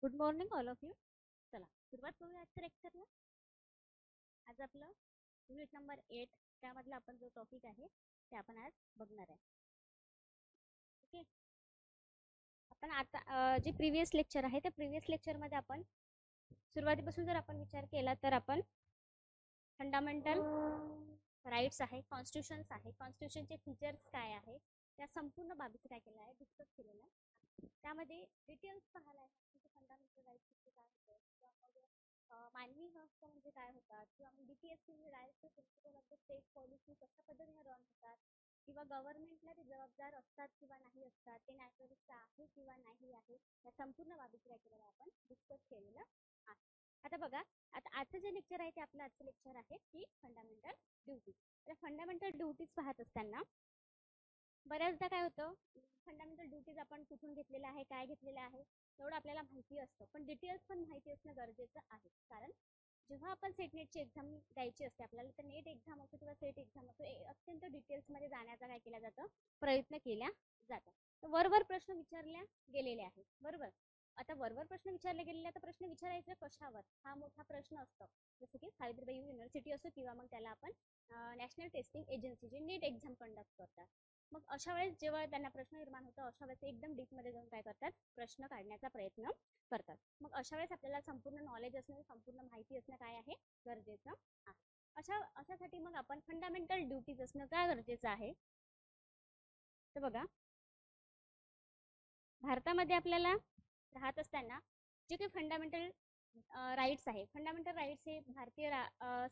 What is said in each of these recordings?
Good morning all of you. चला सुरुवात करूया आजच्या लेक्चरला. आज आपलं युनिट नंबर 8 त्यामधला आपण जो टॉपिक आहे ते आपण आज बघणार आहे. ओके, आपण आता जे प्रिव्हियस लेक्चर आहे त्या प्रिव्हियस लेक्चरमध्ये आपण सुरुवातीपासून जर आपण विचार केला तर आपण फंडामेंटल राईट्स आहे, कॉन्स्टिट्यूशन्स आहे, कॉन्स्टिट्यूशनचे फीचर्स काय आहे, त्या संपूर्ण बाबीचं काय केलं आहे डिस्कस केलेलं आहे. त्यामध्ये डिटेल्स पाहायला आहे की फंडामेंटल राईट्स म्हणजे काय होतं, किंवा मग मानवी हक्क म्हणजे काय होतात, किंवा मग DPSP म्हणजे direct principle of the state policy कशा पद्धतीने रन होतात, किंवा गव्हर्नमेंटला ते जबाबदार असतात किंवा नाही असतात, ते नॅचरलिस्ट आहे किंवा नाही आहे, या संपूर्ण बाबीचं काय केलेलं आपण डिस्कस केलेलं आहे. आता बघा, आता आजचं जे लेक्चर आहे ते आपलं आजचं लेक्चर आहे की फंडामेंटल ड्युटीज. तर फंडामेंटल ड्युटीज पाहत असताना बऱ्याचदा काय होतं, फंडामेंटल ड्युटीज आपण कुठून घेतलेलं आहे, काय घेतलेलं आहे एवढं आपल्याला माहिती असतं, पण डिटेल्स पण माहिती असणं गरजेचं आहे. कारण जेव्हा आपण सेट नेटची एक्झाम द्यायची असते आपल्याला, तर नेट एक्झाम असो किंवा सेट एक्झाम असो, अत्यंत डिटेल्समध्ये जाण्याचा काय केला जातं, प्रयत्न केला जातो. तर वरवर प्रश्न विचारल्या गेलेले आहेत, बरोबर. आता वरवर प्रश्न विचारले गेलेले, तर प्रश्न विचारायचा कशावर हा मोठा प्रश्न असतो. जसं की सावित्रीबाई युनिव्हर्सिटी असो किंवा मग त्याला आपण नॅशनल टेस्टिंग एजन्सी जे नीट एक्झाम कंडक्ट करतात. मग अशा वेळेस जेव्हा त्यांना प्रश्न निर्माण होतो, अशा वेळेस एकदम डीपमध्ये जाऊन काय करतात, प्रश्न काढण्याचा प्रयत्न करतात. मग अशा वेळेस आपल्याला संपूर्ण नॉलेज असणं, संपूर्ण माहिती असणं काय आहे, गरजेचं आहे. अशासाठी मग आपण फंडामेंटल ड्युटीज असणं काय गरजेचं आहे. तर बघा, भारतामध्ये आपल्याला राहत असताना जे काही फंडामेंटल राईट्स आहे, फंडामेंटल राईट्स हे भारतीय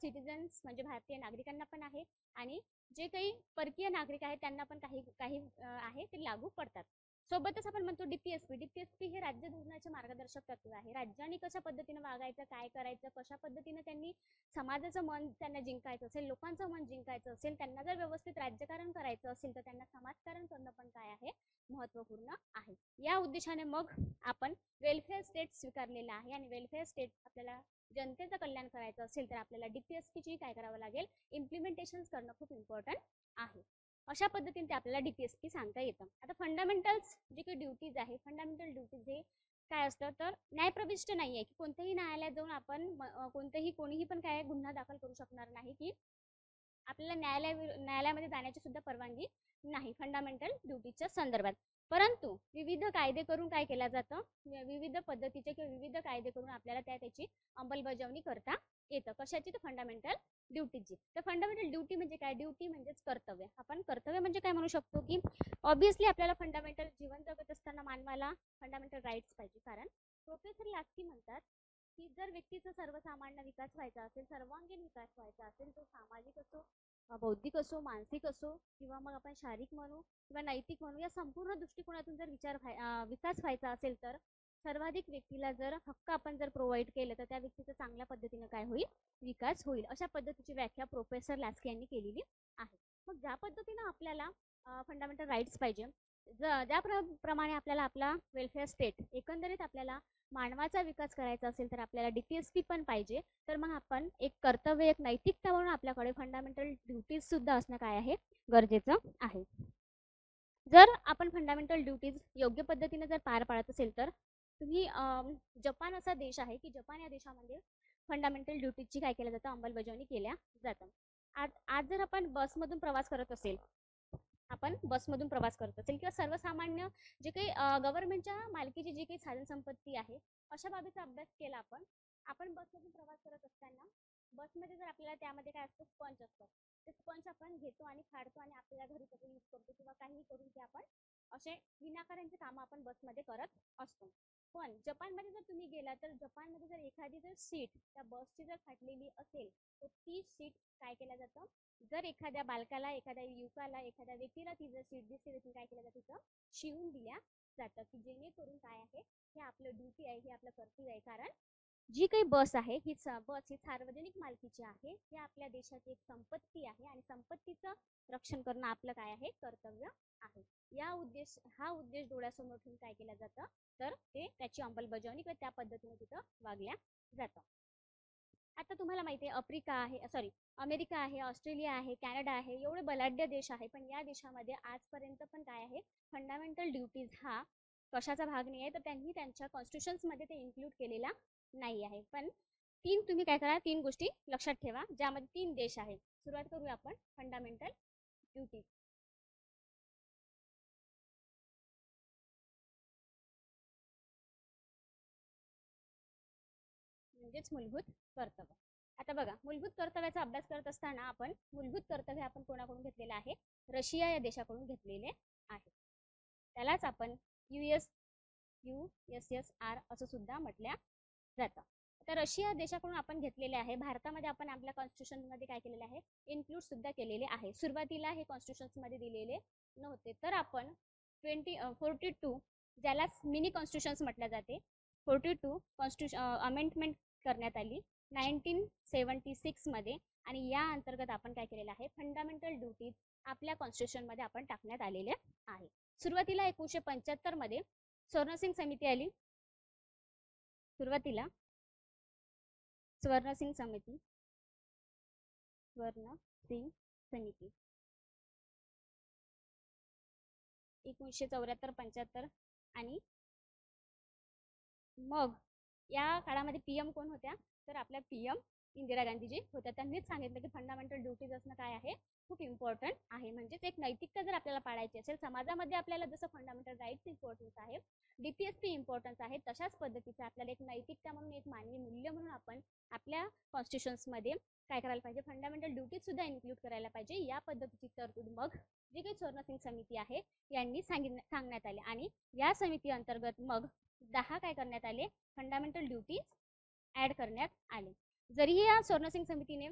सिटिझन्स म्हणजे भारतीय नागरिकांना पण आहे, आणि जे काही परकीय नागरिक आहेत त्यांना पण काही काही आहे ते लागू पडतात. सोबतच आपण म्हणतो डीपीएसपी हे राज्य धोरणाचे मार्गदर्शक तत्व आहे. राज्यांनी कशा पद्धतीने वागायचं, काय करायचं, कशा पद्धतीने त्यांनी समाजाचं मन त्यांना जिंकायचं असेल, लोकांचं मन जिंकायचं असेल, त्यांना जर व्यवस्थित राज्यकारण करायचं असेल तर त्यांना समाजकारण करणं पण काय आहे, महत्त्वपूर्ण आहे. या उद्देशाने मग आपण वेलफेअर स्टेट स्वीकारलेला आहे, आणि वेलफेअर स्टेट आपल्याला जनतेचं कल्याण करायचं असेल तर आपल्याला डीपीएसपीची काय करावं लागेल, इम्प्लिमेंटेशन करणं खूप इम्पॉर्टंट आहे. अशा पद्धतीने ते आपल्याला डीपीएसपी सांगता येतं. आता फंडामेंटल्स जे काही ड्युटीज आहे, फंडामेंटल ड्युटीज हे काय असतं, तर न्यायप्रविष्ट नाही आहे की कोणत्याही न्यायालयात जाऊन आपण कोणीही पण काय गुन्हा दाखल करू शकणार नाही, की आपल्याला न्यायालयामध्ये जाण्याची सुद्धा परवानगी नाही फंडामेंटल ड्युटीच्या संदर्भात. परंतु विविध कायदे करून काय केलं जातं, विविध पद्धतीचे किंवा विविध कायदे करून आपल्याला त्याची अंमलबजावणी करता येतं. कशाची, तर फंडामेंटल ड्युटीची. तर फंडामेंटल ड्युटी म्हणजे काय, ड्युटी म्हणजेच कर्तव्य. आपण कर्तव्य म्हणजे काय म्हणू शकतो, की ऑब्विसली आपल्याला फंडामेंटल जीवन जगत असताना मानवाला फंडामेंटल राईट्स पाहिजे. कारण प्रोफेसर लास्की म्हणतात की जर व्यक्तीचा सर्वसामान्य विकास व्हायचा असेल, सर्वांगीण विकास व्हायचा असेल, तो सामाजिक असो, बौद्धिक असो, मानसिक असो, किंवा मग आपण शारीरिक म्हणू किंवा नैतिक म्हणू, या संपूर्ण दृष्टिकोनातून जर विकास व्हायचा असेल तर सर्वाधिक व्यक्तीला जर हक्क आपण जर प्रोव्हाइड केलं तर त्या व्यक्तीचा चांगल्या पद्धतीने काय होईल, विकास होईल. अशा पद्धतीची व्याख्या प्रोफेसर लास्की यांनी केलेली आहे. मग ज्या पद्धतीनं आपल्याला फंडामेंटल राईट्स पाहिजे, ज्याप्रमाणे आपल्याला आपला वेलफेअर स्टेट, एकंदरीत आपल्याला मानवाचा विकास करायचा असेल तर आपल्याला डीपीएसपी पण पाहिजे. तर मग आपण एक कर्तव्य, एक नैतिकता म्हणून आपल्याकडे फंडामेंटल ड्युटीज सुद्धा असणं काय आहे, गरजेचं आहे. जर आपण फंडामेंटल ड्युटीज योग्य पद्धतीने जर पार पाडत असेल तर तुम्ही जपान असा देश आहे की जपान या देशामध्ये फंडामेंटल ड्युटीजची काय केलं जातं, अंमलबजावणी केल्या जातं. आज जर आपण बसमधून प्रवास करत असेल, किंवा सर्वसामान्य जे काही गव्हर्नमेंटच्या मालकीची जी काही साधन संपत्ती आहे अशा बाबीचा अभ्यास केला आपण बसमधून प्रवास करत असताना बसमध्ये जर आपल्याला त्यामध्ये काय असतं, स्पंज असतं, ते स्पंज आपण घेतो आणि फाडतो आणि आपल्याला घरी त्याचा यूज करतो, किंवा काही करून ते आपण असे विनाकारांचे कामं आपण बसमध्ये करत असतो. पण जपानमध्ये जर तुम्ही गेला तर जपानमध्ये जर एखादी जर सीट त्या बसची जर फाटलेली असेल तर ती सीट काय केलं जातं, जर एखाद्या बालकाला, एखाद्या युवकाला, एखाद्या व्यक्तीला ती जर सीट दिसते तर काय केलं जातं, तिथं शिवून दिल्या जातं, की जेणेकरून काय आहे, हे आपलं ड्युटी आहे, हे आपलं कर्तव्य आहे. कारण जी काही बस आहे ही बस ही सार्वजनिक मालकीची आहे, हे आपल्या देशाची एक संपत्ती आहे, आणि संपत्तीचं रक्षण करणं आपलं काय आहे, कर्तव्य आहे. हा उद्देश डोळ्यासमोर ठेवून काय केलं जातं, तर त्याची अंमलबजावणी किंवा त्या पद्धतीने तिथं वागल्या जातं. आता तुम्हाला माहिती आहे, अमेरिका आहे, ऑस्ट्रेलिया आहे, कॅनडा आहे, एवढे बलाढ्य देश आहे, पण या देशामध्ये आजपर्यंत पण काय आहे, फंडामेंटल ड्युटीज हा कशाचा भाग नाही आहे, तर त्यांनी त्यांच्या कॉन्स्टिट्यूशन्समध्ये ते इन्क्लूड केलेला नाही आहे. पण तीन तुम्ही काय करा, तीन गोष्टी लक्षात ठेवा ज्यामध्ये तीन देश आहेत. सुरुवात करूया आपण फंडामेंटल ड्युटी. म्हणजेच मूलभूत कर्तव्य. आता बघा, मूलभूत कर्तव्याचा अभ्यास करत असताना आपण मूलभूत कर्तव्य आपण कोणाकडून घेतलेलं आहे, रशिया या देशाकडून घेतलेले आहे. त्यालाच आपण USSR असं सुद्धा म्हटल्या जातं. तर रशिया देशाकडून आपण घेतलेले आहे. भारतामध्ये आपण आपल्या कॉन्स्टिट्यूशनमध्ये काय केलेले आहे, इन्क्लूड सुद्धा केलेले आहे. सुरुवातीला हे कॉन्स्टिट्यूशन्समध्ये दिलेले नव्हते, तर आपण 42 ज्याला मिनी कॉन्स्टिट्यूशन्स म्हटले जाते, 42 कॉन्स्टिट्यूशन अमेंडमेंट करण्यात आली 1976 मध्ये, आणि या अंतर्गत आपण काय केलेलं आहे, फंडामेंटल ड्युटीज आपल्या कॉन्स्टिट्यूशनमध्ये आपण टाकण्यात आलेले आहे. सुरुवातीला 1975 मध्ये स्वर्णसिंग समिती आली. सुरुवातीला स्वर्णसिंग समिती 1974-75, आणि मग या काळामध्ये पीएम कोण होत्या, तर आपल्या पीएम इंदिरा गांधीजी होत्या. त्यांनीच सांगितलं की फंडामेंटल ड्युटीज असणं काय आहे, खूप इम्पॉर्टंट आहे. म्हणजेच एक नैतिकता जर आपल्याला पाळायची असेल समाजामध्ये, आपल्याला जसं फंडामेंटल राईट्स इम्पॉर्टन्स आहे, DPSP इम्पॉर्टन्स आहे, तशाच पद्धतीचं आपल्याला एक नैतिकता म्हणून, एक मानवी मूल्य म्हणून आपण आपल्या कॉन्स्टिट्यूशन्समध्ये काय करायला पाहिजे, फंडामेंटल ड्युटीज सुद्धा इन्क्लूड करायला पाहिजे. या पद्धतीची तरतूद मग जी काही स्वर्णसिंग समिती आहे यांनी सांगण्यात आले, आणि या समिती अंतर्गत मग 10 काय करण्यात आले, फंडामेंटल ड्युटीज ऍड करण्यात आले. जरीही या स्वर्णसिंग समितीने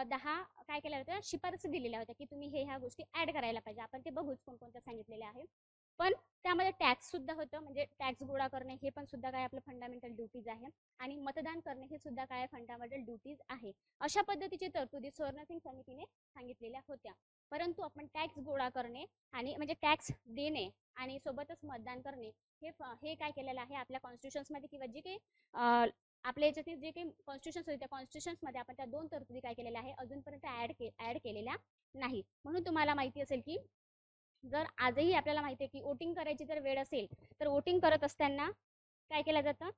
10 काय केल्या होत्या, शिफारसी दिलेल्या होत्या की तुम्ही ह्या गोष्टी ऍड करायला पाहिजे. आपण ते बघूच कोणकोणत्या सांगितलेल्या आहे. पण त्यामध्ये टॅक्स सुद्धा होतं, म्हणजे टॅक्स गोळा करणे हे पण सुद्धा काय आपलं फंडामेंटल ड्युटीज आहे, आणि मतदान करणे हे सुद्धा काय फंडामेंटल ड्युटीज आहे. अशा पद्धतीची तरतुदी स्वर्णसिंग समितीने सांगितलेल्या होत्या. परंतु आपण टॅक्स गोळा करणे आणि म्हणजे टॅक्स देणे आणि सोबतच मतदान करणे हे काय केलेलं आहे, आपल्या कॉन्स्टिट्यूशन्समध्ये किंवा जे काही आपल्या याच्यातील जे काही कॉन्स्टिट्यूशन्स होते त्या कॉन्स्टिट्यूशन्समध्ये आपण त्या दोन तरतुदी काय केलेल्या आहे, अजूनपर्यंत ऍड केलेल्या नाही. म्हणून तुम्हाला माहिती असेल की जर आजही आपल्याला माहिती आहे की वोटिंग करायची जर वेळ असेल, तर वोटिंग करत असताना काय केलं जातं,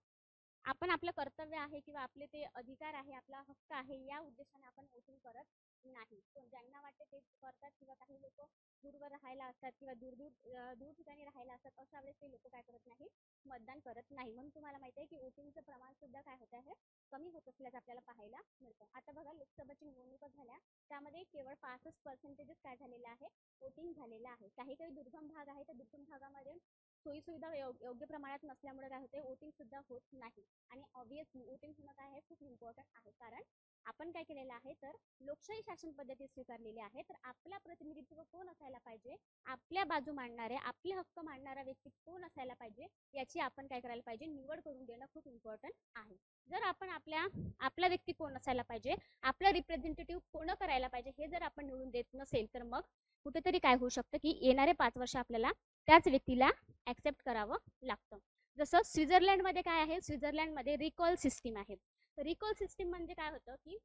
आपण आपलं कर्तव्य आहे किंवा आपले ते अधिकार आहे, आपला हक्क आहे, या उद्देशाने आपण वोटिंग करत नाही. ज्यांना वाटते ते करतात, किंवा काही लोक दूरवर राहायला असतात किंवा दूर ठिकाणी राहायला असतात, अशा वेळेस ते लोक काय करत नाही, मतदान करत नाही. म्हणून तुम्हाला माहिती आहे की वोटिंगचं प्रमाण सुद्धा काय होत आहे, कमी होत असल्याचं आपल्याला पाहायला मिळतं. आता बघा, लोकसभेची निवडणुका झाल्या, त्यामध्ये केवळ 65% काय झालेलं आहे, वोटिंग झालेलं आहे. काही दुर्गम भाग आहे, त्या दुर्गम भागामध्ये सोयी सुविधा योग्य प्रमाणात नसल्यामुळे काय होते, वोटिंग सुद्धा होत नाही. आणि ऑब्विसली वोटिंग होणं काय आहे, खूप इम्पॉर्टंट आहे. कारण आपण काय केलेलं आहे, तर लोकशाही शासन पद्धती स्वीकारलेली आहे. तर आपला प्रतिनिधित्व कोण असायला पाहिजे, आपल्या बाजू मांडणारे, आपले हक्क मांडणारा व्यक्ती कोण असायला पाहिजे, याची आपण काय करायला पाहिजे, निवड करून देणं खूप इम्पॉर्टंट आहे. जर आपण आपला व्यक्ती कोण असायला पाहिजे, आपला रिप्रेझेंटेटिव्ह कोण करायला पाहिजे, हे जर आपण निवडून देत नसेल, तर मग कुठेतरी काय होऊ शकतं की येणारे 5 वर्ष आपल्याला त्याच व्यक्तीला ऍक्सेप्ट करावं लागतं. जसं स्वित्झर्लंडमध्ये काय आहे, स्वित्झर्लंडमध्ये रिकॉल सिस्टीम आहे. तर रिकॉल सिस्टीम म्हणजे काय होतं की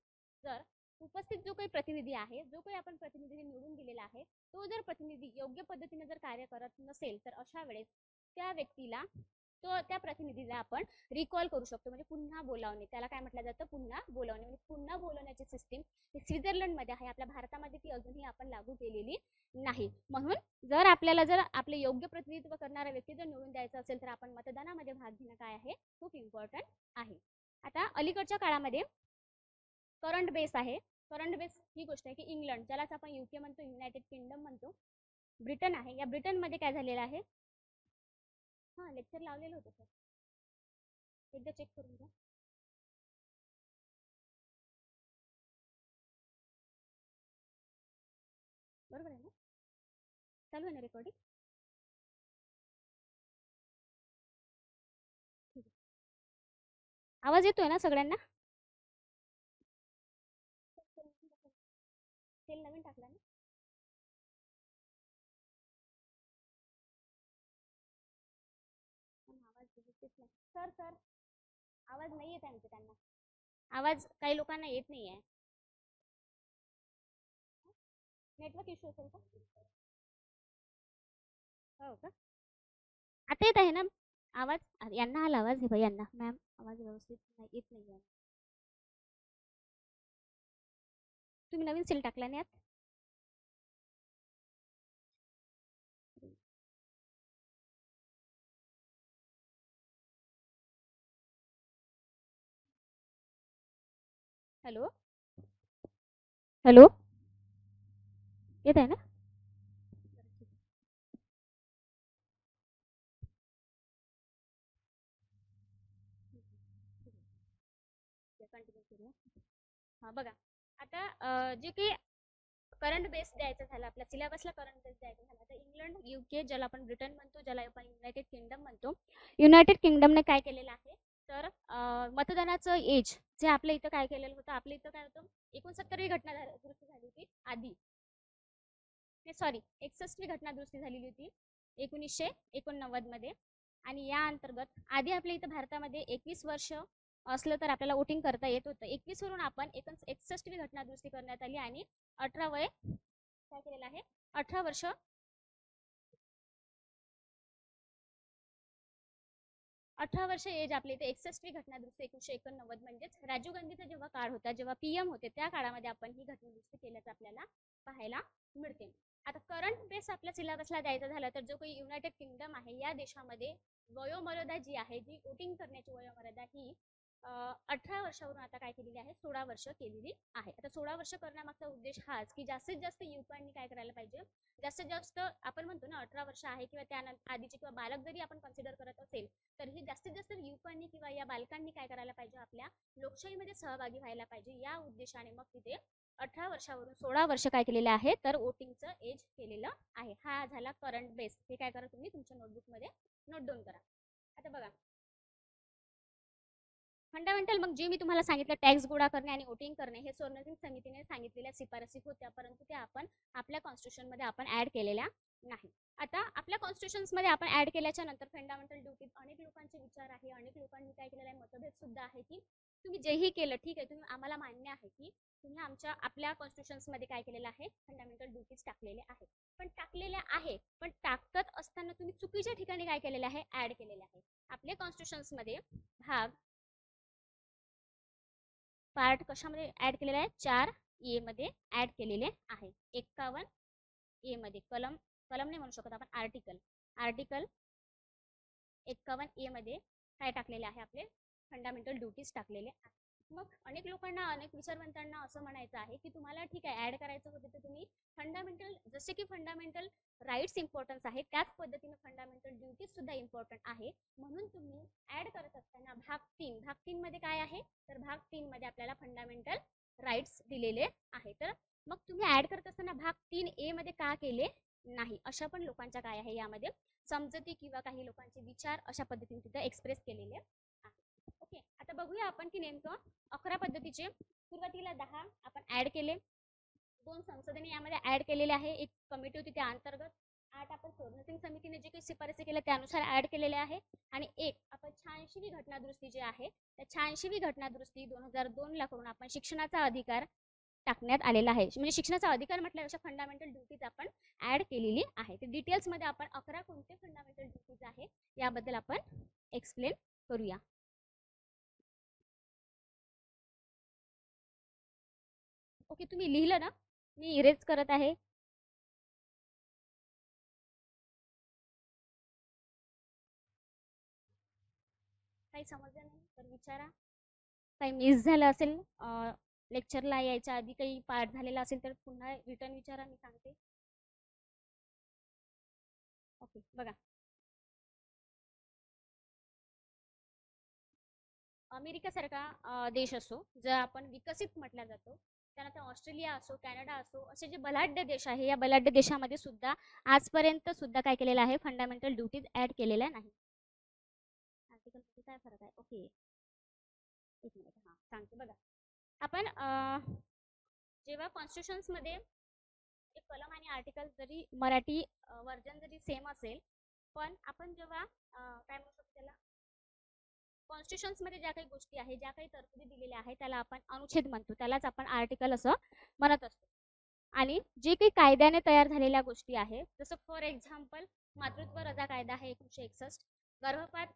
जर उपस्थित जो काही प्रतिनिधी आहे, जो काही आपण प्रतिनिधी निवडून दिलेला आहे, तो जर प्रतिनिधी योग्य पद्धतीने जर कार्य करत नसेल, तर अशा वेळेस त्या व्यक्तीला त्या प्रतिनिधीला आपण रिकॉल करू शकतो, म्हणजे पुन्हा बोलावणे. त्याला काय म्हटलं जातं, पुन्हा बोलावणे. म्हणजे पुन्हा बोलवण्याची सिस्टीम स्वित्झर्लंडमध्ये आहे. आपल्या भारतामध्ये ती अजूनही आपण लागू केलेली नाही. म्हणून जर आपले योग्य प्रतिनिधित्व करणारा व्यक्ती जर निवडून द्यायचा असेल, तर आपण मतदानामध्ये भाग घेणं काय आहे, खूप इम्पॉर्टंट आहे. आता अलीकडच्या काळामध्ये करंट बेस आहे. करंट बेस ही गोष्ट आहे की इंग्लंड, ज्यालाच आपण UK म्हणतो, युनायटेड किंगडम म्हणतो, ब्रिटन आहे. या ब्रिटनमध्ये काय झालेलं आहे, लेक्चर लावलेलं होतं सर, एकदा चेक करून घ्या. बरोबर आहे ना, चालू आहे ना रेकॉर्डिंग? आवाज येतोय ना सगळ्यांना? तेल नवीन टाकला ना? सर आवाज नाही येत आहे त्यांना, आवाज काही लोकांना येत नाही आहे. नेटवर्क इश्यू असेल का? हो का? आता येत आहे ना आवाज? यांना आला आवाज? हे बाई यांना मॅम आवाज व्यवस्थित येत नाही आहे. तुम्ही नवीन सेल टाकला नाही यात? हॅलो हॅलो, येत आहे ना? कंटिन्यू करूया. हां बघा, आता जे काही करंट बेस द्यायचं झालं, आपल्या सिलेबसला करंट बेस द्यायचं झालं, तर इंग्लंड, UK, ज्याला आपण ब्रिटन म्हणतो, ज्याला आपण युनायटेड किंगडम म्हणतो, युनायटेड किंगडमने काय केलेलं आहे, तर मतदानाचं एज जे आपल्या इथं काय केलेलं होतं, आपल्या इथं काय होतं, 69वी घटना दुरुस्ती झाली होती आधी, सॉरी 61वी घटना दुरुस्ती झालेली होती 1989 मध्ये. आणि या अंतर्गत आधी आपल्या इथं भारतामध्ये 21 वर्ष असलं तर आपल्याला वोटिंग करता येत होतं. 21 वरून आपण 61वी घटना दुरुस्ती करण्यात आली आणि 18 वय काय केलेलं आहे, 18 वर्ष 18 वर्ष एज आपल्या इथे 61वी घटना दुरुस्ती 1989 म्हणजेच राजीव गांधीचा जेव्हा काळ होता, जेव्हा PM होते, त्या काळामध्ये आपण ही घटना दुरुस्ती केल्याचं आपल्याला पाहायला मिळते. आता करंट बेस आपल्या सिलेबसला द्यायचं झालं तर जो काही युनायटेड किंगडम आहे या देशामध्ये वयोमर्यादा जी आहे, जी वोटिंग करण्याची वयोमर्यादा ही 18 वर्षावरून आता काय केलेली आहे, 16 वर्ष केलेली आहे. आता 16 वर्ष करण्यामागचा उद्देश हाच की जास्तीत जास्त युवकांनी काय करायला पाहिजे, जास्तीत जास्त आपण म्हणतो ना 18 वर्ष आहे किंवा त्यानंतर आधीची किंवा बालक जरी आपण कन्सिडर करत असेल तर ही जास्तीत जास्त युवकांनी किंवा या बालकांनी काय करायला पाहिजे, आपल्या लोकशाहीमध्ये सहभागी व्हायला पाहिजे. या उद्देशाने मग तिथे 18 वर्षावरून 16 वर्ष काय केलेले आहे, तर वोटिंगचं एज केलेलं आहे. हा झाला करंट बेस. हे काय करा तुम्ही तुमच्या नोटबुकमध्ये नोट डाऊन करा. आता बघा फंडामेंटल, मग जे मी तुम्हाला सांगितलं टॅक्स गोळा करणे आणि वोटिंग करणे हे सोर्नसिंग समितीने सांगितलेल्या शिफारसी होत्या, परंतु त्या आपण आपल्या कॉन्स्टिट्यूशनमध्ये आपण ऍड केलेल्या नाही. आता आपल्या कॉन्स्टिट्यूशन्समध्ये आपण ऍड केल्याच्या नंतर फंडामेंटल ड्युटीज अनेक लोकांचे विचार आहे, अनेक लोकांनी काय केलेलं आहे, मतभेद सुद्धा आहे की तुम्ही जेही केलं ठीक आहे, तुम्ही आम्हाला मान्य आहे की तुम्ही आपल्या कॉन्स्टिट्यूशन्समध्ये काय केलेलं आहे, फंडामेंटल ड्युटीज टाकलेले आहेत, पण टाकलेल्या आहे, पण टाकत असताना तुम्ही चुकीच्या ठिकाणी काय केलेलं आहे, ऍड केलेले आहे. आपल्या कॉन्स्टिट्यूशन्समध्ये भाग पार्ट कशामध्ये ऍड केलेला आहे, 4A मध्ये ऍड केलेले आहे. 51A मध्ये कलम नाही म्हणू शकत आपण, आर्टिकल 51A मध्ये काय टाकलेले आहे, आपले फंडामेंटल ड्युटीज टाकलेले आहे. मग अनेक लोकांना, अनेक विचारवंतांना असं म्हणायचं आहे की तुम्हाला ठीक आहे ऍड करायचं होतं तर तुम्ही फंडामेंटल, जसे की फंडामेंटल राईट्स इम्पॉर्टन्स आहे त्याच पद्धतीने फंडामेंटल ड्युटीज सुद्धा इम्पॉर्टंट आहे, म्हणून तुम्ही ऍड करत असताना भाग 3 मध्ये काय आहे, तर भाग 3 मध्ये आपल्याला फंडामेंटल राईट्स दिलेले आहे. तर मग तुम्ही ऍड करत असताना भाग 3A मध्ये का केले नाही, अशा पण लोकांच्या काय आहे यामध्ये समजती किंवा काही लोकांचे विचार अशा पद्धतीने तिथे एक्सप्रेस केलेले आहे. ओके, आता बघूया आपण की नेमकं 11 पद्धतीचे सुरुवातीला 10 आपण ऍड केले, 2 संसदेने यामध्ये ऍड केलेले आहे, एक कमिटी होती त्या अंतर्गत, 8 आपण सोर्नसिंग समितीने जे काही शिफारसी केल्या त्यानुसार ऍड केलेले आहे, आणि एक आपण 86वी घटना दुरुस्ती जी आहे त्या 86वी घटना दुरुस्ती 2002 ला करून आपण शिक्षणाचा अधिकार टाकण्यात आलेला आहे. म्हणजे शिक्षणाचा अधिकार म्हटल्यापेक्षा फंडामेंटल ड्युटीज आपण ऍड केलेली आहे. तर डिटेल्स मध्ये आपण 11 कोणते फंडामेंटल ड्युटीज आहे याबद्दल आपण एक्सप्लेन करूया. ओके, तुम्ही लिहिलं ना, मी इरेज करत आहे. काही समजलं नाही तर विचारा, काही मिस झालं असेल लेक्चरला यायच्या आधी काही पाठ झालेला असेल तर पुन्हा रिटर्न विचारा, मी सांगते. ओके बघा, अमेरिकेसारखा देश असो, जर आपण विकसित म्हटला जातो, त्यानंतर ऑस्ट्रेलिया असो, कॅनडा असो, असे जे बलाढ्य देश आहे या बलाढ्य देशामध्ये सुद्धा आजपर्यंत सुद्धा काय केलेलं आहे, फंडामेंटल ड्युटीज ऍड केलेल्या नाही. आर्टिकल काय फरक आहे, ओके एक मिनिट, हां सांगते बघा. आपण जेव्हा कॉन्स्टिट्यूशन्समध्ये एक कलम आणि आर्टिकल जरी मराठी वर्जन जरी सेम असेल, पण आपण जेव्हा काय म्हणू शकतो त्याला, कॉन्स्टिट्यूशन्समध्ये ज्या काही गोष्टी आहेत, ज्या काही तरतुदी दिलेल्या आहेत त्याला आपण अनुच्छेद म्हणतो, त्यालाच आपण आर्टिकल असं म्हणत असतो. आणि जे काही कायद्याने तयार झालेल्या गोष्टी आहेत, जसं फॉर एक्झाम्पल मातृत्व रजा कायदा आहे 1961, गर्भपात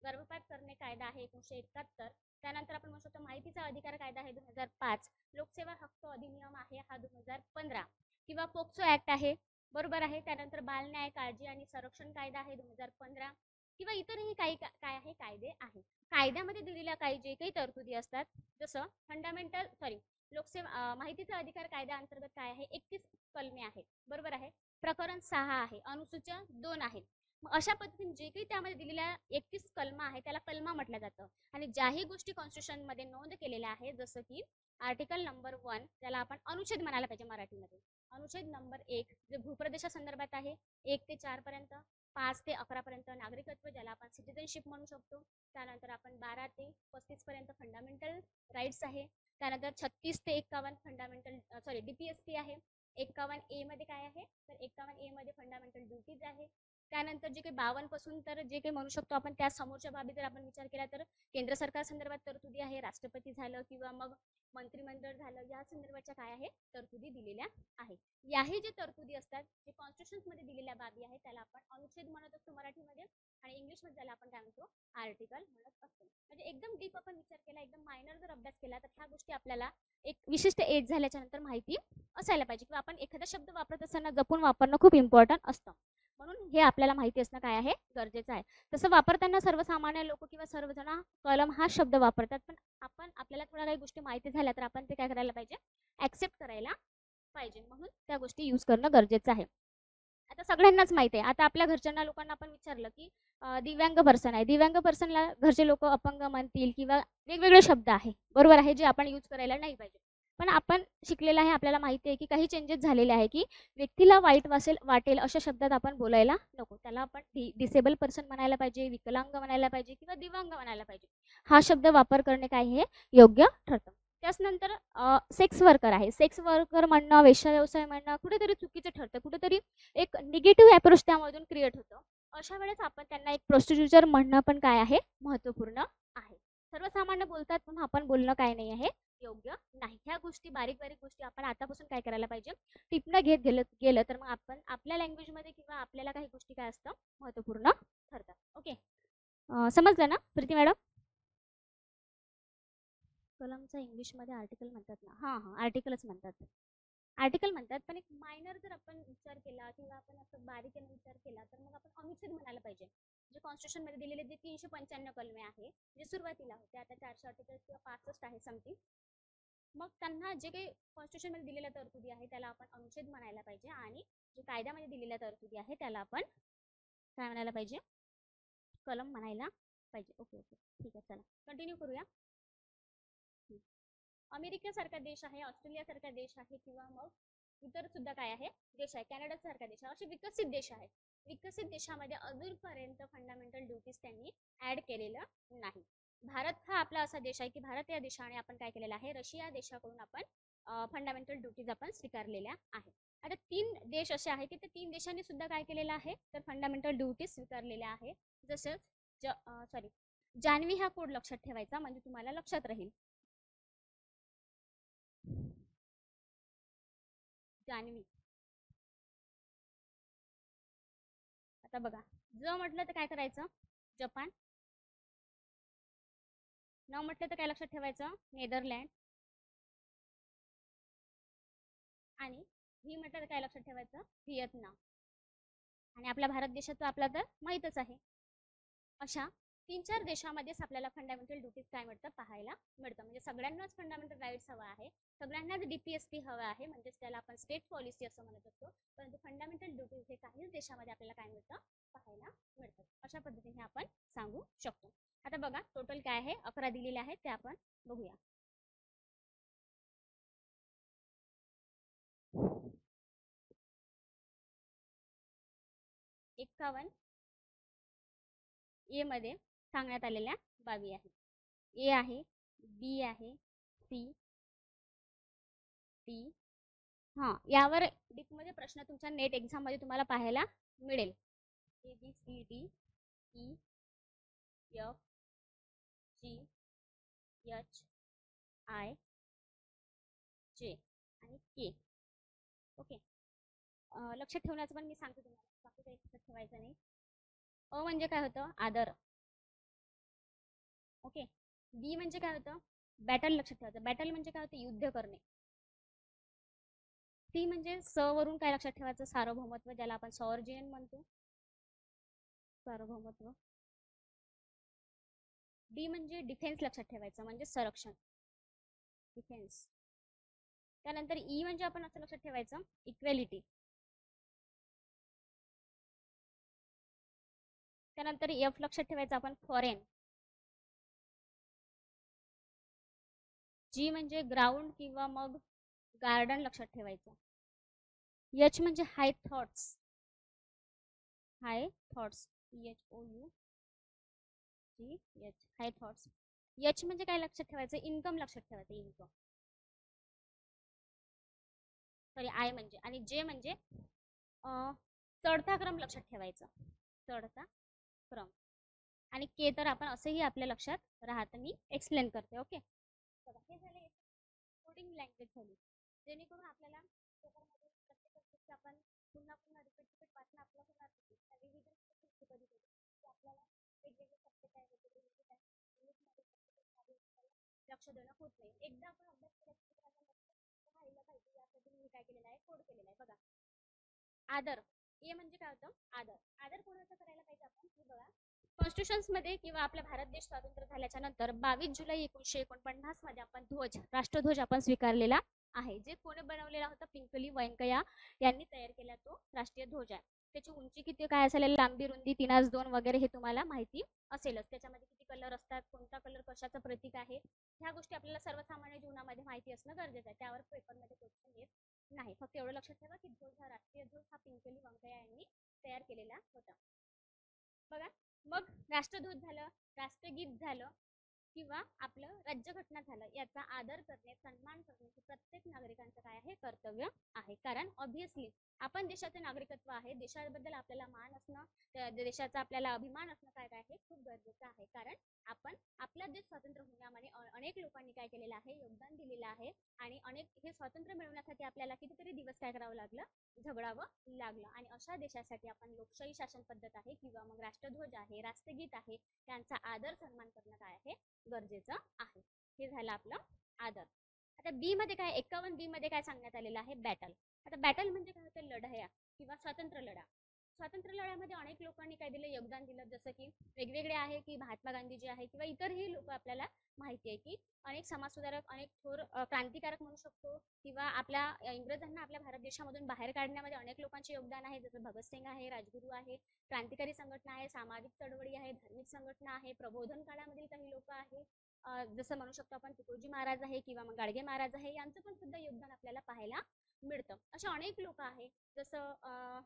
गर्भपात करणे कायदा आहे 1971, त्यानंतर आपण म्हणू शकतो माहितीचा अधिकार कायदा आहे 2005, लोकसेवा हक्क अधिनियम आहे हा 2015, किंवा पोक्सो ऍक्ट आहे, बरोबर आहे. त्यानंतर बाल न्याय काळजी आणि संरक्षण कायदा आहे 2015, किंवा इतरही काही काय आहे कायदे आहेत. कायद्यामध्ये दिलेल्या काही जे काही तरतुदी असतात, जसं फंडामेंटल लोकसेवा माहितीचा अधिकार कायद्याअंतर्गत काय आहे 31 कलमे आहेत, बरोबर आहे. प्रकरण 6 आहे, अनुसूच्या 2 आहेत. मग अशा पद्धतीने जे काही त्यामध्ये दिलेल्या 31 कलमा आहे त्याला कलमा म्हटलं जातं. आणि ज्याही गोष्टी कॉन्स्टिट्यूशनमध्ये नोंद केलेल्या आहेत, जसं की आर्टिकल नंबर 1 त्याला आपण अनुच्छेद म्हणायला पाहिजे मराठीमध्ये. अनुच्छेद नंबर 1 जे भूप्रदेशासंदर्भात आहे 1 ते 4 पर्यंत, 5 ते 11 पर्यंत नागरिकत्व ज्याला आपण सिटिझनशिप म्हणू शकतो. त्यानंतर आपण 12 ते 35 पर्यंत फंडामेंटल राईट्स आहे. त्यानंतर 36 ते 51 फंडामेंटल DPSP आहे. 51A मध्ये काय आहे तर 51A मध्ये फंडामेंटल ड्युटीज आहे. त्यानंतर जे काही 52 पासून तर जे काही म्हणू शकतो आपण त्या समोरच्या बाबी जर आपण विचार केला तर केंद्र सरकार संदर्भात तरतुदी आहे, राष्ट्रपती झालं किंवा मग मंत्रिमंडळ झालं, या संदर्भाच्या काय आहे तरतुदी दिलेल्या आहे. याही जे तरतुदी असतात जे कॉन्स्टिट्यूशन मध्ये दिलेल्या बाबी आहेत त्याला आपण अनुच्छेद म्हणत असतो मराठीमध्ये, आणि इंग्लिश मध्ये त्याला आपण काय म्हणतो आर्टिकल म्हणत असतो. म्हणजे एकदम डीप आपण विचार केला, एकदम मायनर जर अभ्यास केला तर ह्या गोष्टी आपल्याला एक विशिष्ट एज झाल्याच्या नंतर माहिती असायला पाहिजे, किंवा आपण एखादा शब्द वापरत असताना जपून वापरणं खूप इम्पॉर्टंट असतं. म्हणून हे आपल्याला माहिती असणं काय आहे गरजेचं आहे. तसं वापरताना सर्वसामान्य लोक किंवा सर्वजण कलम हा शब्द वापरतात, पण आपण आपल्याला थोड्या काही गोष्टी माहिती झाल्या तर आपण ते काय करायला पाहिजे ऍक्सेप्ट करायला पाहिजे. म्हणून त्या गोष्टी यूज करणं गरजेचं आहे. आता सगळ्यांनाच माहिती आहे, आता आपल्या घरच्यांना लोकांना आपण विचारलं की दिव्यांग पर्सन आहे, दिव्यांग पर्सनला घरचे लोक अपंग म्हणतील किंवा वेगवेगळे शब्द आहे, बरोबर आहे, जे आपण यूज करायला नाही पाहिजे. पण आपण शिकलेलं आहे, आपल्याला माहिती आहे की काही चेंजेस झालेले आहे की व्यक्तीला वाईट वाटेल अशा शब्दात आपण बोलायला नको. त्याला आपण डिसेबल पर्सन म्हणायला पाहिजे, विकलांग म्हणायला पाहिजे किंवा दिव्यांग म्हणायला पाहिजे. हा शब्द वापर करणे काय हे योग्य ठरतं. त्याचनंतर सेक्स वर्कर आहे, सेक्स वर्कर म्हणणं, वेश्या व्यवसाय म्हणणं कुठेतरी चुकीचं ठरतं, कुठेतरी एक निगेटिव्ह अप्रोच त्यामधून क्रिएट होतं. अशा वेळेस आपण त्यांना एक प्रोस्टिट्यूटर म्हणणं पण काय आहे महत्त्वपूर्ण आहे. सर्वसामान्य बोलतात पण आपण बोलणं काय नाही आहे योग्य नाही. ह्या गोष्टी बारीक बारीक गोष्टी आपण आतापासून काय करायला पाहिजे टिपणं घेत गेलं तर मग आपण आपल्या लँग्वेजमध्ये किंवा आपल्याला काही गोष्टी काय असतं महत्त्वपूर्ण ठरतात. ओके, समजलं ना प्रीती मॅडम? कलमचा इंग्लिशमध्ये आर्टिकल म्हणतात ना? हां आर्टिकलच म्हणतात, आर्टिकल म्हणतात. पण एक मायनर जर आपण विचार केला किंवा आपण असं बारीकीने विचार केला तर मग आपण अनुच्छेद म्हणायला पाहिजे. जे कॉन्स्टिट्यूशन मध्ये दिलेले जे 395 कलमे आहे जे सुरुवातीला होते, आता 448 किंवा 65 आहे समथिंग, मग त्यांना जे काही कॉन्स्टिट्यूशन मध्ये दिलेल्या तरतुदी आहे त्याला आपण अनुच्छेद म्हणायला पाहिजे, आणि जे कायद्यामध्ये दिलेल्या तरतुदी आहे त्याला आपण काय म्हणायला पाहिजे कलम म्हणायला पाहिजे. ओके ओके ठीक आहे, चला कंटिन्यू करूया. अमेरिकेसारखा देश आहे, ऑस्ट्रेलियासारखा देश आहे, किंवा मग इतर सुद्धा काय आहे देश आहे, कॅनडा सारखा देश आहे, असे विकसित देश आहेत. विकसित देशामध्ये अजूनपर्यंत फंडामेंटल ड्युटीज त्यांनी ऍड केलेलं नाही. भारत हा आपला असा देश आहे की भारत या देशाने आपण काय केलेलं आहे रशिया देशाकडून आपण फंडामेंटल ड्युटीज आपण स्वीकारलेल्या आहेत. आता 3 देश असे आहे की त्या 3 देशांनी सुद्धा काय केलेलं आहे तर फंडामेंटल ड्युटीज स्वीकारलेल्या आहे. जसं जानवी हा कोड लक्षात ठेवायचा म्हणजे तुम्हाला लक्षात राहील. जानवी. आता बघा, ज म्हटलं तर काय करायचं जपान, न म्हटलं तर काय लक्षात ठेवायचं नेदरलँड, आणि व्ही म्हटलं तर काय लक्षात ठेवायचं व्हिएतनाम. आणि आपल्या भारत देशाचं आपला तर माहीतच आहे. अशा 3-4 देशामध्येच आपल्याला फंडामेंटल ड्युटीज काय मिळतं पाहायला मिळतं. म्हणजे सगळ्यांनाच फंडामेंटल राईट्स हवा आहे, सगळ्यांनाच DPSP हवा आहे, म्हणजेच त्याला आपण स्टेट पॉलिसी असं म्हणत असतो. परंतु फंडामेंटल ड्युटीज हे काहीच देशामध्ये आपल्याला काय मिळतं पाहायला मिळतं. अशा पद्धतीने आपण सांगू शकतो. आता बघा टोटल काय आहे 11 दिलेले आहेत ते आपण बघूया. 51 ए मध्ये सांगण्यात आलेल्या बाबी आहे. ए आहे, बी आहे, सी, डी. हां, यावर डीपमध्ये प्रश्न तुमच्या नेट एक्झाममध्ये तुम्हाला पाहायला मिळेल. A B C D E F G H I J आणि के. ओके. लक्षात ठेवण्याचं पण मी सांगते तुम्हाला, बाकी काही लक्षात ठेवायचं नाही. म्हणजे काय होतं, आदर. ओके. बी म्हणजे काय होतं, बॅटल. लक्षात ठेवायचं, बॅटल म्हणजे काय होतं, युद्ध करणे. सी म्हणजे स वरून काय लक्षात ठेवायचं, सार्वभौमत्व, ज्याला आपण सॉर्जियन म्हणतो, सार्वभौमत्व. डी म्हणजे डिफेन्स. लक्षात ठेवायचं म्हणजे संरक्षण, डिफेन्स. त्यानंतर ई म्हणजे आपण असं लक्षात ठेवायचं, इक्वेलिटी. त्यानंतर एफ लक्षात ठेवायचं आपण, फॉरेन. जी म्हणजे ग्राउंड किंवा मग गार्डन लक्षात ठेवायचं. एच म्हणजे हाय थॉट्स, हाय थॉट्स, EHOU जी एच, हाय थॉट्स. एच म्हणजे काय लक्षात ठेवायचं, इन्कम लक्षात ठेवायचं, इन्कम. सॉरी, आय म्हणजे. आणि जे म्हणजे चढता क्रम लक्षात ठेवायचा, चढता क्रम. आणि के तर आपण असंही आपल्या लक्षात राहतं, मी एक्सप्लेन करते. ओके. बघा, हे झाले कोडिंग लँग्वेज झाली, जेणेकरून आपल्याला पेपरमध्ये प्रत्येक गोष्टीची आपण पुन्हा पुन्हा रिपीट रिपीट वाचणं आपलं होणार नाही. त्या विविध गोष्टी कधी कधी की आपल्याला वेगवेगळे शब्द काय वेगवेगळे काय इंग्लिशमध्ये लक्ष देणं होत नाही. एकदा आपण अभ्यास केला की राहिलं पाहिजे, यासाठी मी काय केलेलं आहे, कोड केलेला आहे. बघा, आदर. ए म्हणजे काय होतं, आदर. आदर कोणाचा करायला पाहिजे आपण, हे बघा. कॉन्स्टिट्यूशन्स मध्ये किंवा आपला भारत देश स्वतंत्र झाल्याच्या नंतर 22 जुलै 1949 मध्ये आपण ध्वज, राष्ट्रध्वज आपण स्वीकारलेला आहे. जे कोणी बनवलेला होता, पिंकली व्यंकय्या यांनी तयार केला तो राष्ट्रीय ध्वज आहे. त्याची उंची किती काय असेल, लांबी रुंदी 3:2 वगैरे हे तुम्हाला माहिती असेलच. त्याच्यामध्ये किती कलर असतात, कोणता कलर कशाचं प्रतीक आहे, ह्या गोष्टी आपल्याला सर्वसामान्य जीवनामध्ये माहिती असणं गरजेचं आहे. त्यावर पेपरमध्ये क्वेश्चन येत नाही. फक्त एवढं लक्षात ठेवा की ध्वज हा राष्ट्रीय ध्वज हा पिंकली व्यंकय्या यांनी तयार केलेला होता. बघा, मग राष्ट्रध्वज झालं, राष्ट्रगीत झालं किंवा आपलं राज्यघटना झालं, याचा आदर करणे, सन्मान करणे हे प्रत्येक नागरिकांचं काय आहे, कर्तव्य आहे. कारण ऑब्व्हियसली आपण देशाचे नागरिकत्व आहे, देशाबद्दल आपल्याला मान असणं, देशाचा आपल्याला अभिमान असणं काय काय आहे, खूप गरजेचं आहे. कारण आपण आपला देश स्वतंत्र होण्यामध्ये अनेक लोकांनी काय केलेलं आहे, योगदान दिलेलं आहे. आणि अनेक हे स्वातंत्र्य मिळवण्यासाठी आपल्याला कितीतरी दिवस काय करावं लागलं, झगडावं लागलं. आणि अशा देशासाठी आपण लोकशाही शासन पद्धत आहे किंवा मग राष्ट्रध्वज आहे, राष्ट्रगीत आहे, त्यांचा आदर सन्मान करणं काय आहे, गरजेचं आहे. हे झालं आपलं आदर. आता बी मध्ये काय, 51 बी मध्ये काय सांगण्यात आलेलं आहे, बॅटल. आता बॅटल म्हणजे काय होतं, लढाया किंवा स्वातंत्र्य लढा. स्वातंत्र्य लढ्यामध्ये अनेक लोकांनी काय दिलं, योगदान दिलं. जसं की वेगवेगळे आहे की महात्मा गांधी जे आहे किंवा इतरही लोक आपल्याला माहिती आहे की अनेक समाजसुधारक, अनेक थोर क्रांतिकारक म्हणू शकतो, किंवा आपल्या इंग्रजांना आपल्या भारत देशामधून बाहेर काढण्यामध्ये अनेक लोकांचे योगदान आहे. जसं भगतसिंग आहे, राजगुरू आहे, क्रांतिकारी संघटना आहे, सामाजिक चळवळी आहे, धार्मिक संघटना आहे, प्रबोधन काळामधील काही लोक आहे, जसं म्हणू शकतो आपण तुकोजी महाराज आहे किंवा मग गाडगे महाराज आहे, यांचं पण सुद्धा योगदान आपल्याला पाहायला मिळतं. असे अनेक लोक आहे. जसं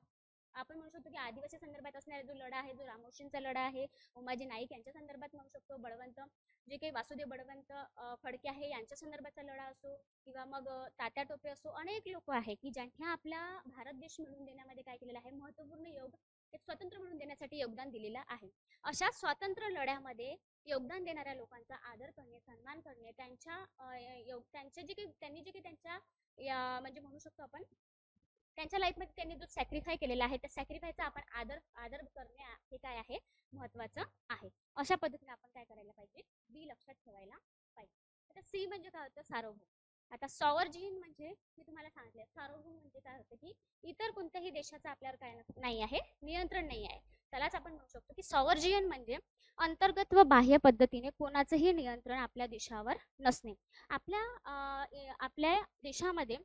आपण म्हणू शकतो की आदिवासी संदर्भात असणारा जो लढा आहे, जो रामोशींचा लढा आहे, उमाजी नाईक यांच्या संदर्भात म्हणू शकतो, बळवंत जे काही वासुदेव बळवंत फडके आहे यांच्या संदर्भाचा लढा असो, किंवा मग तात्या टोपे असो, अनेक लोक आहे की ज्यांनी आपला भारत देश मिळवून देण्यामध्ये काय केलेलं आहे, महत्त्वपूर्ण एक स्वतंत्र मिळवून देण्यासाठी योगदान दिलेलं आहे. अशा स्वातंत्र्य लढ्यामध्ये योगदान देणाऱ्या लोकांचा आदर करणे, सन्मान करणे, त्यांचे जे काही त्यांनी जे काही त्यांच्या म्हणजे म्हणू शकतो आपण त्यांच्या लाईफमध्ये त्यांनी जो सॅक्रिफाय केलेला आहे, त्या सॅक्रिफायचा आपण आदर आदर करणे हे काय आहे, महत्वाचं आहे. अशा पद्धतीने आपण काय करायला पाहिजे, बी लक्षात ठेवायला पाहिजे. आता सी म्हणजे काय होतं, सार्वभौम. आता सॉवर्जिन म्हणजे मी तुम्हाला सांगितलं, सार्वभौम म्हणजे काय होतं की इतर कोणत्याही देशाचं आपल्यावर काय नाही आहे, नियंत्रण नाही आहे. त्यालाच आपण म्हणू शकतो की सॉवर्जियन म्हणजे अंतर्गत व बाह्य पद्धतीने कोणाचंही नियंत्रण आपल्या देशावर नसणे. आपल्या देशामध्ये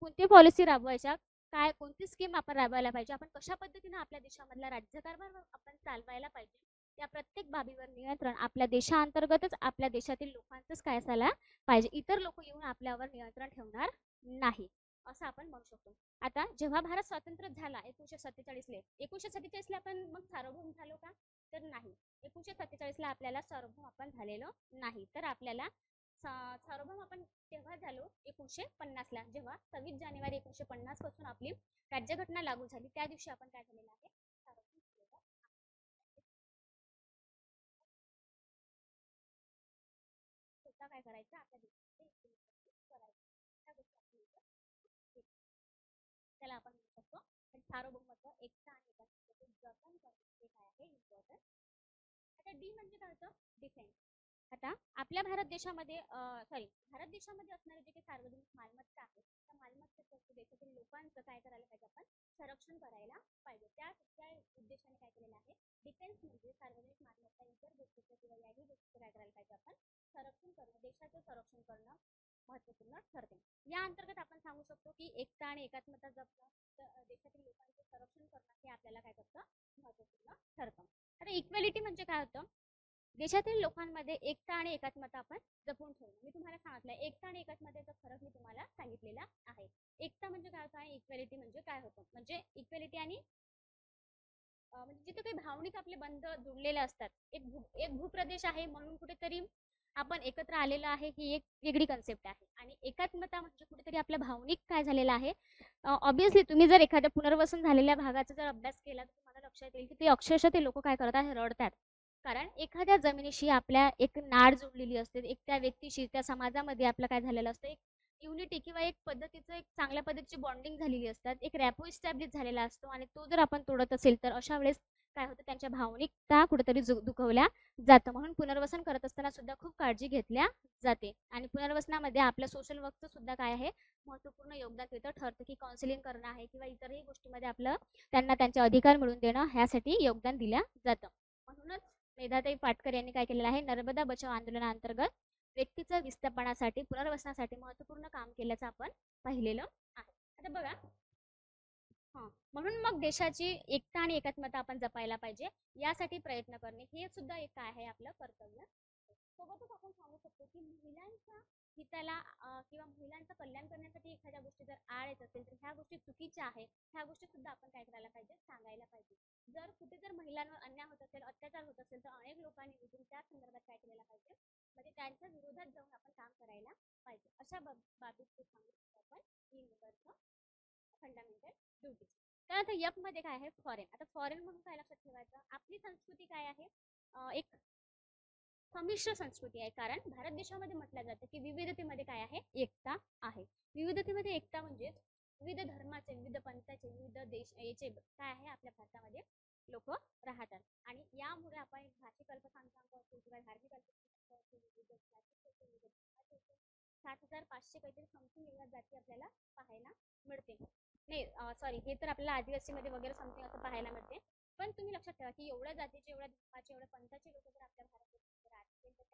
कोणती पॉलिसी राबवायच्या, काय कोणती स्कीम आपण राबवायला पाहिजे, आपण कशा पद्धतीने आपल्या देशामधला राज्यकारभार आपण चालवायला पाहिजे, या प्रत्येक बाबीवर नियंत्रण आपल्या देशांतर्गतच आपल्या देशातील लोकांचंच काय असायला पाहिजे. इतर लोक येऊन आपल्यावर नियंत्रण ठेवणार नाही, असं आपण म्हणू शकतो. आता जेव्हा भारत स्वतंत्र झाला 1947ला आपण मग सार्वभौम झालो का, तर नाही. 1947ला आपल्याला सार्वभौम आपण झालेलो नाही. तर आपल्याला सार्वभौम आपण तेव्हा झालो 1950ला, जेव्हा 26 जानेवारी 1950 पासून आपली राज्यघटना लागू झाली. त्या दिवशी आपण काय झालेलं आहे, सार्वभौम झालेलो आहे. काय करायचं, आपल्या देशामध्ये करायचं, त्या गोष्टी आपण त्याला आपण म्हणू शकतो. तर सार्वभौमत्व, एकता आणि एकात्मतेचे जतन करणे हे काय आहे इम्पॉर्टंट. आता डी म्हणजे काय होतं, डिफेन्स. आता आपल्या भारत देशामध्ये असणारे जे काही सार्वजनिक मालमत्ता आहे त्या मालमत्तेचं देशातील लोकांचं काय करायला पाहिजे, आपण संरक्षण करायला पाहिजे. त्या उद्देशाने काय केलेलं आहे, डिफेन्स म्हणजे सार्वजनिक मालमत्ता इतर गोष्टीचं किंवा याही गोष्टीचं काय करायला पाहिजे, आपण संरक्षण करणं, देशाचं संरक्षण करणं महत्त्वपूर्ण ठरते. या अंतर्गत आपण सांगू शकतो की एकता आणि एकात्मता जपणं, देशातील लोकांचे संरक्षण करणं हे आपल्याला काय करतं, महत्त्वपूर्ण ठरतं. आता इक्वेलिटी म्हणजे काय होतं, देशातील लोकांमध्ये एकता आणि एकात्मता आपण जपून ठेवणं. मी तुम्हाला सांगितलं एकता आणि एकात्मतेचा फरक मी तुम्हाला सांगितलेला आहे. एकता म्हणजे काय होतं आणि इक्वेलिटी म्हणजे काय होतं, म्हणजे इक्वेलिटी आणि म्हणजे जिथे काही भावनिक आपले बंध जुडलेले असतात, एक भूप्रदेश आहे म्हणून कुठेतरी आपण एकत्र आलेलो आहे, ही एक वेगळी कन्सेप्ट आहे. आणि एकात्मता म्हणजे कुठेतरी आपल्या भावनिक काय झालेलं आहे. ऑब्विसली तुम्ही जर एखाद्या पुनर्वसन झालेल्या भागाचा जर अभ्यास केला तर तुम्हाला लक्षात येईल की ते अक्षरशः ते लोक काय करतात, रडतात. कारण एखाद्या जमिनीशी आपल्या एक नाड जोडलेली असते, एक त्या व्यक्तीशी त्या समाजामध्ये आपलं काय झालेलं असतं, एक युनिटी किंवा एक पद्धतीचं एक चांगल्या पद्धतीची बॉन्डिंग झालेली असतात, एक रॅपो इस्टॅब्लिश झालेला असतो. आणि तो जर आपण तोडत असेल तर अशा वेळेस काय होतं, त्यांच्या भावनिकता कुठेतरी दुखवल्या जातं. म्हणून पुनर्वसन करत असताना सुद्धा खूप काळजी घेतल्या जाते. आणि पुनर्वसनामध्ये आपल्या सोशल वर्कचं सुद्धा काय आहे, महत्त्वपूर्ण योगदान तिथं ठरतं, की काउन्सिलिंग करणं आहे किंवा इतरही गोष्टीमध्ये आपलं त्यांना त्यांचे अधिकार मिळवून देणं ह्यासाठी योगदान दिलं जातं. म्हणूनच मेधाताई पाटकर यांनी काय केलेलं आहे, नर्मदा बचाव आंदोलनाअंतर्गत व्यक्तीचं विस्थापनासाठी पुनर्वसनासाठी महत्त्वपूर्ण काम केल्याचं आपण पाहिलेलं आहे. आता बघा, म्हणून मग देशाची एकता आणि एकात्मता आपण जपायला पाहिजे, यासाठी प्रयत्न करणे हे सुद्धा एक काय आहे, आपलं कर्तव्य. सोबतच आपण सांगू शकतो की महिलांच्या हिताला किंवा महिलांचं कल्याण करण्यासाठी एखाद्या गोष्टी जर आड येत असेल तर ह्या गोष्टी चुकीच्या आहेत, ह्या गोष्टी सुद्धा आपण काय करायला पाहिजे, सांगायला पाहिजे. जर कुठे जर महिलांवर अन्याय होत असेल, अत्याचार होत असेल तर अनेक लोकांनी उठून त्या संदर्भात काय केलेला पाहिजे, म्हणजे त्यांच्या विरोधात जाऊन आपण काम करायला पाहिजे. अशा बाबीत सांगू शकतो आपण तीन नंबरचं फंडामेंटल ड्युटीज. तर आता यप मध्ये काय आहे, फॉरेन. आता फॉरेन म्हणून काय लक्षात ठेवायचं, आपली संस्कृती काय आहे, एक संमिश्र संस्कृती आहे. कारण भारत देशामध्ये म्हटलं जातं की विविधतेमध्ये काय आहे, एकता आहे. विविधतेमध्ये एकता म्हणजे विविध धर्माचे, विविध पंथाचे, विविध देश याचे काय आहे आपल्या भारतामध्ये लोक राहतात. आणि यामुळे आपण एक भाषिक अल्पसंख्याक असो किंवा धार्मिक अल्पसंख्याक असो, विविध 7,500 काहीतरी समथिंग एवढ्या जाती आपल्याला पाहायला मिळते. नाही सॉरी, हे तर आपल्याला आदिवासीमध्ये वगैरे समथिंग असं पाहायला मिळते. पण तुम्ही लक्षात ठेवा की एवढ्या जातीचे, एवढ्या धर्माचे, एवढ्या पंथाचे लोक जर आपल्या भारत देशामध्ये राहत असेल तर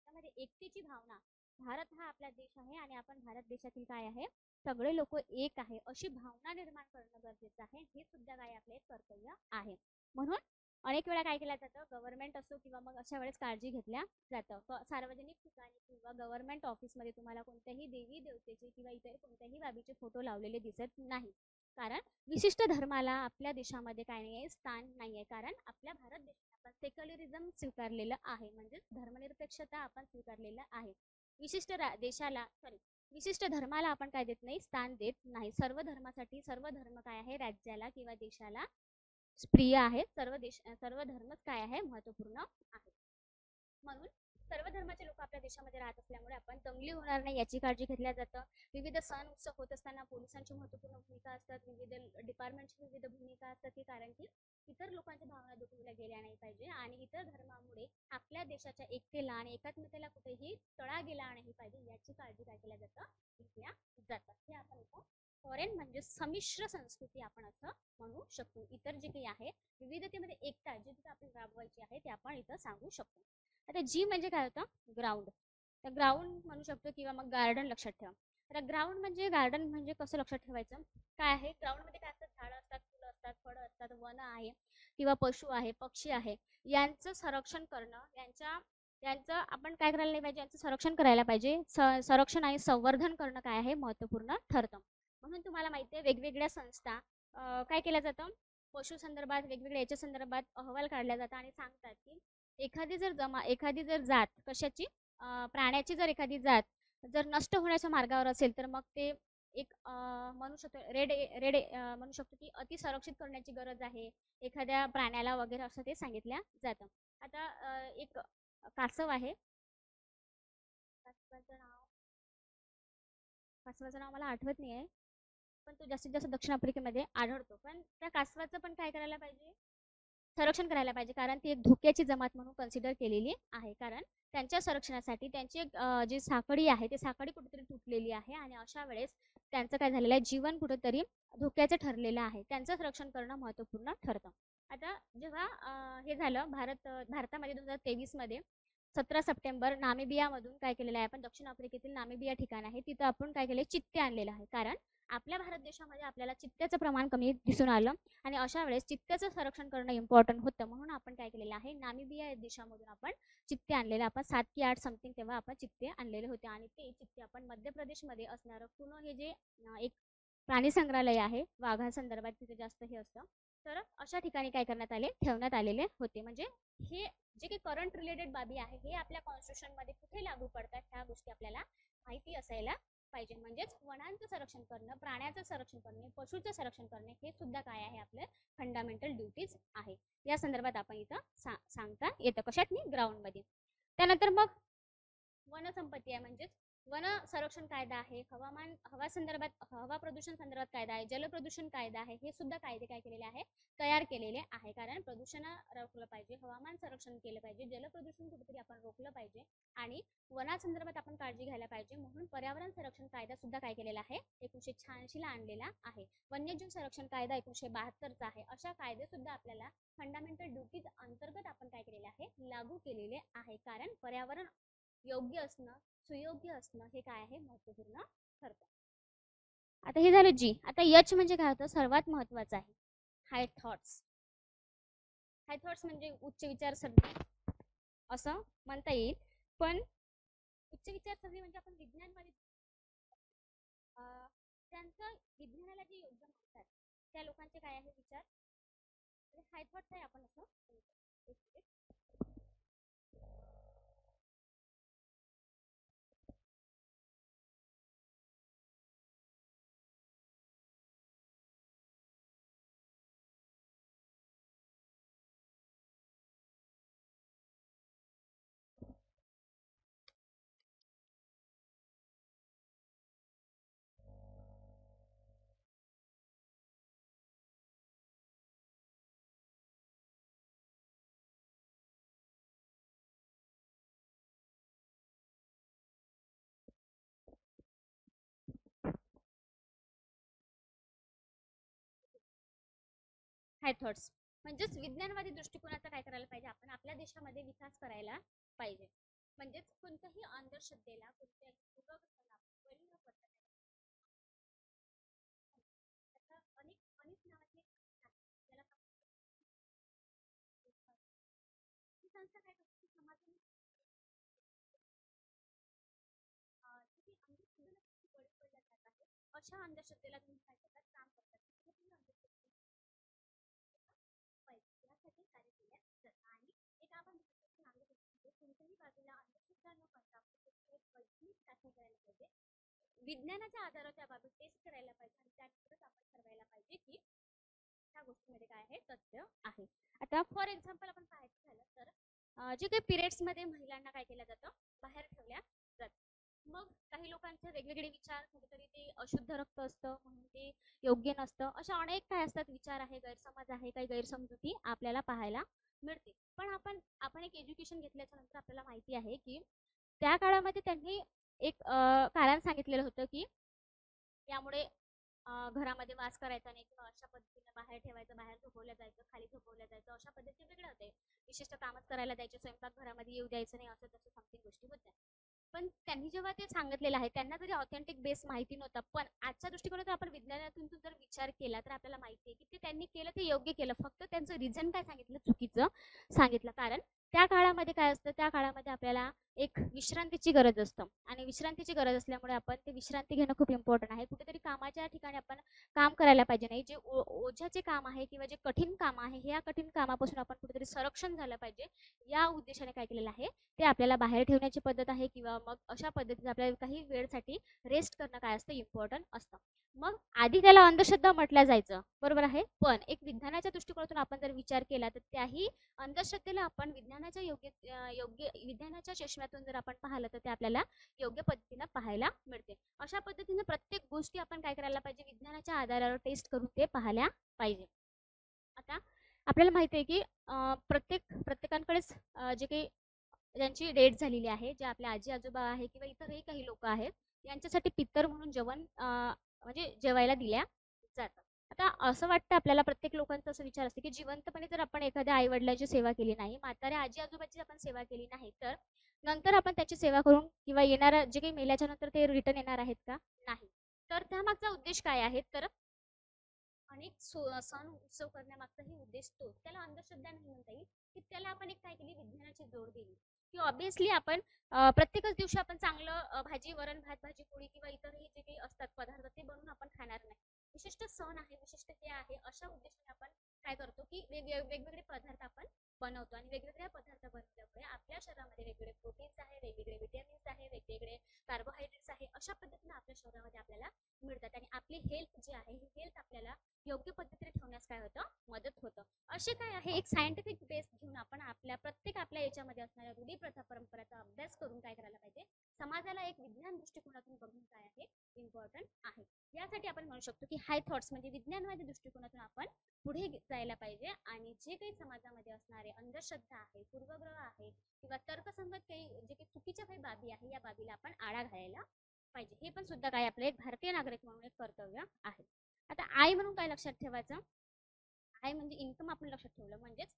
त्यामध्ये एकतेची भावना, भारत हा आपला देश आहे आणि आपण भारत देशातील काय आहे, सगळे लोक एक आहे अशी भावना निर्माण करणं गरजेचं आहे. हे सुद्धा काय आपले एक कर्तव्य आहे. म्हणून अनेक वेळा काय केलं जातं, गव्हर्नमेंट असो किंवा मग अशा वेळेस काळजी घेतल्या जातं. सार्वजनिक ठिकाणी किंवा गव्हर्नमेंट ऑफिसमध्ये तुम्हाला कोणत्याही देवी देवतेचे किंवा इतर कोणत्याही बाबीचे फोटो लावलेले दिसत नाही. कारण विशिष्ट धर्माला आपल्या देशामध्ये काय नाही आहे, स्थान नाही आहे. कारण आपल्या भारत देशात आपण सेक्युलरिझम स्वीकारलेलं आहे, म्हणजे धर्मनिरपेक्षता आपण स्वीकारलेलं आहे. विशिष्ट धर्माला आपण काय देत नाही, स्थान देत नाही. सर्व धर्मासाठी सर्व धर्म काय आहे, राज्याला किंवा देशाला प्रिय आहे. सर्व धर्मच काय आहे, महत्त्वपूर्ण आहे. म्हणून सर्व धर्माचे लोक आपल्या देशामध्ये राहत असल्यामुळे आपण दंगली होणार नाही याची काळजी घेतल्या जातं. विविध सण उत्सव होत असताना पोलिसांची महत्त्वपूर्ण भूमिका असतात, विविध डिपार्टमेंटची विविध भूमिका असतात, की कारण की इतर लोकांच्या भावना दुखवल्या गेल्या नाही पाहिजे आणि इतर धर्मामुळे आपल्या देशाच्या एकतेला आणि एकात्मतेला कुठेही तडा गेला नाही पाहिजे याची काळजी काय केल्या घेतल्या जातात. हे आपण इथं फॉरेन म्हणजे संमिश्र संस्कृती आपण असं म्हणू शकतो. इतर जे काही आहे विविधतेमध्ये एकता जी तिथं आपण राबवायची आहे ते आपण इथं सांगू शकतो. आता जी म्हणजे काय होतं, ग्राउंड. तर ग्राउंड म्हणू शकतो किंवा मग गार्डन लक्षात ठेवा. तर ग्राउंड म्हणजे गार्डन म्हणजे कसं लक्षात ठेवायचं, काय आहे ग्राउंड मध्ये काय असतात, झाडं असतात, फुलं असतात, फळं असतात, वन आहे किंवा पशु आहे, पक्षी आहे, यांचं संरक्षण करणं, यांचं आपण काय करायला नाही पाहिजे, यांचं संरक्षण करायला पाहिजे. संरक्षण आणि संवर्धन करणं काय आहे, महत्त्वपूर्ण ठरतं. म्हणून तुम्हाला माहिती आहे वेगवेगळ्या संस्था काय केल्या जातं, पशु संदर्भात वेगवेगळ्या याच्या संदर्भात अहवाल काढल्या जातात आणि सांगतात की एखादी जर जात कशाची, प्राण्याची जर एखादी जात जर नष्ट होण्याच्या मार्गावर असेल तर मग ते एक म्हणू शकतो रेड रेड म्हणू शकतो की अति संरक्षित करण्याची गरज आहे एखाद्या प्राण्याला वगैरे, असं ते सांगितल्या जातं. आता एक कासव आहे, कासवाचं नाव मला आठवत नाही आहे, पण तो जास्तीत जास्त दक्षिण आफ्रिकेमध्ये आढळतो. पण त्या कासवाचं पण काय करायला पाहिजे, संरक्षण करायला पाहिजे, कारण ती एक धोक्याची जमात म्हणून कन्सिडर केलेली आहे. कारण त्यांच्या संरक्षणासाठी त्यांची जी साखळी आहे ती साखळी कुठेतरी तुटलेली आहे आणि अशा वेळेस त्यांचं काय झालेलं आहे, जीवन कुठेतरी धोक्याचं ठरलेलं आहे. त्यांचं संरक्षण करणं महत्त्वपूर्ण ठरतं. आता जेव्हा हे झालं भारतामध्ये 2023 मध्ये 17 सप्टेंबर नामिबियामधून काय केलेलं आहे, आपण दक्षिण आफ्रिकेतील नामिबिया ठिकाण आहे तिथं आपण काय केले, चित्ते आणलेलं आहे. कारण आपल्या भारत देशामध्ये आपल्याला चित्त्याचं प्रमाण कमी दिसून आलं आणि अशा वेळेस चित्त्याचं संरक्षण करणं इम्पॉर्टंट होतं. म्हणून आपण काय केलेलं आहे, नामिबिया या देशामधून आपण चित्ते आणलेले, आपण 7 की 8 समथिंग तेव्हा आपण चित्ते आणलेले होते. आणि ते चित्ते आपण मध्य प्रदेशमध्ये असणारं कुनो हे जे एक प्राणी संग्रहालय आहे वाघासंदर्भात, तिथे जास्त हे असतं. तर अशा ठिकाणी काय करण्यात आले, ठेवण्यात आलेले होते. म्हणजे हे जे काही करंट रिलेटेड बाबी आहे हे आपल्या कॉन्स्टिट्यूशनमध्ये कुठे लागू पडतात ह्या गोष्टी आपल्याला माहिती असायला पाहिजे. म्हणजेच वनांचं संरक्षण करणं, प्राण्याचं संरक्षण करणे, पशुचं संरक्षण करणे हे सुद्धा काय आहे, आपलं फंडामेंटल ड्युटीज आहे. या संदर्भात आपण इथं सांगता येतं. कशात मी ग्राउंडमध्ये. त्यानंतर मग वनसंपत्ती आहे, म्हणजेच वन संरक्षण कायदा आहे, हवा संदर्भात हवा प्रदूषण संदर्भात कायदा आहे, जलप्रदूषण कायदा आहे. हे सुद्धा कायदे काय केलेले आहे, तयार केलेले आहे. कारण प्रदूषण रोखलं पाहिजे, हवामान संरक्षण केलं पाहिजे, जलप्रदूषण कुठेतरी आपण रोखलं पाहिजे आणि वनासंदर्भात आपण काळजी घ्यायला पाहिजे. म्हणून पर्यावरण संरक्षण कायदा सुद्धा काय केलेला आहे, 1986 ला आणलेला आहे. वन्यजीव संरक्षण कायदा 1972 आहे. अशा कायदे सुद्धा आपल्याला फंडामेंटल ड्युटीज अंतर्गत आपण काय केलेले आहे, लागू केलेले आहे. कारण पर्यावरण योग्य असणं, सुयोग्य असणं हे काय आहे, महत्त्वपूर्ण ठरतं. आता हे झालं जी. आता यच म्हणजे काय होतं, सर्वात महत्त्वाचं आहे हाय थॉट्स. हाय थॉट्स म्हणजे उच्च विचारसरणी असं म्हणता येईल. पण उच्च विचारसरणी म्हणजे आपण विज्ञानवादी, त्यांचं विज्ञानाला जे योग्य मानतात त्या लोकांचे काय आहे विचार, हाय थॉट्स आहे आपण असं. हाय थॉट्स म्हणजेच विज्ञानवादी दृष्टिकोनाचा काय करायला पाहिजे, आपण आपल्या देशामध्ये विकास करायला पाहिजे. म्हणजेच कोणत्याही अंधश्रद्धेला, कोणत्याही पूर्वग्रहाला बळी न पडता अनेक अनेक नावाचे त्याला ही संस्था काय करते, समाजाने अंधश्रद्धेला बळी पडल्या जात आहे अशा अंधश्रद्धेला तुम्ही काय करतात, काम करतात. यासाठी कार्य केल्या जातात. आणि एक आपण सांगत असतो, कोणत्याही बाजूला अंधश्रद्धा न करता वैज्ञानिक चाचणी करायला पाहिजे, विज्ञानाच्या आधारावर त्या बाबतीत टेस्ट करायला पाहिजे आणि त्यानंतरच आपण ठरवायला पाहिजे की त्या गोष्टीमध्ये काय आहे, तथ्य आहे. आता फॉर एक्झाम्पल आपण पाहायचं झालं तर जे काही पिरियड्समध्ये महिलांना काय केलं जातं, बाहेर ठेवल्या जातं. मग काही लोकांचे वेगवेगळे विचार, कुठेतरी ते अशुद्ध रक्त असतं म्हणून ते योग्य नसतं, अशा अनेक काय असतात विचार आहे, गैरसमज आहे, काही गैरसमजुती आपल्याला पाहायला मिळते. पण आपण एक एज्युकेशन घेतल्याच्या नंतर आपल्याला माहिती आहे की त्या काळामध्ये त्यांनी एक कारण सांगितलेलं होतं की यामुळे घरामध्ये वास करायचा नाही किंवा अशा पद्धतीने बाहेर ठेवायचं, बाहेर झोपवलं जायचं, खाली झोपवलं जायचं, अशा पद्धतीने वेगळं होते. विशिष्ट कामच करायला द्यायचे, स्वयंपाक घरामध्ये येऊ द्यायचं नाही, असं तसं समथिंग गोष्टी होत्या. पण त्यांनी जेव्हा ते सांगितलेलं आहे, त्यांना जरी ऑथेंटिक बेस माहिती नव्हता, पण आजच्या दृष्टिकोनातून आपण विज्ञानातून जर विचार केला तर आपल्याला माहिती आहे की ते त्यांनी केलं ते योग्य केलं. फक्त त्यांचं रिझन काय सांगितलं, चुकीचं सांगितलं. कारण त्या काळामध्ये काय असतं, त्या काळामध्ये आपल्याला एक विश्रांतीची गरज असतं आणि विश्रांतीची गरज असल्यामुळे आपण ते विश्रांती घेणं खूप इम्पॉर्टंट आहे. कुठेतरी कामाच्या ठिकाणी आपण काम करायला पाहिजे नाही. जे ओझ्याचे काम आहे किंवा जे कठीण काम आहे, या कठीण कामापासून आपण कुठेतरी संरक्षण झालं पाहिजे, या उद्देशाने काय केलेलं आहे, ते आपल्याला बाहेर ठेवण्याची पद्धत आहे. किंवा मग अशा पद्धतीने आपल्याला काही वेळसाठी रेस्ट करणं काय असतं, इम्पॉर्टंट असतं. मग आधी त्याला अंधश्रद्धा म्हटलं जायचं, बरोबर आहे. पण एक विज्ञानाच्या दृष्टिकोनातून आपण जर विचार केला तर त्याही अंधश्रद्धेला आपण विज्ञानाच्या विज्ञानाच्या चष्म्यात दृष्टिकोनातून जर आपण पाहिलं तर ते आपल्याला योग्य पद्धतीनं पाहायला मिळते. अशा पद्धतीने प्रत्येक गोष्टी आपण काय करायला पाहिजे, विज्ञानाच्या आधारावर टेस्ट करून ते पाहायला पाहिजे. आता आपल्याला माहिती आहे की प्रत्येकांकडेच जे काही ज्यांची डेट झालेली आहे, जे आपले आजी आजोबा आहे किंवा इतरही काही लोक आहेत, यांच्यासाठी पितर म्हणून जेवण म्हणजे जेवायला दिल्या जातं. आता असं वाटतं आपल्याला, प्रत्येक लोकांचा असं विचार असते की जिवंतपणे जर आपण एखाद्या आई वडिलांची सेवा केली नाही, म्हाताऱ्या आजी आजोबाची आपण सेवा केली नाही, तर नंतर आपण त्याची सेवा करून किंवा येणारा जे काही मेल्याच्या नंतर ते रिटर्न येणार आहेत का, नाही. तर त्यामागचा उद्देश काय आहे, तर अनेक सण उत्सव करण्यामागचाही उद्देश तोच. त्याला अंधश्रद्धा नाही म्हणता येईल, की त्याला आपण एक काय केली, विज्ञानाची जोड दिली की ऑब्विसली आपण प्रत्येकच दिवशी आपण चांगलं भाजी वरण भात भाजी पोळी किंवा इतरही जे काही असतात पदार्थ ते बनवून आपण खाणार नाही. विशिष्ट सण आहे, विशिष्ट हे आहे, अशा उद्देशाने आपण काय करतो की वेगवेगळे पदार्थ आपण बनवतो आणि वेगवेगळ्या पदार्थ बनवल्यामुळे आपल्या शरीरामध्ये वेगवेगळे प्रोटीन्स आहे, वेगवेगळे विटॅमिन्स आहे, वेगवेगळे कार्बोहायड्रेट्स आहे, अशा पद्धतीने आपल्या शरीरामध्ये आपल्याला मिळतात आणि आपली हेल्थ जी आहे ही हेल्थ आपल्याला योग्य पद्धतीने ठेवण्यास काय होतं, मदत होतं. असे काय आहे, एक सायंटिफिक बेस घेऊन आपण आपल्या याच्यामध्ये असणाऱ्या रूढी प्रथा परंपरेचा अभ्यास करून काय करायला पाहिजे, समाजाला एक विज्ञान दृष्टिकोनातून बघून काय आहे इम्पॉर्टंट आहे. यासाठी आपण म्हणू शकतो की हाय थॉट्स म्हणजे विज्ञानवादी दृष्टिकोनातून आपण पुढे जायला पाहिजे आणि जे काही समाजामध्ये असणारे अंधश्रद्धा आहे, पूर्वग्रह आहे किंवा तर्कसंगत काही जे काही चुकीच्या काही बाबी आहे, या बाबीला आपण आळा घालायला पाहिजे. हे पण सुद्धा काय आपलं एक भारतीय नागरिक म्हणून एक कर्तव्य आहे. आता आय म्हणून काय लक्षात ठेवायचं, आय म्हणजे इन्कम आपण लक्षात ठेवलं म्हणजेच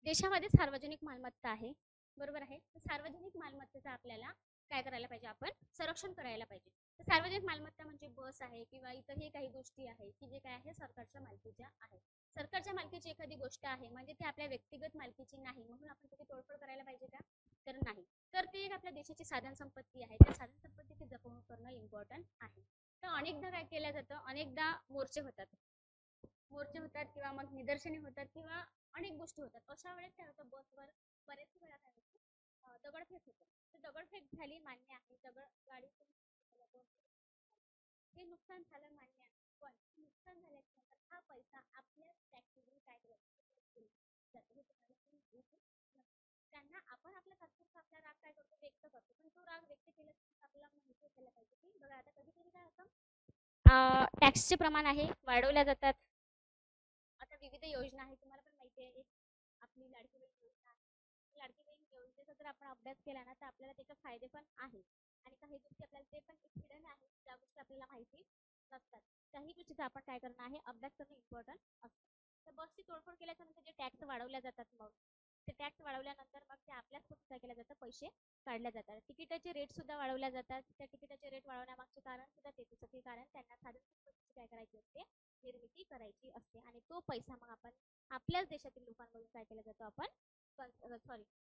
देशामध्ये सार्वजनिक मालमत्ता आहे, बरोबर आहे. तर सार्वजनिक मालमत्तेचा आपल्याला काय करायला पाहिजे, आपण संरक्षण करायला पाहिजे. तर सार्वजनिक मालमत्ता म्हणजे बस आहे किंवा इतरही काही गोष्टी आहे की जे काय आहे सरकारच्या मालकीच्या आहे. सरकारच्या मालकीची एखादी गोष्ट आहे म्हणजे ती आपल्या व्यक्तिगत मालकीची नाही, म्हणून आपण त्याची तोडफोड करायला पाहिजे का, तर नाही. तर ती एक आपल्या देशाची साधन संपत्ती आहे, त्या साधन संपत्तीची जपणूक करणं इम्पॉर्टंट आहे. तर अनेकदा काय केलं जातं, अनेकदा मोर्चे होतात किंवा मग निदर्शने होतात किंवा अनेक गोष्टी होतात. अशा वेळेस काय होतं, बसवर बरेच वेळा काय होतं, दगडफेक होतं. तर दगडफेक झाली मान्य आहे, गाडीतून हे नुकसान झालं मान्य आहे, पण नुकसान झाल्यानंतर हा पैसा आपल्या टॅक्समधून काय केलं त्यांना आपण आपल्या तात्पुरता आपला राग काय करतो, व्यक्त करतो, पण तो राग व्यक्त केल्यानंतर आपल्याला माहिती असायला पाहिजे की बघा आता कधी कधी काय होतं, टॅक्सचे प्रमाण आहे वाढवल्या जातात. आता विविध योजना आहे, तुम्हाला पण माहिती आहे, एक आपली लाडकी बहीण योजना आहे. लाडकी बहीण योजनेचा जर आपण अभ्यास केला ना तर आपल्याला त्याचे फायदे पण आहे आणि काही गोष्टी आपल्याला ते पण एक हिडन आहे, ज्या गोष्टी आपल्याला माहिती नसतात. काही गोष्टीचा आपण काय करणं आहे, अभ्यास करणं इम्पॉर्टंट असतं. तर बसची तोडफोड केल्याच्या नंतर जे टॅक्स वाढवल्या जातात, मग ते टॅक्स वाढवल्यानंतर मग ते आपल्याच काय केलं जातं, पैसे काढल्या जातात. तिकिटाचे रेट सुद्धा वाढवल्या जातात. त्या तिकिटाचे रेट वाढवण्यामागचे कारण सुद्धा तेच असतं की कारण त्यांना साधन संपत्तीची काय करायची असते, निर्मिती करायची असते आणि तो पैसा मग आपण आपल्याच देशातील लोकांमधून काय केला जातो, आपण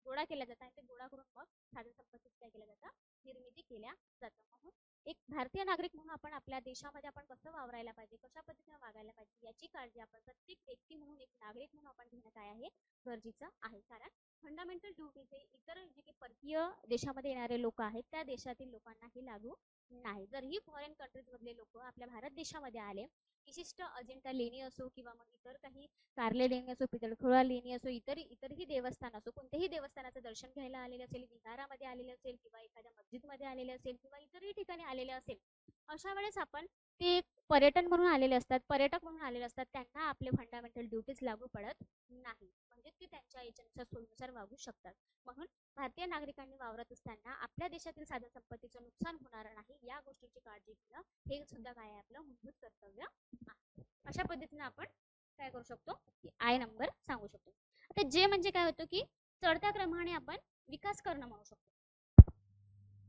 गोळा केला जातो आणि ते गोळा करून मग साधन संपत्तीची काय केलं जातं, निर्मिती केल्या जातं. म्हणून एक भारतीय नागरिक म्हणून आपण आपल्या देशामध्ये आपण कसं वावरायला पाहिजे, कशा पद्धतीने वागायला पाहिजे याची काळजी आपण प्रत्येक व्यक्ती म्हणून, एक नागरिक म्हणून आपण घेणं काय आहे, गरजेचं आहे. कारण फंडामेंटल ड्युटीज हे इतर जे काही परकीय देशामध्ये येणारे लोक आहेत त्या देशातील लोकांनाही लागू नाही. जर ही फॉरेन कंट्रीज मधले लोक आपल्या भारत देशामध्ये आले, विशिष्ट अजिंठा लेणी असो किंवा मग इतर काही कारले लेणी असो, पितळखोळा लेणी असो, इतरही देवस्थान असो, कोणत्याही देवस्थानाचं दर्शन घ्यायला आलेले असेल, विहारामध्ये आलेले असेल किंवा एखाद्या मस्जिदमध्ये आलेले असेल किंवा इतरही ठिकाणी आलेले असेल, अशा वेळेस आपण ते पर्यटन म्हणून आलेले असतात, पर्यटक म्हणून आलेले असतात, त्यांना आपले फंडामेंटल ड्युटीज लागू पडत नाही, म्हणजे ते त्यांच्या याच्यानुसार सोयीनुसार वागू शकतात. म्हणून भारतीय नागरिकांनी वावरत असताना आपल्या देशातील साधन संपत्तीचं नुकसान होणार नाही या गोष्टीची काळजी घेणं हे सुद्धा काय आहे, आपलं मूलभूत कर्तव्य आहे. अशा पद्धतीने आपण काय करू शकतो, की आय नंबर सांगू शकतो. आता जे म्हणजे काय होतं की चढत्या क्रमाने आपण विकास करणं म्हणू शकतो.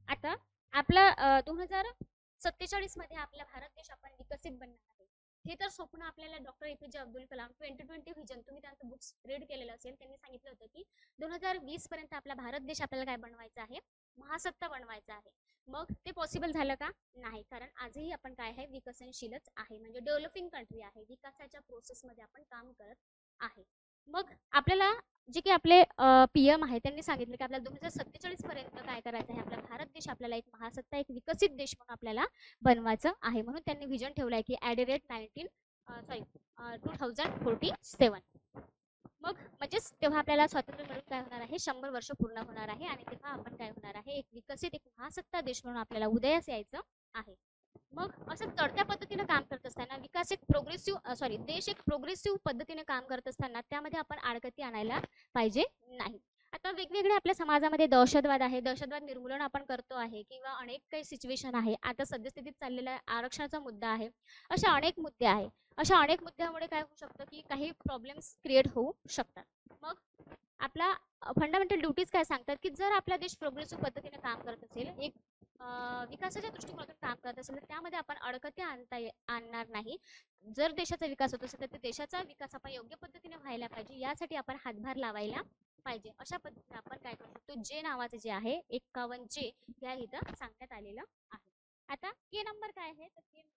आता आपला 2047 मध्ये आपला भारत देश आपण विकसित बनणार आहे, हे तर स्वप्न आपल्याला doctor APJ Abdul Kalam 2020 vision, तुम्ही त्यांचं बुक्स रीड केलेलं असेल, त्यांनी सांगितलं होतं की 2020 पर्यंत आपला भारत देश आपल्याला काय बनवायचा आहे, महासत्ता बनवायचा आहे. मग ते पॉसिबल झालं का, नाही. कारण आजही आपण काय आहे, विकसनशीलच आहे, म्हणजे डेव्हलपिंग कंट्री आहे, विकासाच्या प्रोसेसमध्ये आपण काम करत आहे. मग आपल्याला जे की आपले PM आहे त्यांनी सांगितलं की आपल्याला 2047 पर्यंत काय करायचं आहे, आपला भारत देश आपल्याला एक महासत्ता, एक विकसित देश म्हणून आपल्याला बनवायचं आहे. म्हणून त्यांनी व्हिजन ठेवलं आहे की @2047. मग म्हणजेच तेव्हा आपल्याला स्वातंत्र्य मिळून काय होणार आहे, 100 वर्ष पूर्ण होणार आहे आणि तेव्हा आपण काय होणार आहे, एक विकसित, एक महासत्ता देश म्हणून आपल्याला उदयास यायचं आहे. मग असं चढत्या पद्धतीने काम करत असताना विकास एक प्रोग्रेसिव्ह देश एक प्रोग्रेसिव्ह पद्धतीने काम करत असताना त्यामध्ये आपण आडगती आणायला पाहिजे नाही. आता वेगवेगळे आपल्या समाजामध्ये दहशतवाद आहे, दहशतवाद निर्मूलन आपण करतो आहे, किंवा अनेक काही सिच्युएशन आहे, आता सद्यस्थितीत चाललेला आरक्षणाचा मुद्दा आहे, अशा अनेक मुद्दे आहे. अशा अनेक मुद्द्यामुळे काय होऊ शकतं की काही प्रॉब्लेम्स क्रिएट होऊ शकतात. मग आपला फंडामेंटल ड्युटीज काय सांगतात की जर आपला देश प्रोग्रेसिव्ह पद्धतीने काम करत असेल, एक विकासाच्या दृष्टिकोनातून काम करत असेल, तर त्यामध्ये आपण अडकते आणणार नाही. जर देशाचा विकास होत असेल तर देशाचा विकास आपण योग्य पद्धतीने व्हायला पाहिजे, यासाठी आपण हातभार लावायला पाहिजे. अशा पद्धतीने आपण काय करू शकतो, जे नावाचे जे आहे 51 जे या इथं सांगण्यात आलेलं आहे. आता के नंबर काय आहे, तर के मध्ये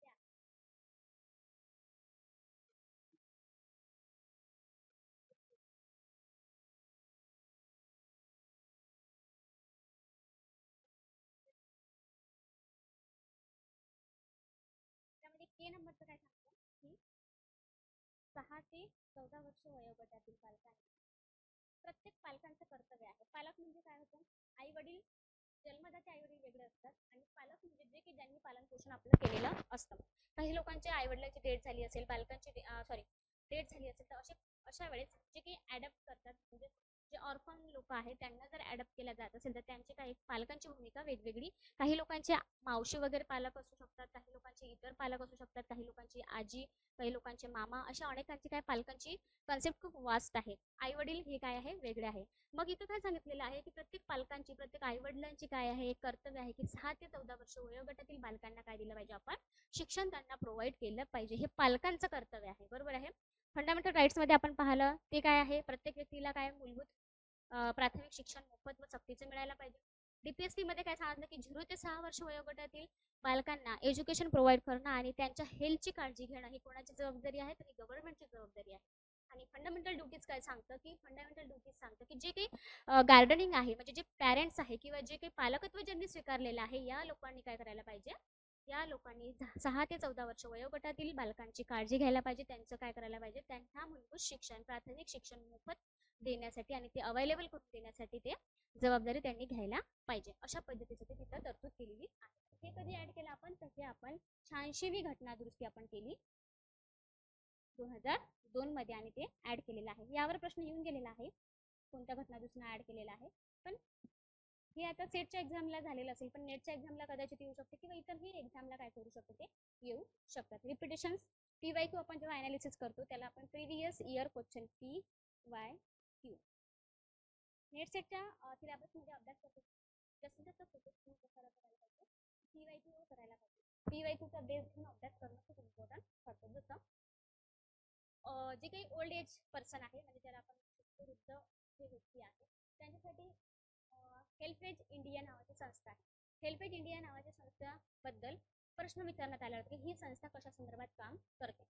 त्यामध्ये के नंबरचं काय सांगतो की 6 ते 14 वर्ष वयोगटातील पालकांनी, प्रत्येक पालकांचं कर्तव्य आहे. पालक म्हणजे काय होतं, आई वडील, जन्मदाते आई वडील वेगळे असतात आणि पालक म्हणजे जे की ज्यांनी पालन पोषण आपलं केलेलं असतं. काही लोकांच्या आई वडिलांची डेथ झाली असेल, पालकांची डेथ झाली असेल, तर अशा वेळेस जे काही ॲडप्ट करतात, म्हणजे जे ऑर्फन लोक आहेत त्यांना जर ॲडप्ट केला जात असेल तर त्यांची काही पालकांची भूमिका वेगवेगळी. काही लोकांचे मावशी वगैरे पालक असू शकतात, काही लोकांचे इतर पालक असू शकतात, काही लोकांची आजी, काही लोकांचे मामा, अशा अनेकांची काय पालकांची कन्सेप्ट खूप वास्ट आहे. आई वडील हे काय आहे, वेगळे आहे. मग इथं काय सांगितलेलं आहे की प्रत्येक पालकांची, प्रत्येक आई वडिलांची काय आहे, एक कर्तव्य आहे की 6 ते 14 वर्ष वयोगटातील बालकांना काय दिलं पाहिजे, आपण शिक्षण त्यांना प्रोव्हाइड केलं पाहिजे. हे पालकांचं कर्तव्य आहे, बरोबर आहे. फंडामेंटल राईट्स मध्ये आपण पाहिलं ते काय आहे, प्रत्येक व्यक्तीला काय मूलभूत प्राथमिक शिक्षण मोफत व सक्तीचे मिळायला पाहिजे. डीपीएससी मध्ये काय सांगितलं की 0 ते 6 वर्ष वयोगटातील बालकांना एज्युकेशन प्रोव्हाइड करणं आणि त्यांच्या हेल्थची काळजी घेणं ही कोणाची जबाबदारी आहे, तर ही गव्हर्नमेंटची जबाबदारी आहे. आणि फंडामेंटल ड्युटीज काय सांगतं की फंडामेंटल ड्युटीज सांगतं की जे काही गार्डनिंग आहे, म्हणजे जे पॅरेंट्स आहे किंवा जे काही पालकत्व ज्यांनी स्वीकारलेलं आहे, या लोकांनी काय करायला पाहिजे, या लोकांनी 6 ते 14 वर्ष वयोगटातील बालकांची काळजी घ्यायला पाहिजे. त्यांचं काय करायला पाहिजे, त्यांना मूलभूत शिक्षण, प्राथमिक शिक्षण मोफत देण्यासाठी आणि ते अवेलेबल करून देण्यासाठी ते जबाबदारी त्यांनी घ्यायला पाहिजे. अशा पद्धतीचं ते तिथं तरतूद केलेली आहे. हे कधी ऍड केलं आपण, तर हे आपण 86वी घटना दुरुस्ती आपण केली 2002 मध्ये आणि ते ऍड केलेलं आहे. यावर प्रश्न येऊन गेलेला आहे, कोणत्या घटना दुरुस्तीनं ऍड केलेला आहे. पण हे आता सेटच्या एक्झामला झालेलं असेल, पण नेटच्या एक्झामला कदाचित येऊ शकते किंवा इतरही एक्झामला काय करू शकतो, ते येऊ शकतात. रिपिटेशन्स PYQ आपण जेव्हा अनालिसिस करतो त्याला आपण previous year question PYQ net सेटच्या सिलेबसमध्ये अभ्यास करतो. जास्तीत जास्त फोकस तुम्ही कशाला करायला पाहिजे, PYQ वर करायला पाहिजे. PYQचा बेस घेऊन अभ्यास करणं खूप इम्पॉर्टंट ठरतं. जसं जे काही ओल्ड एज पर्सन आहे, म्हणजे ज्याला आपण वृद्ध जे व्यक्ती आहे, त्यांच्यासाठी हेल्पेज इंडिया नावाची संस्था आहे. हेल्पेज इंडिया नावाच्या संस्थेबद्दल प्रश्न विचारण्यात आला होता की ही संस्था कशा संदर्भात काम करते.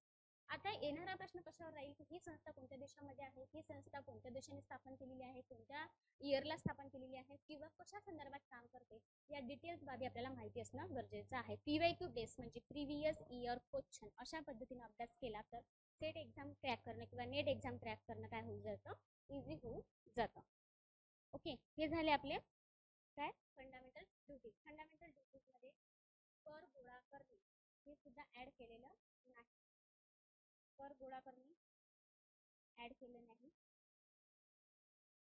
आता येणारा प्रश्न कशावर राहील की ही संस्था कोणत्या देशामध्ये आहे, ही संस्था कोणत्या देशाने स्थापन केलेली आहे, कोणत्या इयरला स्थापन केलेली आहे, किंवा कशा संदर्भात काम करते, या डिटेल्स बाबी आपल्याला माहिती असणं गरजेचं आहे. PYQ बेस म्हणजे प्रिव्हियस इयर क्वेश्चन, अशा पद्धतीने अभ्यास केला तर सेट एक्झाम क्रॅक करणं किंवा नेट एक्झाम क्रॅक करणं काय होऊन जातं, इझी होऊन जातं. ओके, हे झाले आपले काय फंडामेंटल ड्युटीज. फंडामेंटल ड्युटीज मध्ये कर गोळा करणे हे सुद्धा ऍड केलेलं नाही. कर गोळा करणे ऍड केलं नाही.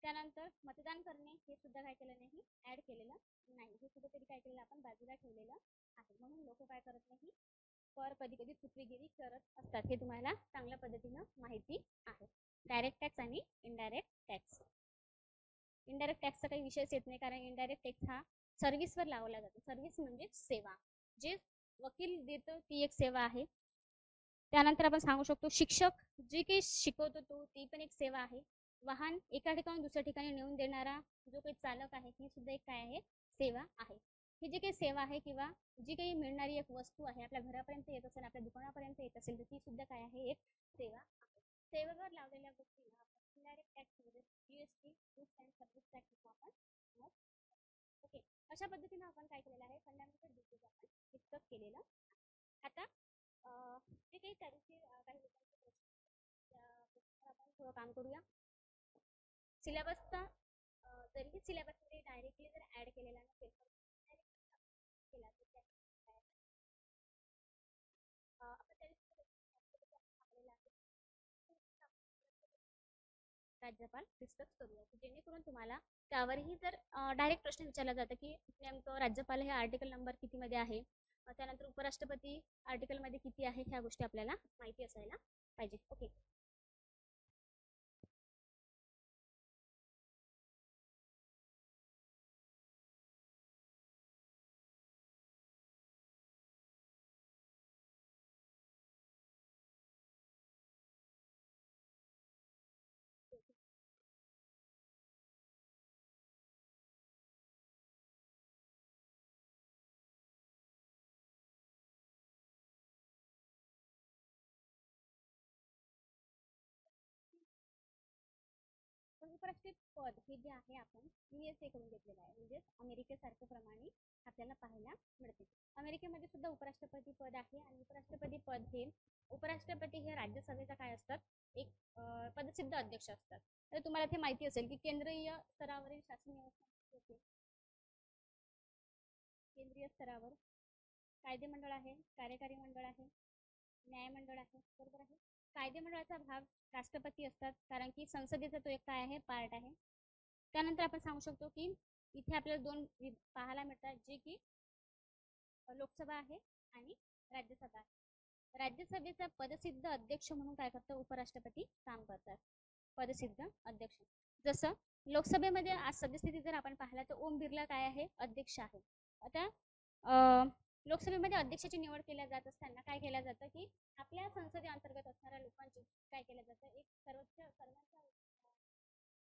त्यानंतर मतदान करणे हे सुद्धा काय केलं नाही, ऍड केलेलं नाही. हे सुद्धा तरी काय केलेलं आपण बाजूला ठेवलेलं आहे. म्हणून लोक काय करत नाही, कर कधी कधी चुकवेगिरी करत असतात. हे तुम्हाला चांगल्या पद्धतीनं माहिती आहे. डायरेक्ट टॅक्स आणि इनडायरेक्ट टॅक्स. इनडायरेक्ट टॅक्सचा काही विषयच येत नाही, कारण इनडायरेक्ट टॅक्स हा सर्व्हिसवर लावला जातो. सर्व्हिस म्हणजे सेवा, जे वकील देतो ती एक सेवा आहे. त्यानंतर आपण सांगू शकतो शिक्षक जे काही शिकवतो तो, ती पण एक सेवा आहे. वाहन एका ठिकाणी दुसऱ्या ठिकाणी नेऊन देणारा जो काही चालक आहे, ही सुद्धा एक काय आहे, सेवा आहे. ही जी काही सेवा आहे किंवा जी काही मिळणारी एक वस्तू आहे, आपल्या घरापर्यंत येत असेल, आपल्या दुकानापर्यंत येत असेल, तर ती सुद्धा काय आहे, एक सेवा आहे. सेवेवर लावलेल्या गोष्टीला आपण इनडायरेक्ट टॅक्स म्हणजे GST, goods and service tax आपण. ओके, अशा पद्धतीने आपण काय केलेलं आहे, फंडामेंटल ड्युटीज आपण डिस्कस केलेलं. आता जे काही त्या दिवशी काही लोकांचे प्रश्न, त्या प्रश्नावर आपण थोडं काम करूया. सिलेबसचा जरी सिलेबसमध्ये डायरेक्टली जर ऍड केलेला नसेल तर केला तर आपण राज्यपाल डिस्कस करूया जेणेकरून तुम्हाला त्यावरही जर डायरेक्ट प्रश्न विचारला जातो की नेमकं राज्यपाल हे आर्टिकल नंबर कितीमध्ये आहे, त्यानंतर उपराष्ट्रपती आर्टिकलमध्ये किती आहे, ह्या गोष्टी आपल्याला माहिती असायला पाहिजे. ओके. उपराष्ट्रीय पद हे जे आहे आपण USA कडून घेतलेलं आहे, म्हणजे अमेरिकेसारखं प्रमाणे आपल्याला पाहायला मिळते. अमेरिकेमध्ये सुद्धा उपराष्ट्रपती पद आहे आणि उपराष्ट्रपती पद हे उपराष्ट्रपती हे राज्यसभेचा काय असतात, एक पदसिद्ध अध्यक्ष असतात. तर तुम्हाला ते माहिती असेल की केंद्रीय स्तरावरील शासन व्यवस्था होते. केंद्रीय स्तरावर कायदे मंडळ आहे, कार्यकारी मंडळ आहे, न्यायमंडळ आहे, बरोबर आहे. कायदे मंडळाचा भाग राष्ट्रपती असतात कारण की संसदेचा तो एक काय आहे, पार्ट आहे. त्यानंतर आपण सांगू शकतो की इथे आपल्याला दोन पाहायला मिळतात जे की लोकसभा आहे आणि राज्यसभा आहे. राज्यसभेचा पदसिद्ध अध्यक्ष म्हणून काय करतात, उपराष्ट्रपती काम करतात. पदसिद्ध अध्यक्ष जसं लोकसभेमध्ये आज सद्यस्थिती जर आपण पाहिला तर ओम बिर्ला काय आहे, अध्यक्ष आहे. आता लोकसभेमध्ये अध्यक्षाची निवड केल्या जात असताना काय केलं जातं की आपल्या संसदेअंतर्गत असणाऱ्या लोकांची काय केलं जातं, एक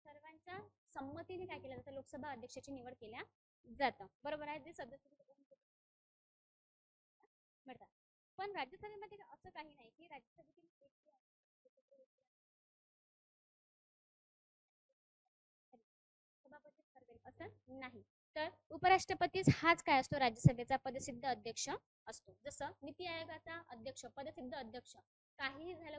सर्वांच्या संमतीने काय केलं जातं, लोकसभा अध्यक्षाची निवड केल्या जातं. बरोबर आहे. जे सदस्य मिळतात. पण राज्यसभेमध्ये असं काही नाही की राज्यसभेतील सभापती ठरवेल असं नाही. तर उपराष्ट्रपतीच हाच काय असतो, राज्यसभेचा पदसिद्ध अध्यक्ष असतो. जसं नीती आयोगाचा अध्यक्ष पदसिद्ध अध्यक्ष, काहीही झालं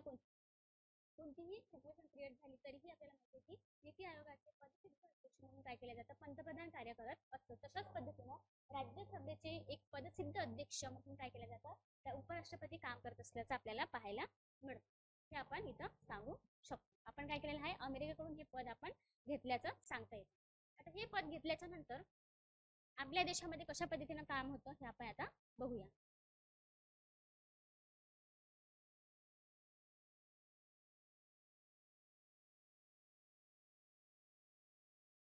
कोणतीही सिच्युएशन क्रिएट झाली तरीही आपल्याला माहिती की नीती आयोगाचे पदसिद्ध अध्यक्ष म्हणून काय केले जातं, पंतप्रधान कार्य करत असतो. तशाच पद्धतीनं राज्यसभेचे एक पदसिद्ध अध्यक्ष म्हणून काय केलं जातं, त्या उपराष्ट्रपती काम करत असल्याचं आपल्याला पाहायला मिळतं. हे आपण इथं सांगू शकतो. आपण काय केलेलं आहे, अमेरिकेकडून हे पद आपण घेतल्याचं सांगता येतं. आता हे पद घेतल्याच्या नंतर आपल्या देशामध्ये कशा पद्धतीनं काम होतं हे आपण आता बघूया.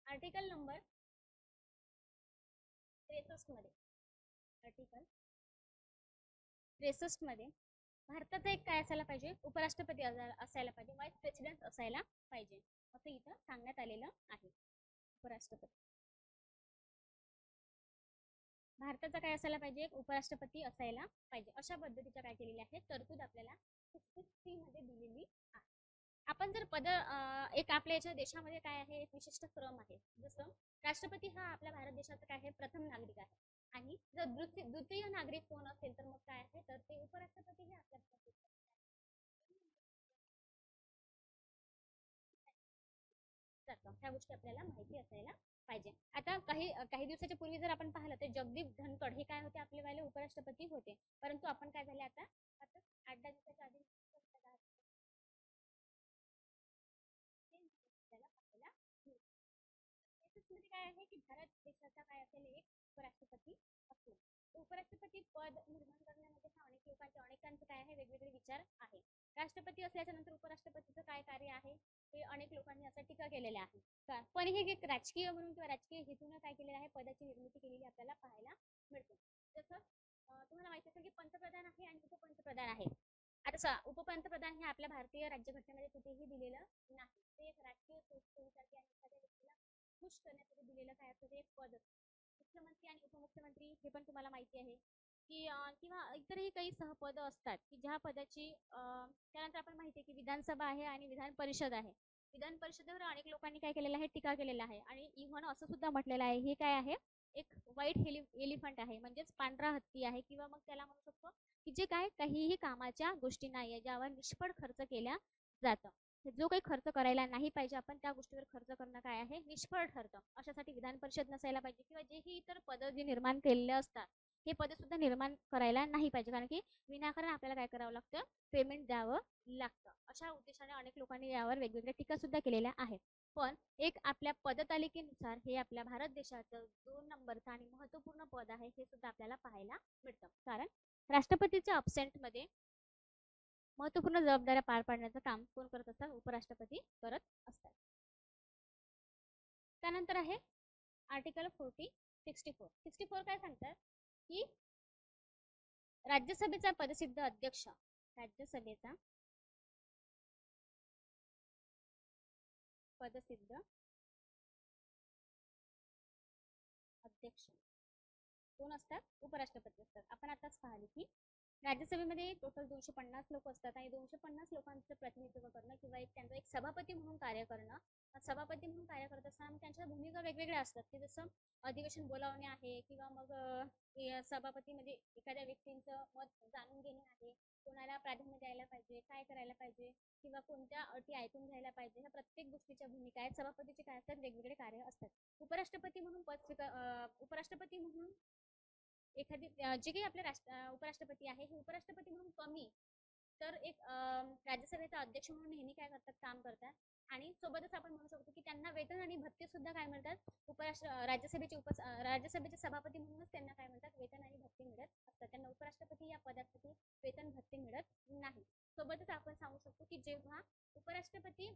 आर्टिकल नंबर 63 मध्ये आर्टिकल 63 मध्ये भारताचा एक काय असायला पाहिजे, उपराष्ट्रपती असायला पाहिजे, व्हाईस प्रेसिडेंट असायला पाहिजे असं इथं सांगण्यात आलेलं आहे. उपराष्ट्रपती भारताचा काय असायला पाहिजे, एक उपराष्ट्रपती असायला पाहिजे. अशा पद्धतीच्या काय केलेल्या आहे तरतूद आपल्याला 63 मध्ये दिलेली आहे. आपण जर पद एक आपल्या याच्या देशामध्ये काय आहे, एक विशिष्ट क्रम आहे. जसं राष्ट्रपती हा आपल्या भारत देशाचा काय आहे, प्रथम नागरिक आहे. आणि जर द्वितीय नागरिक कोण असेल तर मग काय आहे, तर ते उपराष्ट्रपती हे आपल्या ह्या गोष्टी आपल्याला माहिती असायला पाहिजे. आता काही दिवसाच्या पूर्वी जर आपण पाहिलं तर जगदीप धनखड हे काय होते, आपले वाले उपराष्ट्रपती होते. परंतु आपण काय झाले आता 8-10 दिवसाच्या आधी काय आहे की भारत देशाचा काय असेल, एक उपराष्ट्रपती असतो. उपराष्ट्रपती पद निर्माण करण्यामध्ये हा अनेकांचे काय आहे, वेगवेगळे विचार आहे. राष्ट्रपती असल्याच्या नंतर उपराष्ट्रपतीचं काय कार्य आहे हे अनेक लोकांनी असं टीका केलेल्या आहे. पण हे एक राजकीय म्हणून किंवा राजकीय हेतून काय केलेलं आहे, पदाची निर्मिती केलेली आपल्याला पाहायला मिळते. जसं तुम्हाला माहिती असेल की पंतप्रधान आहे आणि उपपंतप्रधान आहे. आता उपपंतप्रधान हे आपल्या भारतीय राज्यघटनेमध्ये कुठेही दिलेलं नाही. ते एक राजकीय सोयीसाठी आणि एखाद्या व्यक्तीला खुश करण्यासाठी दिलेलं काय असतं, ते एक पद असतं. मुख्यमंत्री आणि उपमुख्यमंत्री हे पण तुम्हाला माहिती आहे की किंवा इतरही काही सहपद असतात की ज्या पदाची त्यानंतर आपण माहिती आहे की विधानसभा आहे आणि विधान परिषद आहे. विधान परिषदेवर अनेक लोकांनी काय केलेलं आहे, टीका केलेला आहे. आणि इव्हन असं सुद्धा म्हटलेलं आहे हे काय आहे, एक व्हाईट एलिफंट आहे, म्हणजेच पांढरा हत्ती आहे. किंवा मग त्याला म्हणू शकतो की जे काय काहीही कामाच्या गोष्टी नाही आहे, ज्यावर निष्फळ खर्च केल्या जातं. जो काही खर्च करायला नाही पाहिजे आपण त्या गोष्टीवर खर्च करणं काय आहे निष्फळ ठरतं. अशासाठी विधान परिषद नसायला पाहिजे किंवा जेही इतर पदं जी निर्माण केलेले असतात हे पदे सुद्धा निर्माण करायला नाही पाहिजे, कारण की विनाकारण आपल्याला काय करावं लागतं, पेमेंट द्यावं लागतं. अशा उद्देशाने अनेक लोकांनी यावर वेगवेगळ्या टीका सुद्धा केलेल्या आहेत. पण एक आपल्या पदतालिकेनुसार हे आपल्या भारत देशाचं 2 नंबरचं आणि महत्त्वपूर्ण पद आहे हे सुद्धा आपल्याला पाहायला मिळतं. कारण राष्ट्रपतीच्या अब्सेंटमध्ये महत्त्वपूर्ण जबाबदाऱ्या पार पाडण्याचं काम कोण करत असतात, उपराष्ट्रपती करत असतात. त्यानंतर आहे आर्टिकल 64 काय सांगतात की राज्यसभेचा पदसिद्ध अध्यक्ष, राज्यसभेचा पदसिद्ध अध्यक्ष कोण असतात, उपराष्ट्रपती असतात. आपण आताच पाहिले की राज्यसभेमध्ये टोटल 250 लोक असतात आणि 250 लोकांचं प्रतिनिधित्व करणं किंवा त्यांचा एक सभापती म्हणून कार्य करणं. सभापती म्हणून कार्य करत असताना त्यांच्या भूमिका वेगवेगळ्या असतात, की जसं अधिवेशन बोलावणे आहे किंवा मग सभापतीमध्ये एखाद्या व्यक्तींचं मत जाणून घेणे आहे, कोणाला प्राधान्य द्यायला पाहिजे, काय करायला पाहिजे किंवा कोणत्या अटी ऐकून घ्यायला पाहिजे, ह्या प्रत्येक गोष्टीच्या भूमिका आहेत. सभापतीचे काय असतात, वेगवेगळे कार्य असतात. उपराष्ट्रपती म्हणून उपराष्ट्रपती म्हणून एखादी जे काही आपले उपराष्ट्रपती आहे हे उपराष्ट्रपती म्हणून कमी तर एक राज्यसभेचा अध्यक्ष म्हणून नेहमी काय करतात, काम करतात. आणि सोबतच आपण म्हणू शकतो की त्यांना वेतन आणि भत्ते सुद्धा काय मिळतात, राज्यसभेचे सभापती म्हणूनच त्यांना काय मिळतात, वेतन आणि भत्ते मिळत असतात. त्यांना उपराष्ट्रपती या पदासाठी वेतन भत्ते मिळत नाही. सोबतच आपण सांगू शकतो की जेव्हा उपराष्ट्रपती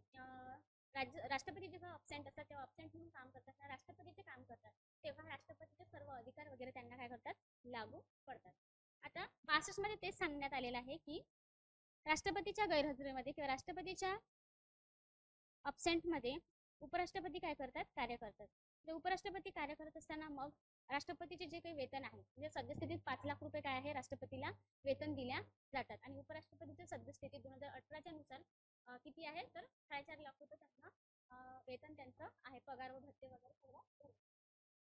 राष्ट्रपती जेव्हा अब्सेंट असतात तेव्हा अब्सेंट म्हणून काम करतात, राष्ट्रपतीचे काम करतात, तेव्हा राष्ट्रपतीचे सर्व अधिकार वगैरे त्यांना काय करतात, लागू पडतात. आता 65 मध्ये तेच सांगण्यात आलेलं आहे की राष्ट्रपतीच्या गैरहजेरीमध्ये किंवा राष्ट्रपतीच्या अब्सेंटमध्ये उपराष्ट्रपती काय करतात, कार्य करतात. तर उपराष्ट्रपती कार्य करत असताना मग राष्ट्रपतीचे जे काही वेतन आहे, म्हणजे सद्यस्थितीत 5 लाख रुपये काय आहे राष्ट्रपतीला वेतन दिल्या जातात. आणि उपराष्ट्रपतीच्या सद्यस्थितीत 2018च्या नुसार किती आहे तर 4.5 लाख रुपये त्यांना वेतन त्यांचं आहे, पगार व भत्ते वगैरे सगळं.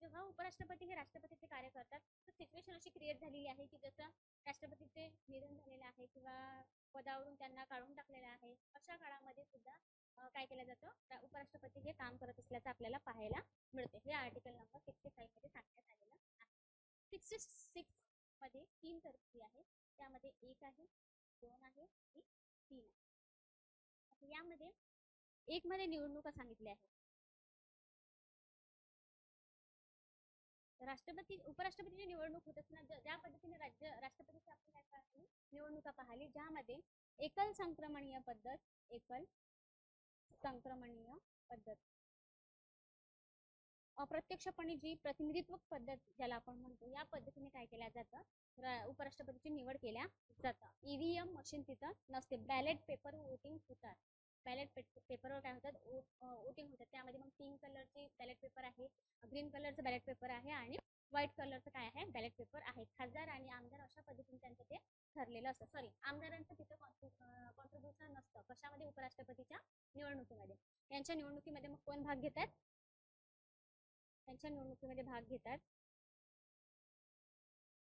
जेव्हा उपराष्ट्रपती हे राष्ट्रपतीचे कार्य करतात तर सिच्युएशन अशी क्रिएट झालेली आहे की जसं राष्ट्रपतीचे निधन झालेलं आहे किंवा पदावरून त्यांना काढून टाकलेलं आहे, अशा काळामध्ये सुद्धा काय केलं जातं, उपराष्ट्रपती हे काम करत असल्याचं आपल्याला पाहायला मिळते. हे आर्टिकल नंबर 65 मध्ये सांगण्यात आलेलं आहे. 66 मध्ये 3 तरतुदी आहे, त्यामध्ये 1 आहे, 2 आहे आणि 3 आहे. यामध्ये 1 मध्ये निवडणुका सांगितल्या आहेत. उपराष्ट्रपतीची निवडणूक होत असताना ज्या पद्धतीने राष्ट्रपतीची आपण काय पाहिली, निवडणुका पाहिली, ज्यामध्ये एकल संक्रमणीय पद्धत, अप्रत्यक्षपणे जी प्रतिनिधित्व पद्धत ज्याला आपण म्हणतो, या पद्धतीने काय केल्या जातं, उपराष्ट्रपतीची निवड केल्या जातं. ईव्हीएम मशीन तिथं नसते, बॅलेट पेपर वोटिंग होतात. बॅलेट पेपरवर काय होतात, वोटिंग होतात. त्यामध्ये मग पिंक कलरची बॅलेट पेपर आहे, ग्रीन कलरचं बॅलेट पेपर आहे आणि व्हाईट कलरचं काय आहे, बॅलेट पेपर आहे. खासदार आणि आमदार अशा पद्धतीने त्यांचं ते ठरलेलं असतं. सॉरी, आमदारांचं तिथं कॉन्ट्रीब्युशन नसतं. कशामध्ये, उपराष्ट्रपतीच्या निवडणुकीमध्ये. यांच्या निवडणुकीमध्ये मग कोण भाग घेतात, त्यांच्या निवडणुकीमध्ये भाग घेतात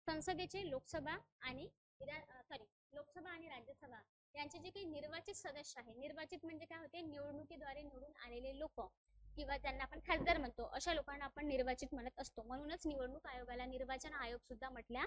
संसदेचे लोकसभा आणि राज्यसभा यांचे जे काही निर्वाचित सदस्य आहे, निर्वाचित म्हणजे काय होते, निवडणुकीद्वारे निवडून आलेले लोक किंवा ज्यांना आपण खासदार म्हणतो, अशा लोकांना आपण निर्वाचित म्हणत असतो. म्हणूनच निवडणूक आयोगाला निर्वाचन आयोग सुद्धा म्हटल्या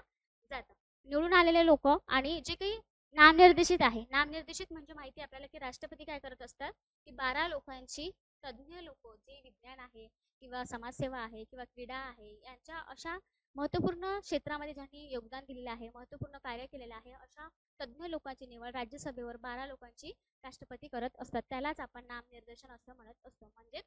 जातं. निवडून आलेले लोक आणि जे काही नामनिर्देशित आहे, नामनिर्देशित म्हणजे माहिती आपल्याला की राष्ट्रपती काय करत असतात की 12 लोकांची तज्ज्ञ लोक, जे विज्ञान आहे किंवा समाजसेवा आहे किंवा क्रीडा आहे, यांच्या अशा महत्त्वपूर्ण क्षेत्रामध्ये ज्यांनी योगदान दिलेलं आहे, महत्त्वपूर्ण कार्य केलेलं आहे, अशा तज्ज्ञ लोकांची निवड राज्यसभेवर 12 लोकांची राष्ट्रपती करत असतात. त्यालाच आपण नामनिर्देशन असं म्हणत असतो. म्हणजे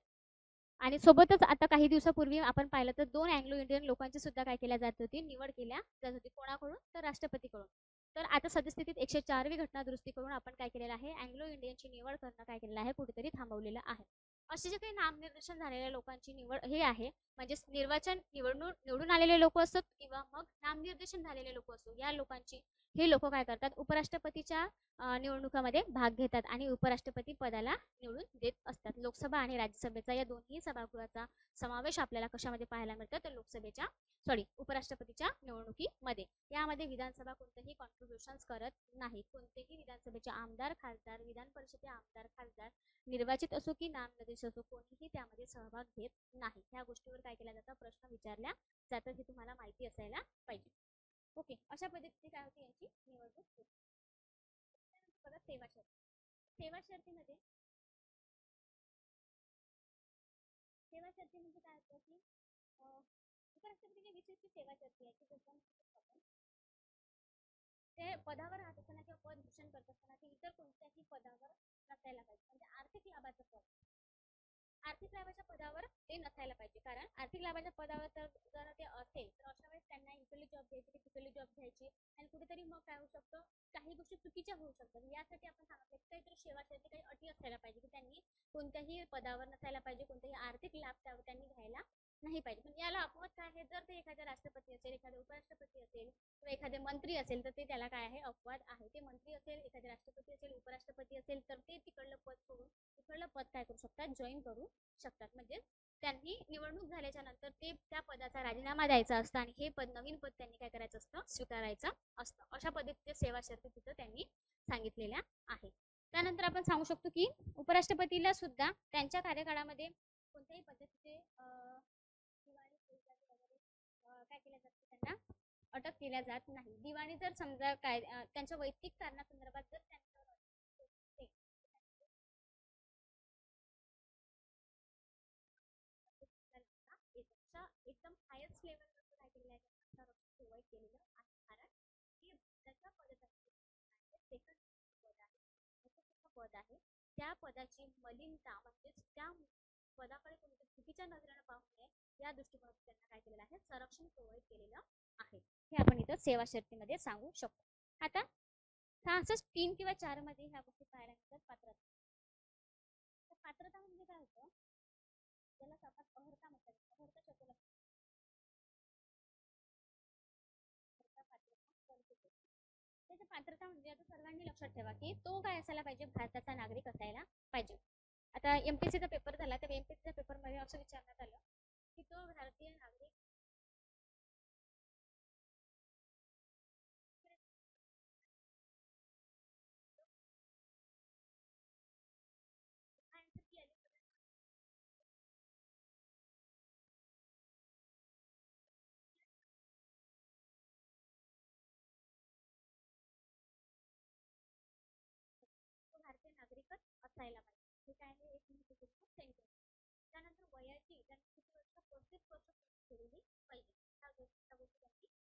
आणि सोबतच आता काही दिवसापूर्वी आपण पाहिलं तर 2 अँग्लो इंडियन लोकांची सुद्धा काय केल्या जात होती, निवड केल्या जात होती. कोणाकडून, तर राष्ट्रपतीकडून. तर आता सद्यस्थितीत 104वी घटना दुरुस्ती करून आपण काय केलेलं आहे, अँग्लो इंडियनची निवड करणं काय केलेलं आहे, कुठेतरी थांबवलेलं आहे. असे जे काही नामनिर्देशन झालेल्या लोकांची निवड हे आहे, म्हणजे निवडून आलेले लोक असतात किंवा मग नामनिर्देशन झालेले लोक असतो, या लोकांची हे लोक काय करतात, उपराष्ट्रपतीच्या निवडणुकामध्ये भाग घेतात आणि उपराष्ट्रपती पदाला निवडून देत असतात. लोकसभा आणि राज्यसभेचा या दोन्ही सभागृहाचा समावेश आपल्याला कशामध्ये पाहायला मिळतं, तर उपराष्ट्रपतीच्या निवडणुकीमध्ये. यामध्ये विधानसभा कोणतेही कॉन्ट्रीब्युशन्स करत नाही. कोणतेही विधानसभेचे आमदार, खासदार, विधान परिषदेचे आमदार, खासदार निर्वाचित असो की नामनिर्देशित असो, कोणीही त्यामध्ये सहभाग घेत नाही. ह्या गोष्टीवर काय केला जातं, प्रश्न विचारल्या जातात, हे तुम्हाला माहिती असायला पाहिजे. ओके, अशा पद्धतीने काय होते यांची निवडणूक होते. बघा सेवा शर्ती. सेवा शर्तीमध्ये म्हणजे काय होतं की उपराष्ट्रपतीची विशिष्ट सेवा शर्ती आहे की जसं आपण ते पदावर राहत असताना किंवा पद भूषण करत असताना ते इतर कोणत्याही पदावर नसायला पाहिजे. म्हणजे आर्थिक लाभाचं पद, आर्थिक लाभाच्या पदावर ते नसायला पाहिजे. कारण आर्थिक लाभाच्या पदावर जर ते असेल तर अशा वेळेस त्यांना इकडली जॉब घ्यायची, तिकडली जॉब घ्यायची आणि कुठेतरी मग काय होऊ शकतं, काही गोष्टी चुकीच्या होऊ शकतात. यासाठी आपण सांगितलं की काहीतरी सेवा शर्ती, काही अटी असायला पाहिजे की त्यांनी कोणत्याही पदावर नसायला पाहिजे, कोणताही आर्थिक लाभ त्यांनी घ्यायला नाही पाहिजे. पण याला अपवाद काय आहे, जर ते एखादा राष्ट्रपती असेल, एखादा उपराष्ट्रपती असेल किंवा एखादे मंत्री असेल तर ते त्याला काय आहे, अपवाद आहे. ते मंत्री असेल, एखादे राष्ट्रपती असेल, उपराष्ट्रपती असेल तर ते तिकडलं पद सोडून इकडलं पद काय करू शकतात, जॉईन करू शकतात. म्हणजे त्यांनी निवडणूक झाल्याच्या नंतर ते त्या पदाचा राजीनामा द्यायचा असतं आणि हे पद, नवीन पद त्यांनी काय करायचं असतं, स्वीकारायचं असतं. अशा पद्धतीच्या सेवा शर्ती तिथं त्यांनी सांगितलेल्या आहे. त्यानंतर आपण सांगू शकतो की उपराष्ट्रपतीला सुद्धा त्यांच्या कार्यकाळामध्ये कोणत्याही पद्धतीचे काय केल्या जाते, त्यांना अटक केल्या जात नाही. दिवाणी जर समजा काय त्यांच्या वैयक्तिक कारणासंदर्भात जर त्यांच्यावर एकदम हायस्ट लेवलवर काय केलेलं आहे, संरक्षण प्रोव्हाइड केलेलं आहे. कारण की त्याच्या पदासाठी सेकंड पद आहे, त्या पदाची मलिनता म्हणजेच त्या पदाकडे कोणत्या चुकीच्या नजरेनं पाहू नये या दृष्टिकोनातून त्यांना काय केलेलं आहे, संरक्षण प्रोव्हाइड केलेलं आहे. हे आपण इथं सेवा शर्तीमध्ये सांगू शकतो. आता 66(3) किंवा 4 मध्ये ह्या गोष्टी पाहायला मिळतात. पात्रता. पात्रता म्हणजे काय होतं, त्याला आपण अर्हता म्हणतात. अर्हता शब्दाला त्याची पात्रता म्हणजे आता सर्वांनी लक्षात ठेवा की तो काय असायला पाहिजे, भारताचा नागरिक असायला पाहिजे. आता एमपीसीचा पेपर झाला, तर एमपीसीच्या पेपरमध्ये असं विचारण्यात आलं की तो भारतीय नागरिक भारतीय नागरिकच असायला पाहिजे. हे काय आहे, एक महत्त्वपूर्ण सेंटेन्स. त्यानंतर वयाची त्यांनी किती वर्ष, 35 वर्ष केलेली पाहिजे. ह्या गोष्टी त्यांनी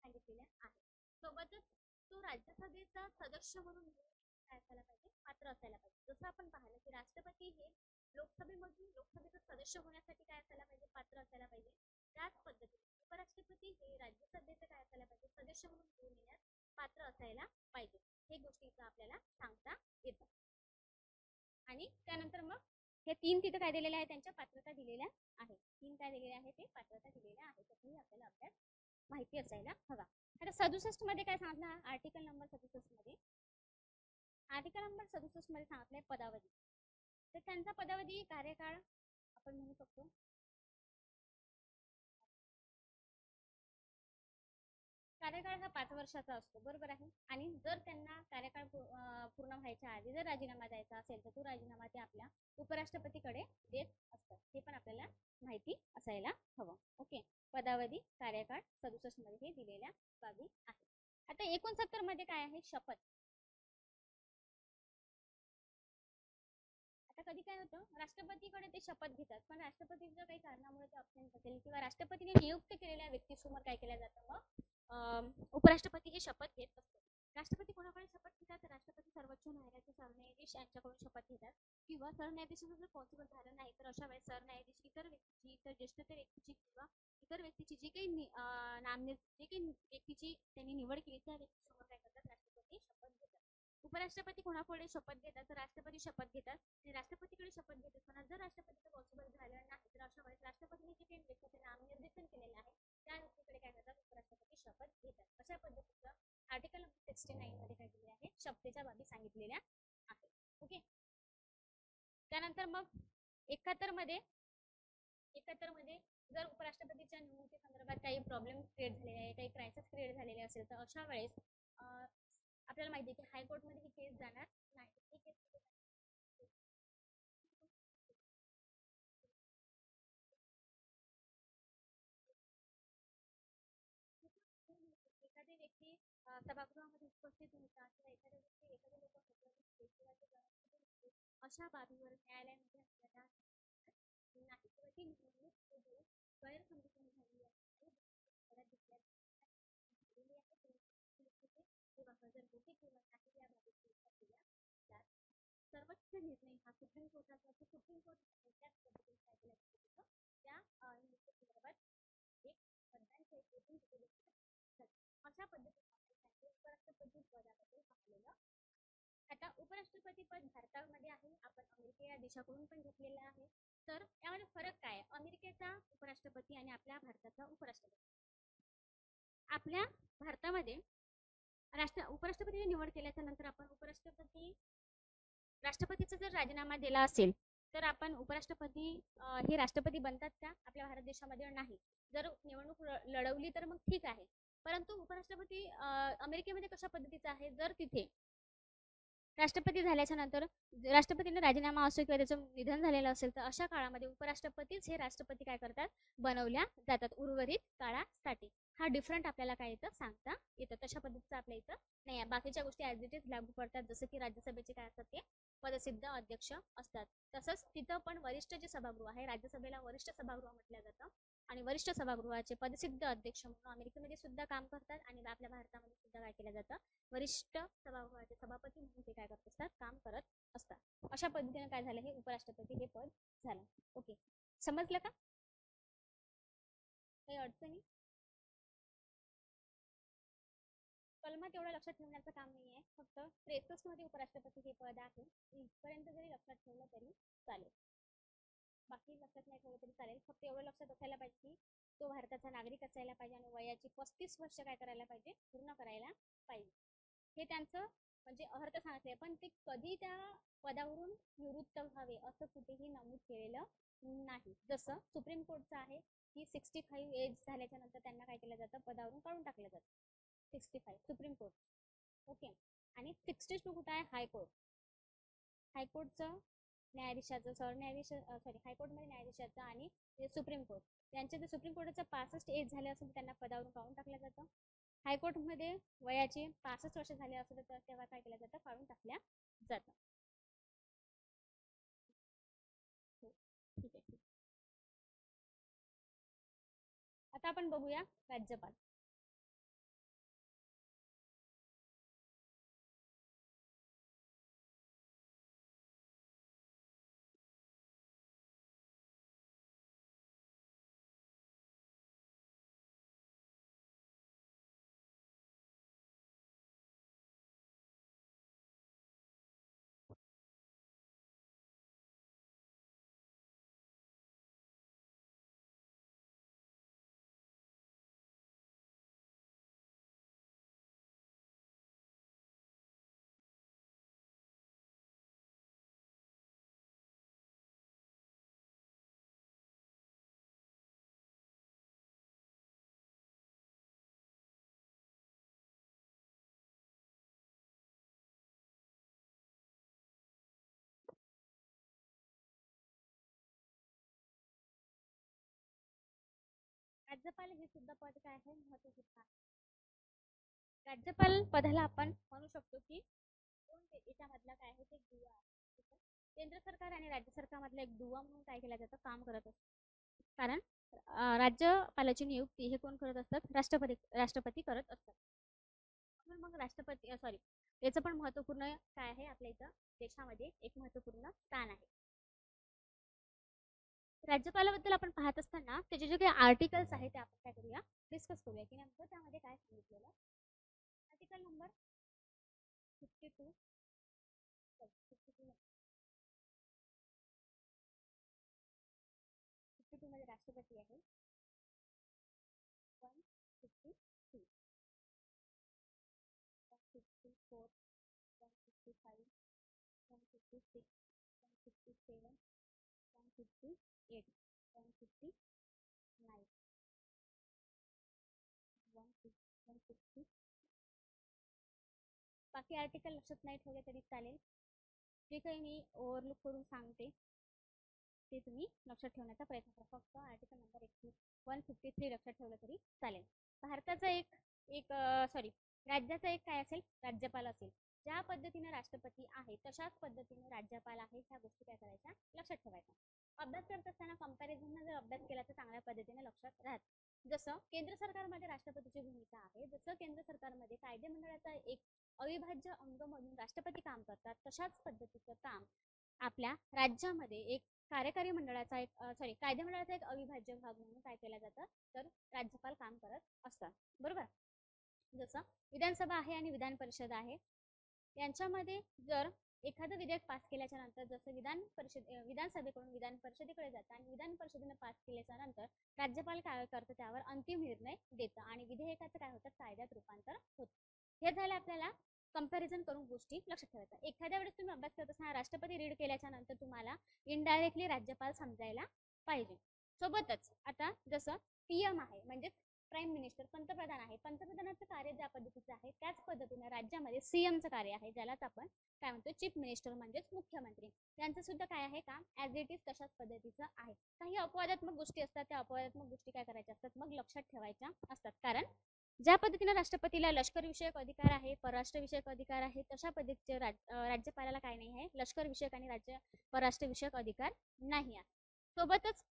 सांगितलेल्या आहेत. सोबतच तो राज्यसभेचा सदस्य म्हणून काय असायला पाहिजे, पात्र असायला पाहिजे. जसं आपण पाहिलं की राष्ट्रपती हे लोकसभेचा सदस्य होण्यासाठी काय असायला पाहिजे, पात्र असायला पाहिजे. त्याच पद्धतीने उपराष्ट्रपती हे राज्यसभेचं काय असायला पाहिजे, सदस्य म्हणून निवडून येण्यास पात्र असायला पाहिजे. हे गोष्टीचं आपल्याला सांगता येतं. आणि त्यानंतर मग हे 3 तिथं काय दिलेले आहे, त्यांच्या पात्रता दिलेल्या आहे. 3 काय दिलेले आहे, ते पात्रता दिलेल्या आहे. त्याचाही आपल्याला अभ्यास माहिती असायला हवा. आता 67 मध्ये काय सांगितलं, आर्टिकल नंबर 67 मध्ये सांगितलंय पदावधी. तर त्यांचा पदावधी कार्यकाळ आपण म्हणू शकतो कार्यकाळ हा 5 वर्षाचा असतो, बरोबर आहे. आणि जर त्यांना कार्यकाळ पूर्ण व्हायच्या आधी जर राजीनामा द्यायचा असेल तर तो राजीनामा ते आपल्या उपराष्ट्रपतीकडे देत असतात. हे पण आपल्याला माहिती असायला हवं. ओके, पदावधी कार्यकाळ 67 मध्ये हे दिलेल्या बाबी आहे. आता 69 मध्ये काय आहे, शपथ. आता कधी काय होतं, राष्ट्रपतीकडे ते शपथ घेतात, पण राष्ट्रपतीच्या काही कारणामुळे ते अब्सेंट असेल किंवा राष्ट्रपतीने नियुक्त केलेल्या व्यक्तीसमोर काय केलं जातं, मग उपराष्ट्रपती हे शपथ घेत असतो. राष्ट्रपती कोणाकडे शपथ घेतात, राष्ट्रपती सर्वोच्च न्यायालयाचे सरन्यायाधीश यांच्याकडून शपथ घेतात. किंवा सरन्यायाधीशाचं जर पॉसिबल झालं नाही तर अशा वेळेस सरन्यायाधीश इतर ज्येष्ठ व्यक्तीची किंवा इतर व्यक्तीची जी काही व्यक्तीची त्यांनी निवड केली त्या व्यक्तीसमोर काय करतात, राष्ट्रपती शपथ घेतात. उपराष्ट्रपती कोणाकडे शपथ घेतात, तर राष्ट्रपती शपथ घेतात. आणि राष्ट्रपतीकडे शपथ घेत असताना जर राष्ट्रपतीचं पॉसिबल झालं नाही तर अशा वेळेस राष्ट्रपतीने जे काही व्यक्तीचे नामनिर्देशन केलेलं आहे त्या व्यक्तीकडे काय करतात, उपराष्ट्रपती शपथ घेतात. अशा पद्धतीचं आर्टिकल 69 मध्ये काय केलेले आहे, शपथेच्या बाबी सांगितलेल्या आहेत. ओके. त्यानंतर मग 71 मध्ये जर उपराष्ट्रपतीच्या निवडणुकी संदर्भात काही प्रॉब्लेम क्रिएट झालेले आहे, काही क्रायसिस क्रिएट झालेले असेल तर अशा वेळेस आपल्याला माहिती आहे की हायकोर्टमध्ये ही केस जाणार नाही. ही केस एखादी व्यक्ती सभागृहामध्ये उपस्थित नव्हता किंवा एखादे लोक अशा बाबीवर न्यायालयामध्ये आपल्याला नाही किंवा ती निवडणूक गैरसमजुतीने झालेली आहे किंवा हजर होते किंवा नाही या बाबत चर्चा केल्या जात. सर्वोच्च निर्णय हा सुप्रीम कोर्टाचा सुप्रीम कोर्ट त्याच पद्धतीने काय केला जाऊ शकतो त्या निवडणुकीसंदर्भात एक मतदानचे अशा पद्धतीने उपराष्ट्रपती पदाबद्दल पाहिलेलं. आता उपराष्ट्रपती पद भारतामध्ये आहे, आपण अमेरिका या देशाकडून पण घेतलेलं आहे. तर यामध्ये फरक काय आहे, अमेरिकेचा उपराष्ट्रपती आणि आपल्या भारताचा उपराष्ट्रपती. आपल्या भारतामध्ये उपराष्ट्रपतीची निवड केल्याच्या नंतर आपण राष्ट्रपतीचा जर राजीनामा दिला असेल तर आपण उपराष्ट्रपती हे राष्ट्रपती बनतात का आपल्या भारत देशामध्ये नाही. जर निवडणूक लढवली तर मग ठीक आहे, परंतु उपराष्ट्रपती अमेरिकेमध्ये कशा पद्धतीचा आहे, जर तिथे राष्ट्रपती झाल्याच्या नंतर राष्ट्रपतीने राजीनामा असो किंवा त्याचं निधन झालेलं असेल तर अशा काळामध्ये उपराष्ट्रपतीच हे राष्ट्रपती काय करतात, बनवल्या जातात उर्वरित काळासाठी. हा डिफरंट आपल्याला काय येतं सांगता येतं. तशा पद्धतीचं आपल्या इथं नाही आहे. बाकीच्या गोष्टी ॲज इट इज लागू पडतात, जसं की राज्यसभेचे काय असतात ते पदसिद्ध अध्यक्ष असतात. तसंच तिथं पण वरिष्ठ जे सभागृह आहे, राज्यसभेला वरिष्ठ सभागृह म्हटलं जातं आणि वरिष्ठ सभागृहाचे पदसिद्ध अध्यक्ष म्हणून अमेरिकेमध्ये सुद्धा काम करतात आणि आपल्या भारतामध्ये सुद्धा काय केलं जातं, वरिष्ठ सभागृहाचे सभापती म्हणून ते काय करत असतात, काम करत असतात. अशा पद्धतीने काय झालं, हे उपराष्ट्रपती हे पद झालं. ओके, समजलं का? काही अडचणी? कलमात एवढं लक्षात ठेवण्याचं काम नाही आहे, फक्त 63 मध्ये उपराष्ट्रपती हे पद आहे. इथपर्यंत जरी लक्षात ठेवलं तरी चालेल, बाकी लक्षात नाही ठेवलं तरी चालेल. फक्त एवढं लक्षात असायला पाहिजे की तो भारताचा नागरिक असायला पाहिजे आणि वयाची 35 वर्ष काय करायला पाहिजे, पूर्ण करायला पाहिजे. हे त्यांचं म्हणजे अर्थ सांगितले, पण ते कधी त्या पदावरून निवृत्त व्हावे असं कुठेही नमूद केलेलं नाही. जसं सुप्रीम कोर्टचं आहे की 65 एज झाल्याच्या नंतर त्यांना काय केलं जातं, पदावरून काढून टाकलं जातं. 65 सुप्रीम कोर्ट. ओके. आणि 62 कुठं आहे, हायकोर्ट. हायकोर्टचं न्यायाधीशाचं सरन्यायाधीश हायकोर्टमध्ये न्यायाधीशाचं आणि सुप्रीम कोर्ट त्यांच्या जर सुप्रीम कोर्टाचं 65 एज झाले असेल तर त्यांना पदावरून काढून टाकलं जातं. हायकोर्टमध्ये वयाची 65 वर्ष झाले असेल तर तेव्हा काय केलं जातं, काढून टाकल्या जातं. ठीक आहे. आता आपण बघूया राज्यपाल. राज्यपाल हे सुद्धा पद काय आहे, महत्त्वपूर्ण आहे. राज्यपाल पदाला आपण म्हणू शकतो की दोन याच्यामधला काय आहे ते दुवा आहे. केंद्र सरकार आणि राज्य सरकारमधला एक दुवा म्हणून काय केलं जातं, काम करत असतं. कारण राज्यपालाची नियुक्ती हे कोण करत असतात, राष्ट्रपती करत असतात. म्हणून मग याचं पण महत्त्वपूर्ण काय आहे, आपल्या इथं देशामध्ये एक महत्त्वपूर्ण स्थान आहे. राज्यपालाबद्दल आपण पाहत असताना त्याचे जे काही आर्टिकल्स आहेत ते आपण काय करूया, डिस्कस करूया की नेमकं त्यामध्ये काय सांगितलेलं. आर्टिकल नंबर 52 मध्ये राष्ट्रपती आहे. 152 156, 157, 158, 159, 160. बाकी आर्टिकल लक्षात नाही ठेवले तरी चालेल. जे काही मी ओव्हरलुक करून सांगते ते तुम्ही लक्षात ठेवण्याचा प्रयत्न करा. फक्त आर्टिकल नंबर 153 लक्षात ठेवलं तरी चालेल. भारताचा एक सॉरी राज्याचा एक काय असेल, राज्यपाल असेल. ज्या पद्धतीने राष्ट्रपती आहे तशाच पद्धतीने राज्यपाल आहे. ह्या गोष्टी काय करायच्या, लक्षात ठेवायच्या. अभ्यास करत असताना कंपॅरिझन जर अभ्यास केला तर चांगल्या पद्धतीने लक्षात राहत. जसं केंद्र सरकारमध्ये राष्ट्रपतीची भूमिका आहे, जसं केंद्र सरकारमध्ये कायदेमंडळाचा एक अविभाज्य अंग म्हणून राष्ट्रपती काम करतात, तशाच पद्धतीचं काम आपल्या राज्यामध्ये एक कार्यकारी मंडळाचा कायदेमंडळाचा एक अविभाज्य भाग म्हणून काय केलं जातं, तर राज्यपाल काम करत असतात. बरोबर. जसं विधानसभा आहे आणि विधान परिषद आहे, यांच्यामध्ये जर एखादं विधेयक पास केल्याच्या नंतर जसं विधानसभेकडून विधान परिषदेकडे जातं आणि विधान परिषदेने पास केल्याच्या नंतर राज्यपाल काय करतं, त्यावर अंतिम निर्णय देतं आणि विधेयकाचं काय होतं, कायद्यात रूपांतर होतं. हे झालं आपल्याला कंपॅरिझन करून गोष्टी लक्षात ठेवायच्या. एखाद्या वेळेस तुम्ही अभ्यास करत असताना राष्ट्रपती रीड केल्याच्या नंतर तुम्हाला इनडायरेक्टली राज्यपाल समजायला पाहिजे. सोबतच आता जसं पीएम आहे म्हणजे प्राईम मिनिस्टर, पंतप्रधान आहे. पंतप्रधानाचं कार्य ज्या पद्धतीचं आहे त्याच पद्धतीने राज्यामध्ये सीएमचं कार्य आहे, ज्यालाच आपण काय म्हणतो, चीफ मिनिस्टर म्हणजेच मुख्यमंत्री. यांचं सुद्धा काय आहे काम, ॲज इट इज तशाच पद्धतीचं आहे. काही अपवादात्मक गोष्टी असतात, त्या अपवादात्मक गोष्टी काय करायच्या असतात, मग लक्षात ठेवायच्या असतात. कारण ज्या पद्धतीने राष्ट्रपतीला लष्कर विषयक अधिकार आहे, परराष्ट्र विषयक अधिकार आहे, तशा पद्धतीचे राज्यपालाला काय नाही आहे, लष्कर विषयक आणि परराष्ट्र विषयक अधिकार नाही आहे. सोबतच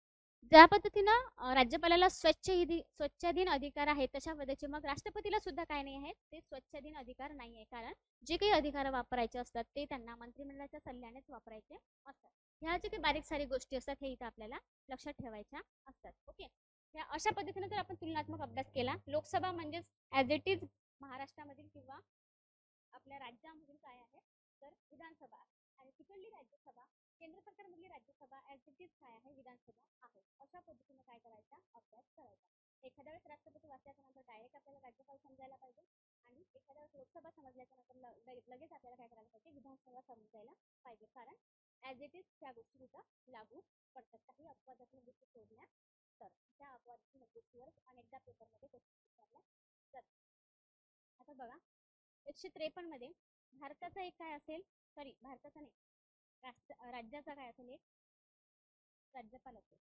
ज्या पद्धतीनं राज्यपालाला स्वच्छाधीन अधिकार आहे, तशा पद्धतीचे मग राष्ट्रपतीला सुद्धा काय नाही आहे, ते स्वच्छाधीन अधिकार नाही आहे. कारण जे काही अधिकार वापरायचे असतात ते त्यांना मंत्रिमंडळाच्या सल्ल्यानेच वापरायचे असतात. ह्या जे काही बारीक सारीक गोष्टी असतात हे इथं आपल्याला लक्षात ठेवायच्या असतात. ओके. ह्या अशा पद्धतीने जर आपण तुलनात्मक अभ्यास केला, लोकसभा म्हणजेच ॲज इट इज महाराष्ट्रामधील किंवा आपल्या राज्यामधील काय आहे, तर विधानसभा आणि तिकडली राज्यसभा, केंद्र सरकारमधली राज्यसभा ॲज इट इज काय आहे, विधानसभा आहे. अशा पद्धतीने काय करायचा, अभ्यास करायचा. एखाद्या वेळेस राष्ट्रपती वाचल्याच्या नंतर डायरेक्ट आपल्याला राज्यपाल समजायला पाहिजे आणि एखाद्या वेळेस लोकसभा समजल्याच्या नंतर लगेच आपल्याला काय करायला पाहिजे, विधानसभा समजायला पाहिजे. कारण ॲज इट इज त्या गोष्टी तिथं लागू पडतात. काही अपवादात्मक गोष्टी सोडल्या तर त्या अपवादात्मक गोष्टीवर अनेकदा पेपरमध्ये क्वेश्चन विचारला जातात. आता बघा 153 मध्ये भारताचा एक काय असेल, भारताचा नाही, राज्याचा काय असेल, एक राज्यपाल असेल.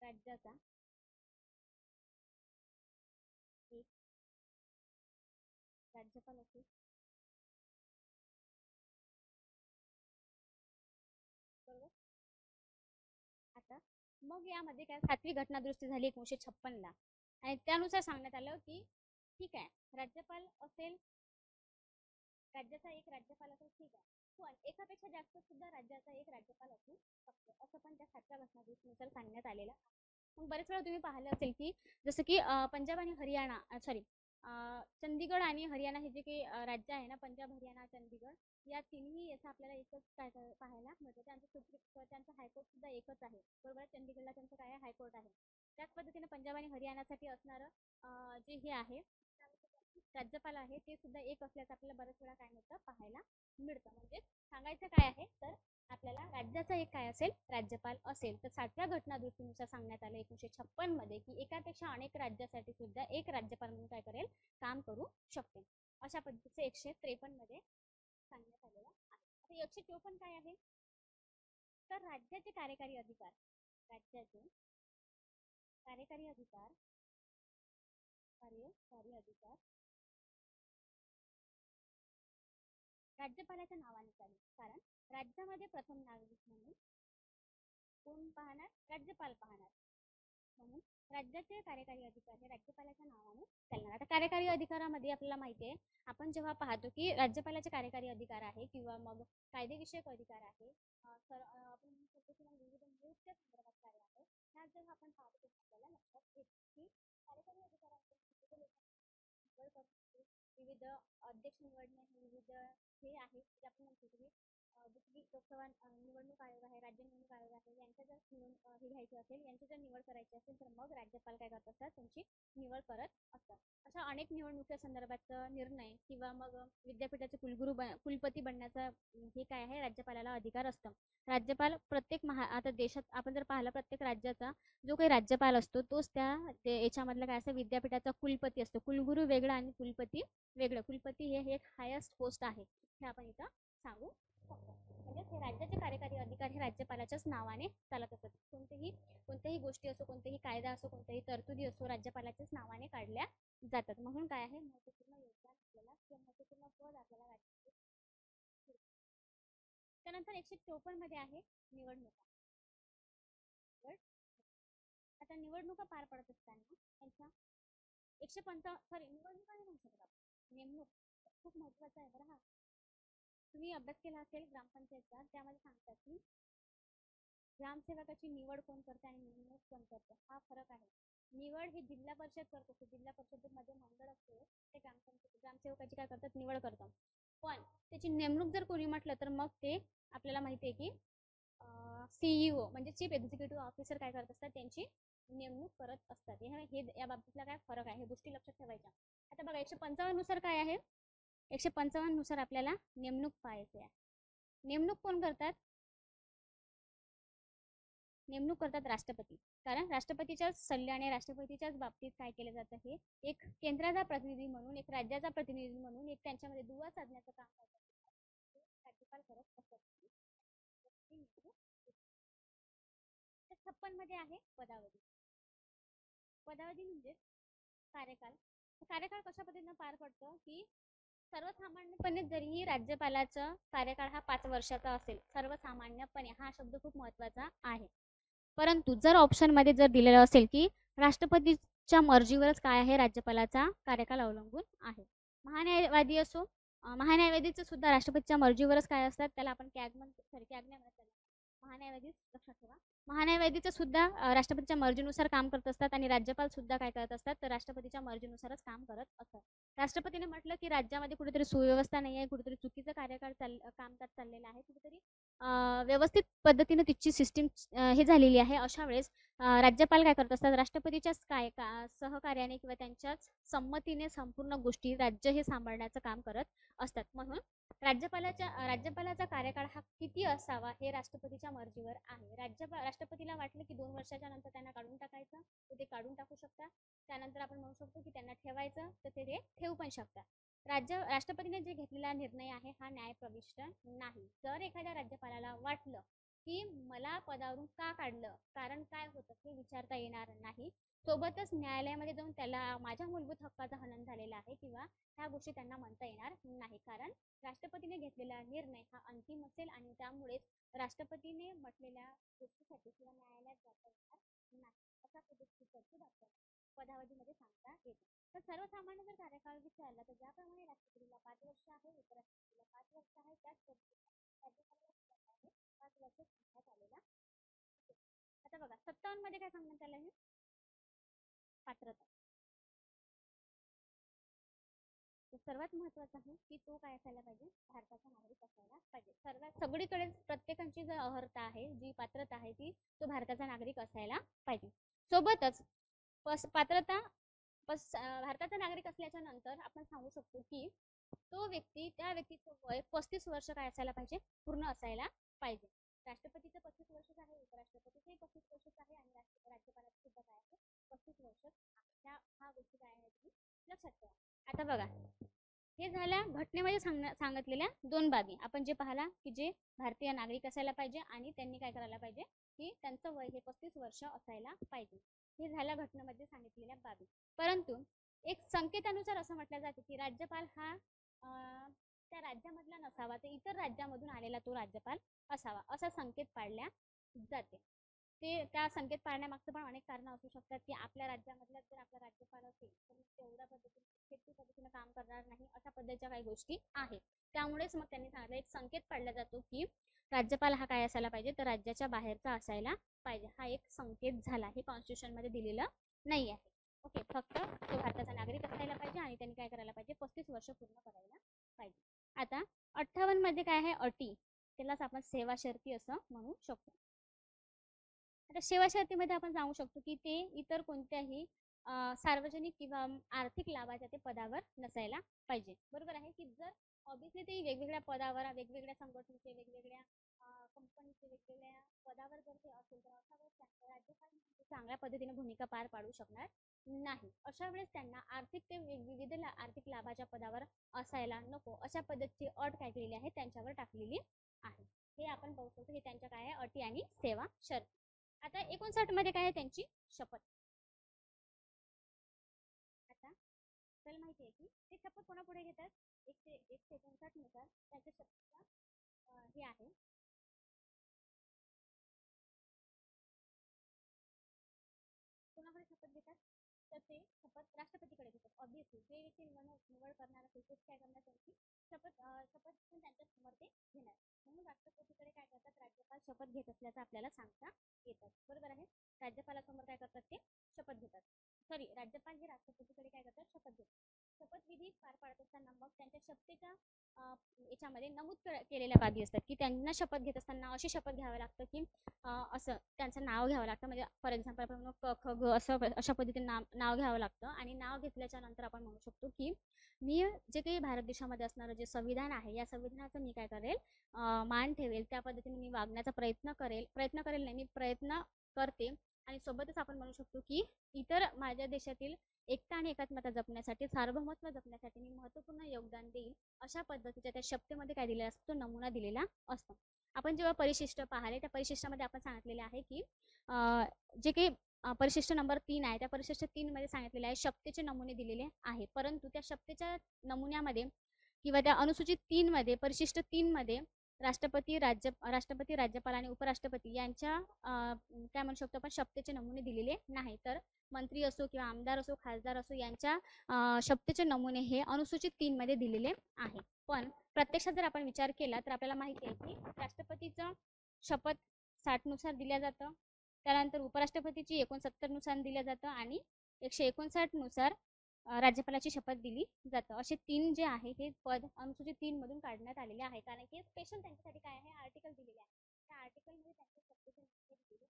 राज्याचा एक राज्यपाल असेल. बरोबर. आता मग यामध्ये काय 7वी घटनादुरुस्ती झाली 1956ला आणि त्यानुसार सांगण्यात आलं की ठीक आहे, राज्यपाल असेल, राज्याचा एक राज्यपाल असेल, ठीक आहे, पण एकापेक्षा जास्त सुद्धा राज्याचा एक राज्यपाल असू शकतो, असं पण त्या 7व्या घटनादुरुस्तीनुसार सांगण्यात आलेलं. मग बरेच वेळा तुम्ही पाहिलं असेल की जसं की पंजाब आणि हरियाणा चंदीगड आणि हरियाणा हे जे काही राज्य आहे ना, पंजाब, हरियाणा, चंदीगड, या तिन्ही याचा आपल्याला एकच काय पाहायला मिळतं. त्यांचं हायकोर्ट सुद्धा एकच आहे. बरोबर. चंदीगडला त्यांचं काय हायकोर्ट आहे. त्याच पद्धतीने पंजाब आणि हरियाणासाठी असणारं जे हे आहे राज्यपाल आहे ते सुद्धा एक असल्याचं आपल्याला बऱ्याच वेळा काय मिळतं, पाहायला मिळतं. म्हणजे सांगायचं काय आहे, तर आपल्याला राज्याचा एक काय असेल, राज्यपाल असेल. तर 7व्या घटनादुरुस्तीनुसार सांगण्यात आलं 1956 मध्ये की एकापेक्षा अनेक राज्यासाठी सुद्धा एक राज्यपाल म्हणून काय करेल, काम करू शकते. अशा पद्धतीचे 153 मध्ये सांगण्यात आलेलं आहे. आता 154 काय आहे, तर राज्याचे कार्यकारी अधिकार, राज्याचे कार्यकारी अधिकार राज्यपालाच्या नावाने चालेल. कारण राज्यामध्ये प्रथम नागरिक म्हणून कोण पाहणार, राज्यपाल पाहणार. म्हणून राज्याचे कार्यकारी अधिकार हे राज्यपालाच्या नावाने चालणार. आता कार्यकारी अधिकारामध्ये आपल्याला माहिती आहे, आपण जेव्हा पाहतो की राज्यपालाचे कार्यकारी अधिकार आहे किंवा मग कायदेविषयक अधिकार आहे, आपण म्हणू शकतो की मग विविध नियुक्त्या संदर्भात कार्य आहे, ह्या जेव्हा आपण पाहतो तेव्हा आपल्याला लक्षात येते की कार्यकारी अधिकारांमध्ये विविध अध्यक्ष निवडणे, विविध हे आहे जे आपण म्हणतो की जसं की लोकसभा निवडणूक आयोग आहे, राज्य निवडणूक आयोग आहे, यांच्या जर हे घ्यायची असेल, यांची जर निवड करायची असेल तर मग राज्यपाल काय करत असतात, त्यांची निवड करत असतात. अशा अनेक निवडणुकीच्या संदर्भाचा निर्णय किंवा मग विद्यापीठाचे कुलपती बनण्याचा हे काय आहे, राज्यपालाला अधिकार असतं. राज्यपाल प्रत्येक आता देशात आपण जर पाहिलं, प्रत्येक राज्याचा जो काही राज्यपाल असतो तोच याच्यामधला काय असतं, विद्यापीठाचा कुलपती असतो. कुलगुरू वेगळा आणि कुलपती वेगळं. कुलपती हे एक हायेस्ट पोस्ट आहे, हे आपण इथं सांगू शकतो. म्हणजे हे राज्याचे कार्यकारी अधिकार हे राज्यपालाच्याच नावाने चालत असतात. कोणत्याही गोष्टी असो, कोणतेही कायदा असो, कोणत्याही तरतुदी असो, राज्यपालाच्याच नावाने काढल्या जातात. म्हणून काय आहे, महत्त्वपूर्ण योगदान आपल्याला किंवा महत्त्वपूर्ण पद आपल्याला राज्याचे. त्यानंतर 154 मध्ये आहे निवडणुका. आता निवडणुका पार पडत असताना त्यांच्या 155 निवडणुका नाही म्हणू शकत आपण, नेमणूक खूप महत्वाचा आहे बरं. हा तुम्ही अभ्यास केला असेल ग्रामपंचायतचा, त्यामध्ये सांगतात की ग्रामसेवकाची निवड कोण करते आणि नेमणूक कोण करते, हा फरक आहे. निवड हे जिल्हा परिषद करत असते, जिल्हा परिषदेमध्ये मंडळ असते, ते ग्रामसेवकाची काय करतात, निवड करतात. पण त्याची नेमणूक जर कोणी म्हटलं तर मग ते आपल्याला माहिती आहे की CEO म्हणजे चीफ एक्झिक्युटिव्ह ऑफिसर काय करत असतात, त्यांची नेमणूक करत असतात. हे या बाबतीतला काय फरक आहे, हे गोष्टी लक्षात ठेवायच्या. आता बघा 155 नुसार काय आहे, 155 नुसार आपल्याला नेमणूक पाहायची आहे. नेमणूक कोण करतात, नेमणूक करतात राष्ट्रपती. कारण राष्ट्रपतीच्या सल्ल्याने, राष्ट्रपतीच्याच बाबतीत काय केलं जातं, हे एक केंद्राचा प्रतिनिधी म्हणून, एक राज्याचा प्रतिनिधी म्हणून, एक त्यांच्यामध्ये दुवा साधण्याचं काम करतात, राज्यपाल करत असतात. 56 मध्ये आहे पदावधी. पदावधी म्हणजे कार्यकाळ. कार्यकाळ कशा पद्धतीनं पार पडतो की सर्वसामान्यपणे जरीही राज्यपालाचा कार्यकाळ हा 5 वर्षाचा असेल, सर्वसामान्यपणे हा शब्द खूप महत्वाचा आहे. परंतु जर ऑप्शनमध्ये जर दिलेलं असेल की राष्ट्रपतीच्या मर्जीवरच काय आहे, राज्यपालाचा कार्यकाल अवलंबून आहे. महान्यायवादी असो, महान्यायवादीचं सुद्धा राष्ट्रपतीच्या मर्जीवरच काय असतात, त्याला आपण कॅग नाही म्हणत, महान्यायवादी लक्षात ठेवा. महान्यायवादीचं सुद्धा राष्ट्रपतीच्या मर्जीनुसार काम करत असतात आणि राज्यपाल सुद्धा काय करत असतात, तर राष्ट्रपतीच्या मर्जीनुसारच काम करत असतात. राष्ट्रपतीने म्हटलं की राज्यामध्ये कुठेतरी सुव्यवस्था नाही आहे, कुठेतरी चुकीचं कामकाज चाललेलं आहे, कुठेतरी व्यवस्थित पद्धतीने तिची सिस्टीम हे झालेली आहे, अशा वेळेस राज्यपाल काय करत असतात, राष्ट्रपतीच्या सहकार्याने किंवा त्यांच्याच संमतीने संपूर्ण गोष्टी राज्य हे सांभाळण्याचं काम करत असतात. म्हणून राज्यपालाचा कार्यकाळ हा किती असावा हे राष्ट्रपतीच्या मर्जीवर आहे. राष्ट्रपतीला वाटलं की 2 वर्षाच्या नंतर त्यांना काढून टाकायचं तर ते काढून टाकू शकतात. त्यानंतर आपण म्हणू शकतो की त्यांना ठेवायचं तर ते ठेवू पण शकतात. राष्ट्रपतीने जे घेतलेला निर्णय आहे हा न्यायप्रविष्ट नाही. जर एखाद्या राज्यपालाला वाटलं की मला पदावरून का काढलं, कारण काय होतं हे विचारता येणार नाही. सोबतच न्यायालयामध्ये जाऊन त्याला माझ्या मूलभूत हक्काचा हनन झालेला आहे किंवा ह्या गोष्टी त्यांना म्हणता येणार नाही. कारण राष्ट्रपतीने घेतलेला निर्णय हा अंतिम असेल आणि त्यामुळेच राष्ट्रपतीने म्हटलेल्या गोष्टीसाठी किंवा न्यायालयात जाता येणार नाही. अशा पद्धतीची तरतूद आपल्याला पदावधीमध्ये सांगता येते. तर सर्वसामान्य जर कार्यकाळ विचारला तर ज्याप्रमाणे राष्ट्रपतीला 5 वर्ष आहे, उपराष्ट्रपतीला 5 वर्ष आहे, त्याच पद्धतीने राज्यपालाला 5 वर्ष सांगण्यात आलेला. आता बघा 57 मध्ये काय सांगण्यात आलं आहे, पात्रता. सर्वात महत्वाचं आहे की तो काय असायला पाहिजे, भारताचा नागरिक असायला पाहिजे. सगळीकडे प्रत्येकाची जी अर्हता आहे, जी पात्रता आहे ती तो भारताचा नागरिक असायला पाहिजे. सोबतच भारताचा नागरिक असल्याच्या नंतर आपण सांगू शकतो की त्या व्यक्तीचं वय 35 वर्ष काय असायला पाहिजे, पूर्ण असायला पाहिजे. राष्ट्रपतीचं 35 वर्षच आहे, उपराष्ट्रपतीचंही 35 वर्षच आहे आणि राज्यपालाचं सुद्धा काय आहे, 35 वर्ष. ह्या गोष्टी काय आहेत तुम्ही लक्षात ठेवा. आता बघा हे झाल्या घटनेमध्ये सांगितलेल्या 2 बाबी. आपण जे पाहिला की जे भारतीय नागरिक असायला पाहिजे आणि त्यांनी काय करायला पाहिजे की त्यांचं वय हे 35 वर्ष असायला पाहिजे. हे झाल्या घटनेमध्ये सांगितलेल्या बाबी. परंतु एक संकेतानुसार असं म्हटलं जातं की राज्यपाल हा त्या राज्यामधला नसावा, तर इतर राज्यामधून आलेला तो राज्यपाल असावा, असा संकेत पाडल्या जाते. त्या संकेत पाळण्यामागचं पण अनेक कारणं असू शकतात की आपल्या राज्यामधला जर आपला राज्यपाल असेल तर तेवढ्या पद्धतीने काम करणार नाही, अशा पद्धतीच्या काही गोष्टी आहेत. त्यामुळेच मग त्यांनी सांगितलं, एक संकेत पाडला जातो की राज्यपाल हा काय असायला पाहिजे, तर राज्याच्या बाहेरचा असायला पाहिजे. हा एक संकेत झाला, हे कॉन्स्टिट्यूशन मध्ये दिलेलं नाही आहे. ओके, फक्त तो भारताचा नागरिक असायला पाहिजे आणि त्यांनी काय करायला पाहिजे, 35 वर्ष पूर्ण करायला पाहिजे. आता 58 मध्ये काय आहे, अटी. त्यालाच आपण सेवा शर्ती असं म्हणू शकतो. आता सेवा शर्तीमध्ये आपण सांगू शकतो की ते इतर कोणत्याही सार्वजनिक किंवा आर्थिक लाभाच्या ते पदावर नसायला पाहिजे. बरोबर आहे की जर ऑब्विसली ते वेगवेगळ्या पदावर, वेगवेगळ्या संघटनेचे, वेगवेगळ्या कंपनीचे, वेगवेगळ्या पदावर जर ते असेल तर अशा वेळेस त्यांना राज्यपाल चांगल्या पद्धतीने भूमिका पार पाडू शकणार नाही. अशा वेळेस त्यांना आर्थिक ते विविध आर्थिक लाभाच्या पदावर असायला नको अशा पद्धतीची अट काय केलेली आहे त्यांच्यावर टाकलेली आहे. हे आपण पाहू शकतो. हे त्यांच्या काय आहे अटी आणि सेवा शर्ती. आता 59 मध्ये काय आहे त्यांची शपथ. आता आपल्याला माहिती आहे की ते शपथ कोणापुढे घेतात. 159 नुसार त्यांच्या शपथचा हे आहे कोणाकडे शपथ घेतात तर ते शपथ राष्ट्रपतीकडे घेतात. ऑब्विसली जे व्यक्ती निवड करणार असेल तेच काय करणार त्यांची शपथ पण त्यांच्या समोर ते घेणार. म्हणून राष्ट्रपतीकडे काय करतात राज्यपाल शपथ घेत असल्याचं आपल्याला सांगता येतात. बरोबर आहे. राज्यपालासमोर काय करतात ते शपथ घेतात. सॉरी राज्यपाल हे राष्ट्रपतीकडे काय करतात शपथ घेतात. शपथविधी पार पाडत असताना मग त्यांच्या शपथेच्या याच्यामध्ये नमूद केलेल्या बाबी असतात की त्यांना शपथ घेत असताना अशी शपथ घ्यावं लागतं की असं त्यांचं नाव घ्यावं लागतं. म्हणजे फॉर एक्झाम्पल आपण क ख ग असं अशा पद्धतीने नाव घ्यावं लागतं. आणि नाव घेतल्याच्या नंतर आपण म्हणू शकतो की मी जे काही भारत देशामध्ये असणारं जे संविधान आहे या संविधानाचं मी काय करेल मान ठेवेल. त्या पद्धतीने मी वागण्याचा प्रयत्न करेल नाही मी प्रयत्न करते. आणि सोबतच आपण म्हणू शकतो की इतर माझ्या देशातील एकता आणि एकात्मता जपण्यासाठी, सार्वभौमत्व जपण्यासाठी मी महत्त्वपूर्ण योगदान देईल अशा पद्धतीच्या त्या शपथेमध्ये काय दिलेला असतो नमुना दिलेला असतो. आपण जेव्हा परिशिष्ट पाहिले त्या परिशिष्टामध्ये आपण सांगितलेले आहे की जे काही परिशिष्ट नंबर 3 आहे त्या परिशिष्ट 3 मध्ये सांगितलेले आहे शपथेचे नमुने दिलेले आहे. परंतु त्या शपथेच्या नमुन्यामध्ये किंवा त्या अनुसूचित 3 मध्ये परिशिष्ट 3 मध्ये राष्ट्रपती, राज्यपाल आणि उपराष्ट्रपती यांच्या काय म्हणू शकतो आपण शपथेचे नमुने दिलेले नाही. तर मंत्री असो किंवा आमदार असो, खासदार असो यांच्या शपथेचे नमुने हे अनुसूचित 3 मध्ये दिलेले आहे. पण प्रत्यक्षात जर आपण विचार केला तर आपल्याला माहिती आहे की राष्ट्रपतीचं शपथ 60 नुसार दिल्या जातं. त्यानंतर उपराष्ट्रपतीची 69 नुसार दिल्या जातं आणि 159 नुसार राज्यपालाची शपथ दिली जातं. असे 3 जे आहे हे पद अनुसूचित 3 मधून काढण्यात आलेले आहे. कारण की स्पेशल त्यांच्यासाठी काय आहे आर्टिकल दिलेले आहे. त्या आर्टिकलमध्ये त्यांच्या शपथेचे दिलेले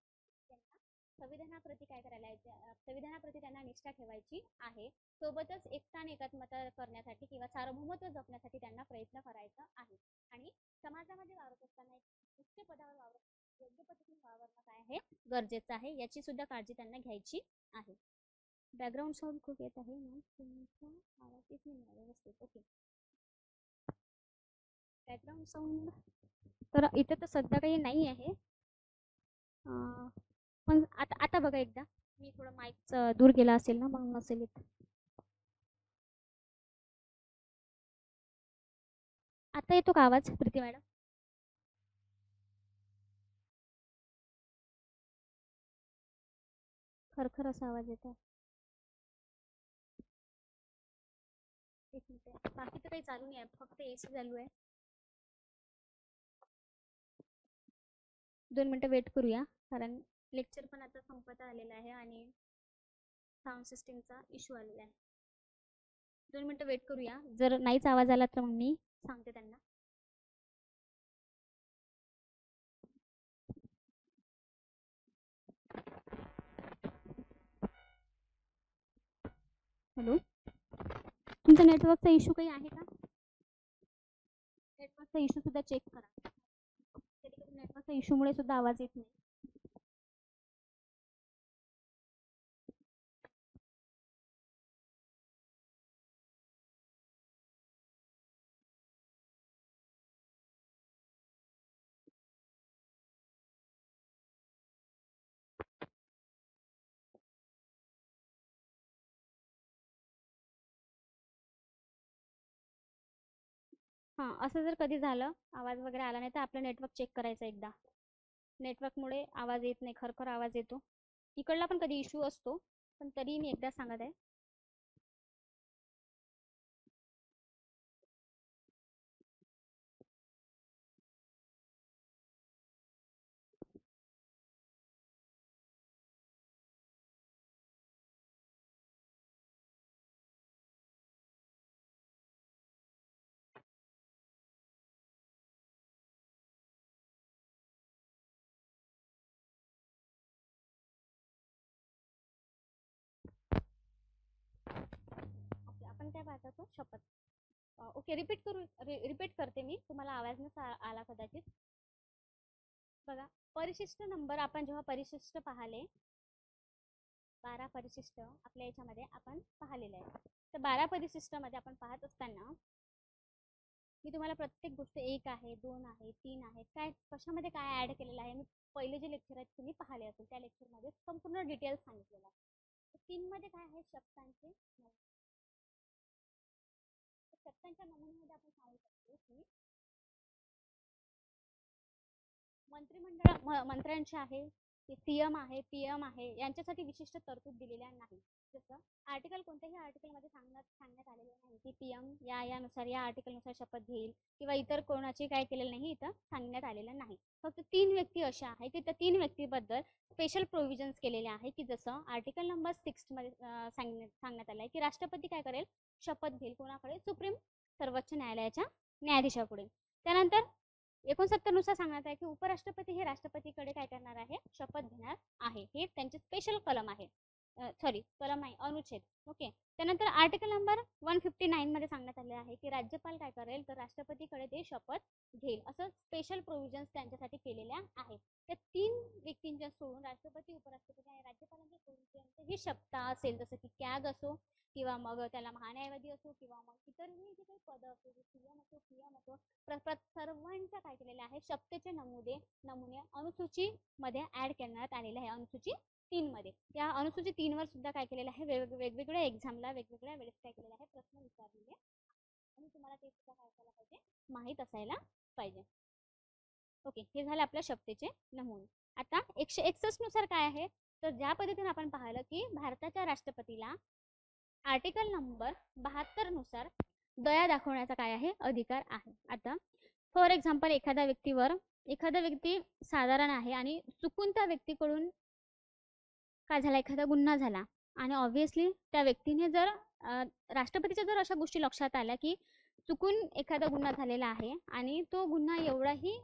त्यांना संविधानाप्रती काय करायला आहे संविधानाप्रती त्यांना निष्ठा ठेवायची आहे. सोबतच एकता आणि एकात्मता करण्यासाठी किंवा सार्वभौमत्व जपण्यासाठी त्यांना प्रयत्न करायचा आहे. आणि समाजामध्ये वावरत असताना एक उच्च पदावर योग्य पद्धतीने वावरणं काय आहे गरजेचं आहे. याची सुद्धा काळजी त्यांना घ्यायची आहे. बॅकग्राऊंड साऊंड खूप येत आहे ना तुमचा आवाज येत नाही व्यवस्थित. ओके. बॅकग्राऊंड साऊंड तर इथे तर सध्या काही नाही आहे. पण आता बघा एकदा मी थोडं माईकचं दूर गेला असेल ना म्हणून नसेल येत. आता येतो का आवाज प्रीती मॅडम. खरखर असा आवाज येतो. एक मिनिट. बाकी तर काही चालू नाही आहे फक्त एसी चालू आहे. 2 मिनिटं वेट करूया कारण लेक्चर पण आता संपत आलेला आहे आणि साऊंड सिस्टीमचा इश्यू आलेला आहे. 2 मिनिटं वेट करूया. जर नाहीच आवाज आला तर मग मी सांगते त्यांना. हॅलो. तुमचा नेटवर्कचा इश्यू काही आहे का. नेटवर्कचा इश्यू सुद्धा चेक करा. कधी कधी नेटवर्कचा इश्यूमुळे सुद्धा आवाज येत नाही. हां असं जर कधी झालं आवाज वगैरे आला नाही तर आपलं नेटवर्क चेक करायचं एकदा. नेटवर्कमुळे आवाज येत नाही खरखर आवाज येतो. इकडला पण कधी इश्यू असतो पण तरी मी एकदा सांगत आहे. कोणत्या पाठाचं? शपथ. ओके, रिपीट करते मी, तुम्हाला आवाज नसा आला कदाचित. बघा, परिशिष्ट नंबर आपण जेव्हा परिशिष्ट पाहिले, 12 परिशिष्ट आपल्या याच्यामध्ये आपण पाहिलेलं आहे. तर 12 परिशिष्टामध्ये आपण पाहत असताना मी तुम्हाला प्रत्येक गोष्ट 1 आहे, 2 आहे, 3 आहे, काय कशामध्ये काय ॲड केलेलं आहे, मी पहिले जे लेक्चर आहेत तुम्ही पाहिले असेल त्या लेक्चरमध्ये संपूर्ण डिटेल्स सांगितलेलं आहे. 3 मध्ये काय आहे? शब्दांचे नमुने. शब्दांच्या नमुन्यामध्ये आपण सांगू शकतो की मंत्र्यांचे आहे, सीएम आहे, पीएम आहे, यांच्यासाठी विशिष्ट तरतूद दिलेल्या नाही. जसं आर्टिकल कोणत्याही आर्टिकलमध्ये सांगण्यात आलेलं नाही की पीएम यानुसार या आर्टिकलनुसार शपथ घेईल किंवा इतर कोणाचे काय केलेलं नाही, इथं सांगण्यात आलेलं नाही. फक्त 3 व्यक्ती अशा आहेत की त्या 3 व्यक्तीबद्दल स्पेशल प्रोव्हिजन्स केलेले आहे की जसं आर्टिकल नंबर 6 मध्ये सांगण्यात आलं आहे की राष्ट्रपती काय करेल? शपथ घेईल. कोणाकडे? सुप्रीम सर्वोच्च न्यायालयाच्या न्यायाधीशापुढे. त्यानंतर 69 नुसार सांगण्यात आहे की उपराष्ट्रपती हे राष्ट्रपतीकडे काय करणार आहे? शपथ घेणार आहे. हे त्यांचे स्पेशल कलम आहे. कलम नाही, अनुच्छेद. ओके. त्यानंतर आर्टिकल नंबर 159 मध्ये सांगण्यात आले आहे की राज्यपाल काय करेल? तर राष्ट्रपतीकडे ते शपथ घेईल. असं स्पेशल प्रोव्हिजन्स त्यांच्यासाठी केलेल्या आहेत. त्या 3 व्यक्तींच्या सोडून राष्ट्रपती, उपराष्ट्रपती आणि राज्यपालांच्या सोडून ही शपथ असेल, जसं की कॅग असो किंवा मग त्याला महान्यायवादी असो किंवा मग इतरही जे काही पद असो, सीएम असो, पीएम असो, सर्वांच्या काय केलेल्या आहे? शपथेचे नमुने अनुसूचीमध्ये ऍड करण्यात आलेले आहे. अनुसूची 3 मध्ये. त्या अनुसूची 3 वर सुद्धा काय केलेलं आहे? वेगवेगळ्या एक्झामला वेगवेगळ्या वेळेस काय केलेलं आहे? प्रश्न विचारलेले आणि तुम्हाला ते सुद्धा काय करायला पाहिजे? माहीत असायला पाहिजे. ओके, हे झालं आपल्या शपथेचे नमुने. आता 161 नुसार काय आहे? तर ज्या पद्धतीने आपण पाहिलं की भारताच्या राष्ट्रपतीला आर्टिकल नंबर 72 नुसार दया दाखवण्याचा काय आहे? अधिकार आहे. आता फॉर एक्झाम्पल एखादा व्यक्ती साधारण आहे आणि चुकून त्या व्यक्तीकडून काय झाला? एखादा गुन्हा झाला आणि ऑब्व्हियसली त्या व्यक्तीने जर राष्ट्रपतीच्या जर अशा गोष्टी लक्षात आल्या की चुकून एखादा गुन्हा झालेला आहे आणि तो गुन्हा एवढाही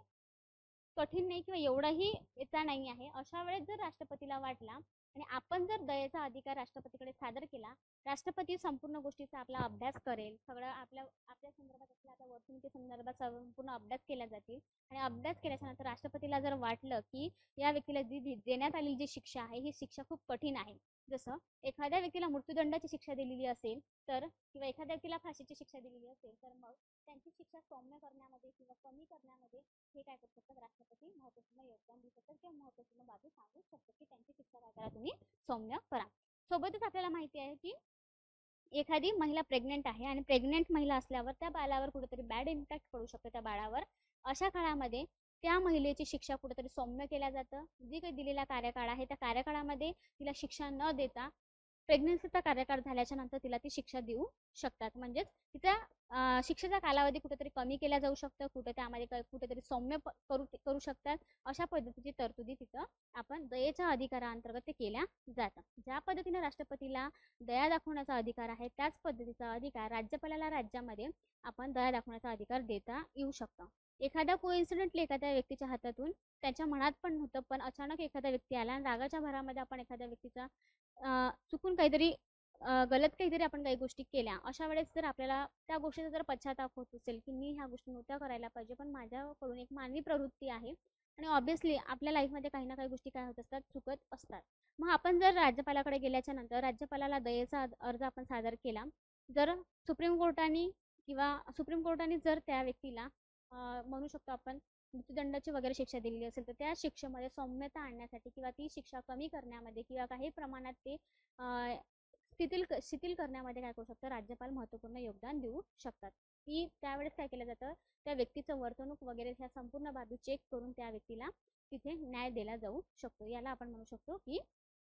कठीण नाही किंवा एवढाही याचा नाही आहे, अशा वेळेस जर राष्ट्रपतीला वाटला आणि आपण जर दयेचा अधिकार राष्ट्रपतीकडे सादर केला, राष्ट्रपती संपूर्ण गोष्टीचा आपला अभ्यास करेल. सगळं आपल्या संदर्भात असल्या आता वर्तणुकी संदर्भात संपूर्ण अभ्यास केला जातील आणि अभ्यास केल्याच्या नंतर राष्ट्रपतीला जर वाटलं की या व्यक्तीला जी देण्यात आलेली जी शिक्षा आहे ही शिक्षा खूप कठीण आहे, जसं एखाद्या व्यक्तीला मृत्यूदंडाची शिक्षा दिलेली असेल तर किंवा एखाद्या व्यक्तीला फाशीची शिक्षा दिलेली असेल तर मग त्यांची शिक्षा सौम्य करण्यामध्ये किंवा कमी करण्यामध्ये हे काय करू शकतात? राष्ट्रपती महत्त्वपूर्ण योगदान देऊ शकतात किंवा महत्त्वपूर्ण बाजू सांगू शकतात की त्यांची शिक्षा काय करा, तुम्ही सौम्य करा. सोबतच आपल्याला माहिती आहे की एखादी महिला प्रेग्नेंट आहे आणि प्रेग्नेंट महिला असल्यावर त्या बाळावर कुठेतरी बॅड इम्पॅक्ट पडू शकतो त्या बाळावर. अशा काळामध्ये त्या महिलेची शिक्षा कुठेतरी सौम्य केल्या जातं. जी काही दिलेला कार्यकाळ आहे त्या कार्यकाळामध्ये तिला शिक्षा न देता प्रेग्नन्सीचा कार्यकाळ झाल्याच्या नंतर तिला ती शिक्षा देऊ शकतात. म्हणजेच तिचा शिक्षेचा कालावधी कुठेतरी कमी केला जाऊ शकतं, त्यामध्ये कुठेतरी सौम्य करू शकतात. अशा पद्धतीची तरतुदी तिथं आपण दयेच्या अधिकाराअंतर्गत ते केल्या जातात. ज्या पद्धतीने राष्ट्रपतीला दया दाखवण्याचा अधिकार आहे त्याच पद्धतीचा अधिकार राज्यपालाला राज्यामध्ये आपण दया दाखवण्याचा अधिकार देता येऊ शकतो. एखादा कोइन्सिडेंटली एखाद्या व्यक्तीच्या हातातून त्याच्या मनात पण नव्हतं, पण अचानक एखादा व्यक्ती आला आणि रागाच्या भरामध्ये आपण एखाद्या व्यक्तीचा चुकून काहीतरी गलत काहीतरी आपण काही गोष्टी केल्या, अशा वेळेस जर आपल्याला त्या गोष्टीचा जर पश्चाताप होत असेल की मी ह्या गोष्टी नव्हत्या करायला पाहिजे, पण माझ्याकडून एक मानवी प्रवृत्ती आहे आणि ऑब्व्हियसली आपल्या लाईफमध्ये काही ना काही गोष्टी काय होत असतात? चुकत असतात. मग आपण जर राज्यपालाकडे गेल्याच्या नंतर राज्यपालाला दयेचा अर्ज आपण सादर केला, जर सुप्रीम कोर्टाने जर त्या व्यक्तीला म्हणू शकतो आपण मृत्यूदंडाची वगैरे शिक्षा दिलेली असेल तर त्या शिक्षेमध्ये सौम्यता आणण्यासाठी किंवा ती शिक्षा कमी करण्यामध्ये किंवा काही प्रमाणात ते शिथिल करण्यामध्ये काय करू शकतं? राज्यपाल महत्त्वपूर्ण योगदान देऊ शकतात. की त्यावेळेस काय केलं जातं? त्या व्यक्तीचं वर्तणूक वगैरे ह्या संपूर्ण बाबी चेक करून त्या व्यक्तीला तिथे न्याय दिला जाऊ शकतो. याला आपण म्हणू शकतो की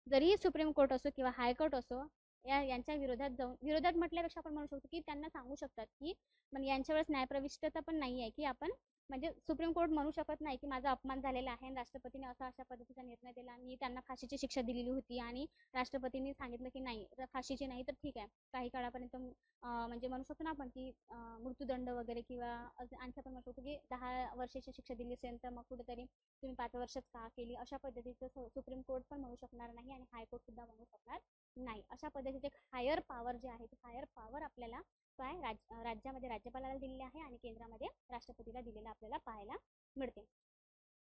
जरीही सुप्रीम कोर्ट असो किंवा हायकोर्ट असो यांच्या विरोधात म्हटल्यापेक्षा आपण म्हणू शकतो की त्यांना सांगू शकतात की म्हणजे यांच्या वेळेस न्यायप्रविष्टता पण नाही आहे की आपण म्हणजे सुप्रीम कोर्ट म्हणू शकत नाही की माझा अपमान झालेला आहे आणि राष्ट्रपतीने अशा पद्धतीचा निर्णय दिला, मी त्यांना फाशीची शिक्षा दिलेली होती आणि राष्ट्रपतींनी सांगितलं की नाही फाशीची नाही तर ठीक आहे काही काळापर्यंत म्हणजे म्हणू शकतो ना आपण की मृत्यूदंड वगैरे किंवा आणखी आपण म्हणू शकतो की 10 वर्षाची शिक्षा दिली असेल तर मग कुठेतरी तुम्ही 5 वर्षच का केली, अशा पद्धतीचं सुप्रीम कोर्ट पण म्हणू शकणार नाही आणि हायकोर्ट सुद्धा म्हणू शकणार नाही. अशा पद्धतीचे हायर पॉवर जे आहे ते हायर पॉवर आपल्याला काय राज्यामध्ये राज्यपालाला दिलेले आहे आणि केंद्रामध्ये राष्ट्रपतीला दिलेलं आपल्याला पाहायला मिळते.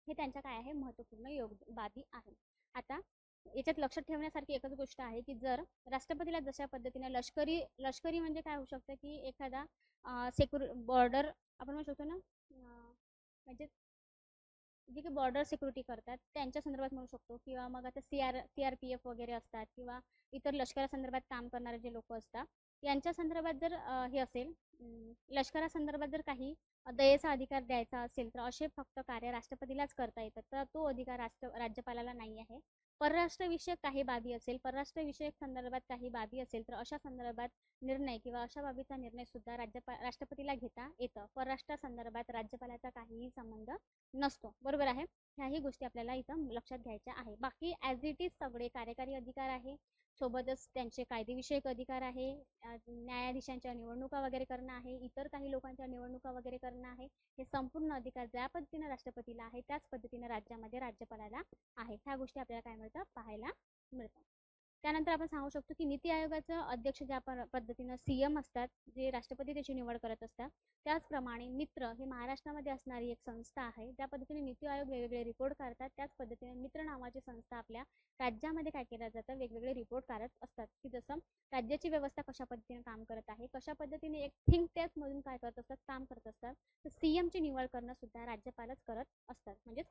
हे त्यांच्या काय आहे महत्त्वपूर्ण बाबी आहे. आता याच्यात लक्षात ठेवण्यासारखी एकच गोष्ट आहे की जर राष्ट्रपतीला जशा पद्धतीने लष्करी म्हणजे काय होऊ शकतं की एखादा बॉर्डर आपण म्हणू शकतो ना, म्हणजे जे काही बॉर्डर सिक्युरिटी करतात त्यांच्या संदर्भात म्हणू शकतो, किंवा मग आता CRPF वगैरे असतात, किंवा इतर लष्करासंदर्भात काम करणारे जे लोक असतात यांच्या संदर्भात जर हे असेल, लष्करासंदर्भात जर काही दयेचा अधिकार द्यायचा असेल तर असे फक्त कार्य राष्ट्रपतीलाच करता येतात, तर तो अधिकार राज्यपालाला नाही आहे. परराष्ट्रविषयक काही बाबी असेल, परराष्ट्रविषयक संदर्भात काही बाबी असेल तर अशा संदर्भात निर्णय किंवा अशा बाबीचा निर्णय सुद्धा राष्ट्रपतीला घेता येतं. परराष्ट्र संदर्भात राज्यपालाचा काहीही संबंध नसतो. बरोबर आहे. ह्याही गोष्टी आपल्याला इथं लक्षात घ्यायच्या आहे. बाकी ॲज इट इज सगळे कार्यकारी अधिकार आहे, सोबतच त्यांचे कायदेविषयक अधिकार आहे, न्यायाधीशांच्या निवडणुका वगैरे करणं आहे, इतर काही लोकांच्या निवडणुका वगैरे करणं आहे. हे संपूर्ण अधिकार ज्या पद्धतीनं राष्ट्रपतीला आहे त्याच पद्धतीनं राज्यामध्ये राज्यपालाला आहे. ह्या गोष्टी आपल्याला काय मिळतं पाहायला मिळतात. त्यानंतर आपण सांगू शकतो की नीती आयोगाचं अध्यक्ष ज्या पद्धतीनं CM असतात, जे राष्ट्रपती त्याची निवड करत असतात, त्याचप्रमाणे मित्र हे महाराष्ट्रामध्ये असणारी एक संस्था आहे. त्या पद्धतीने नीती आयोग वेगवेगळे रिपोर्ट काढतात. त्याच पद्धतीने मित्र नावाची संस्था आपल्या राज्यामध्ये काय केलं जातं, वेगवेगळे रिपोर्ट काढत असतात की जसं राज्याची व्यवस्था कशा पद्धतीने काम करत आहे, कशा पद्धतीने एक थिंक टँकमधून काय करत असतात, काम करत असतात. तर CMची निवड करणं सुद्धा राज्यपालच करत असतात. म्हणजे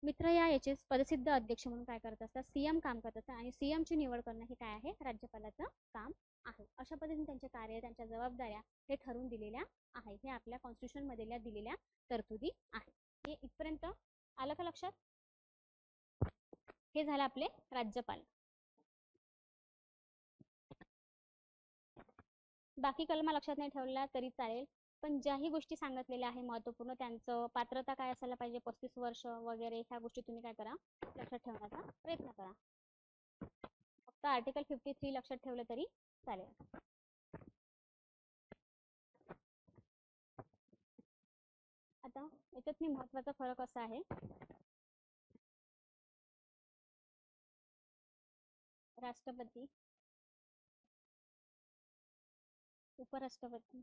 मित्र याचे पदसिद्ध अध्यक्ष म्हणून काय करत असतात, CM काम करत असतात, आणि CMची निवड करणं हे काय आहे राज्यपालाचं काम आहे. अशा पद्धतीने त्यांचे कार्य, त्यांच्या जबाबदाऱ्या हे ठरवून दिलेल्या आहे. हे आपल्या कॉन्स्टिट्यूशनमधल्या दिलेल्या तरतुदी आहे. हे इथपर्यंत आलं का लक्षात? हे झालं आपले राज्यपाल. बाकी कलमा लक्षात नाही ठेवला तरी चालेल, पण ज्याही गोष्टी सांगितलेल्या आहे महत्त्वपूर्ण, त्यांचं पात्रता काय असायला पाहिजे, 35 वर्ष वगैरे, ह्या गोष्टी तुम्ही काय करा लक्षात ठेवण्याचा प्रयत्न करा. फक्त आर्टिकल 53 लक्षात ठेवलं तरी चालेल. आता याच्यात महत्त्वाचा फरक असा आहे, राष्ट्रपती, उपराष्ट्रपती,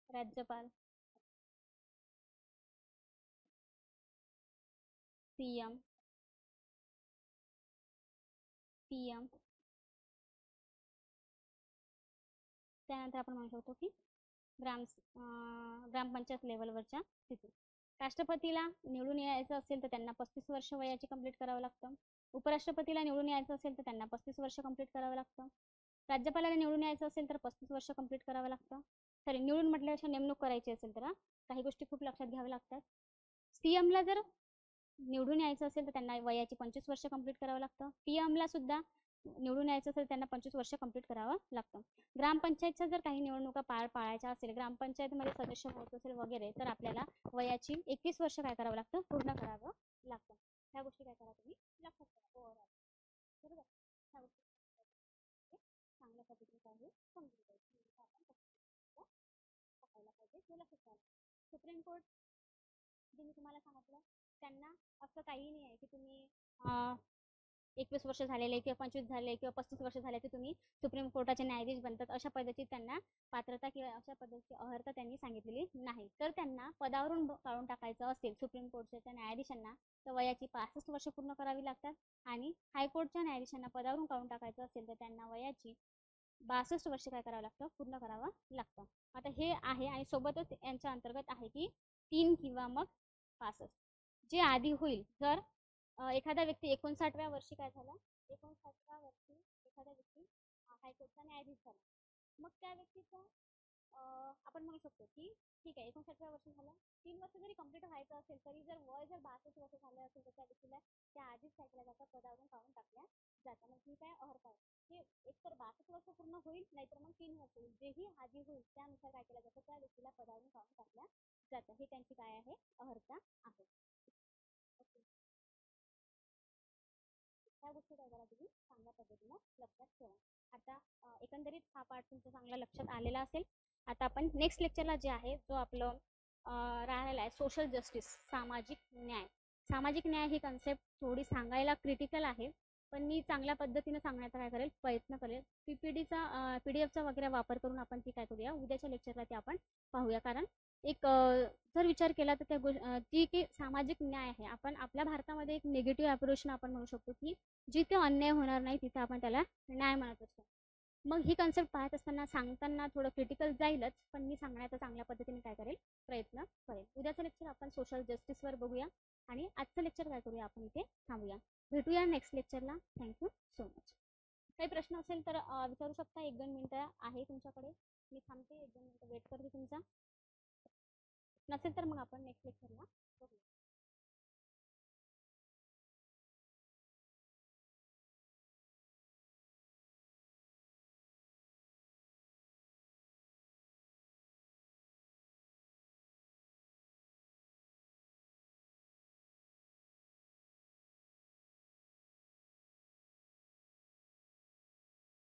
राज्यपाल, CM, PM, त्यानंतर आपण म्हणू शकतो की ग्रामपंचायत लेवलवरच्या स्थिती. राष्ट्रपतीला निवडून यायचं असेल तर त्यांना 35 वर्ष वयाची कंप्लीट करावं लागतं. उपराष्ट्रपतीला निवडून यायचं असेल तर त्यांना 35 वर्ष कंप्लीट करावं लागतं. राज्यपालाला निवडून यायचं असेल तर 35 वर्ष कंप्लीट करावं लागतं. सॉरी, निवडून म्हटल्यापेक्षा नेमणूक करायची असेल तर काही गोष्टी खूप लक्षात घ्याव्या लागतात. CMला जर निवडून यायचं असेल तर त्यांना वयाची 25 वर्ष कंप्लीट करावं लागतं. PMला सुद्धा निवडून यायचं असेल त्यांना 25 वर्ष कंप्लीट करावं लागतं. ग्रामपंचायतच्या जर काही निवडणुका पाळायच्या असेल, ग्रामपंचायतमध्ये सदस्य होत असेल वगैरे, तर आपल्याला वयाची 21 वर्ष काय करावं लागतं, पूर्ण करावं लागतं. ह्या गोष्टी काय करा तुम्ही लक्षात ठेवा. ओव्हरऑल बरोबर, ह्या गोष्टी चांगल्या पद्धतीने काय समजून घ्यायचं, आपण बघायला पाहिजे, ते लक्षात ठेवा. सुप्रीम कोर्ट जे मी तुम्हाला सांगितलं, त्यांना असं काही नाही आहे की तुम्ही 21 वर्ष झालेले किंवा 25 झाले किंवा 35 वर्ष झाले तर तुम्ही सुप्रीम कोर्टाचे न्यायाधीश बनतात, अशा पद्धतीत त्यांना पात्रता किंवा अशा पद्धतीची अर्हता त्यांनी सांगितलेली नाही. तर त्यांना पदावरून काढून टाकायचं असेल सुप्रीम कोर्टच्या न्यायाधीशांना तर वयाची 65 वर्ष पूर्ण करावी लागतात, आणि हायकोर्टच्या न्यायाधीशांना पदावरून काढून टाकायचं असेल तर त्यांना वयाची 62 वर्ष काय करावं लागतं, पूर्ण करावं लागतं. आता हे आहे, आणि सोबतच यांच्या अंतर्गत आहे की 3 किंवा मग 65 जे आधी होईल. जर एखादा व्यक्ती 59व्या वर्षी काय झाला, 59व्या वर्षी एखादा व्यक्ती हायकोर्टचा न्यायाधीश झाला, मग त्या व्यक्तीचा आपण म्हणू शकतो की ठीक आहे 59व्या वर्षी झालं, 3 वर्ष जरी कंप्लीट व्हायचं असेल तरी जर वय जर 62 वर्ष झालं असेल तर त्या व्यक्तीला त्या आधीच काय केलं जातं, पदावरून काढून टाकल्या जातं. मग ही काय अर्हता आहे की एकतर 62 वर्ष पूर्ण होईल, नाहीतर मग 3 वर्ष होईल, जेही आधी होईल त्यानुसार काय केलं जातं, त्या व्यक्तीला पदावरून काढून टाकल्या जातं. हे त्यांची काय आहे, अर्हता आहे. ह्या गोष्टी काय करा तुम्ही चांगल्या पद्धतीनं लक्षात ठेवा. आता एकंदरीत हा पार्ट तुमचा चांगला लक्षात आलेला असेल. आता आपण नेक्स्ट लेक्चरला जे आहे जो आपलं राहिलेला आहे सोशल जस्टिस, सामाजिक न्याय, सामाजिक न्याय ही कन्सेप्ट थोडी सांगायला क्रिटिकल आहे, पण मी चांगल्या पद्धतीने सांगण्याचा काय करेल प्रयत्न करेल. PDF चा वगैरे वापर करून आपण ती काय करूया, उद्याच्या लेक्चरला ते आपण पाहूया. कारण एक जर विचार केला तर ती की सामाजिक न्याय आहे, आपण आपल्या भारतामध्ये एक निगेटिव्ह अप्रोचनं आपण म्हणू शकतो की जिथे अन्याय होणार नाही तिथे आपण त्याला न्याय म्हणत असतो. मग ही कन्सेप्ट पाहत असताना सांगताना थोडं क्रिटिकल जाईलच, पण मी सांगण्याचा चांगल्या पद्धतीने काय करेल प्रयत्न करेल. उद्याचं लेक्चर आपण सोशल जस्टिसवर बघूया आणि आजचं लेक्चर काय करूया आपण इथे थांबूया. भेटूया नेक्स्ट लेक्चरला. Thank you so much. काही प्रश्न असेल तर विचारू शकता. 1-2 मिनटं आहे तुमच्याकडे. मी थांबते, 1-2 मिनटं वेट करते तुमचा. नसेल तर मग आपण नेक्स्ट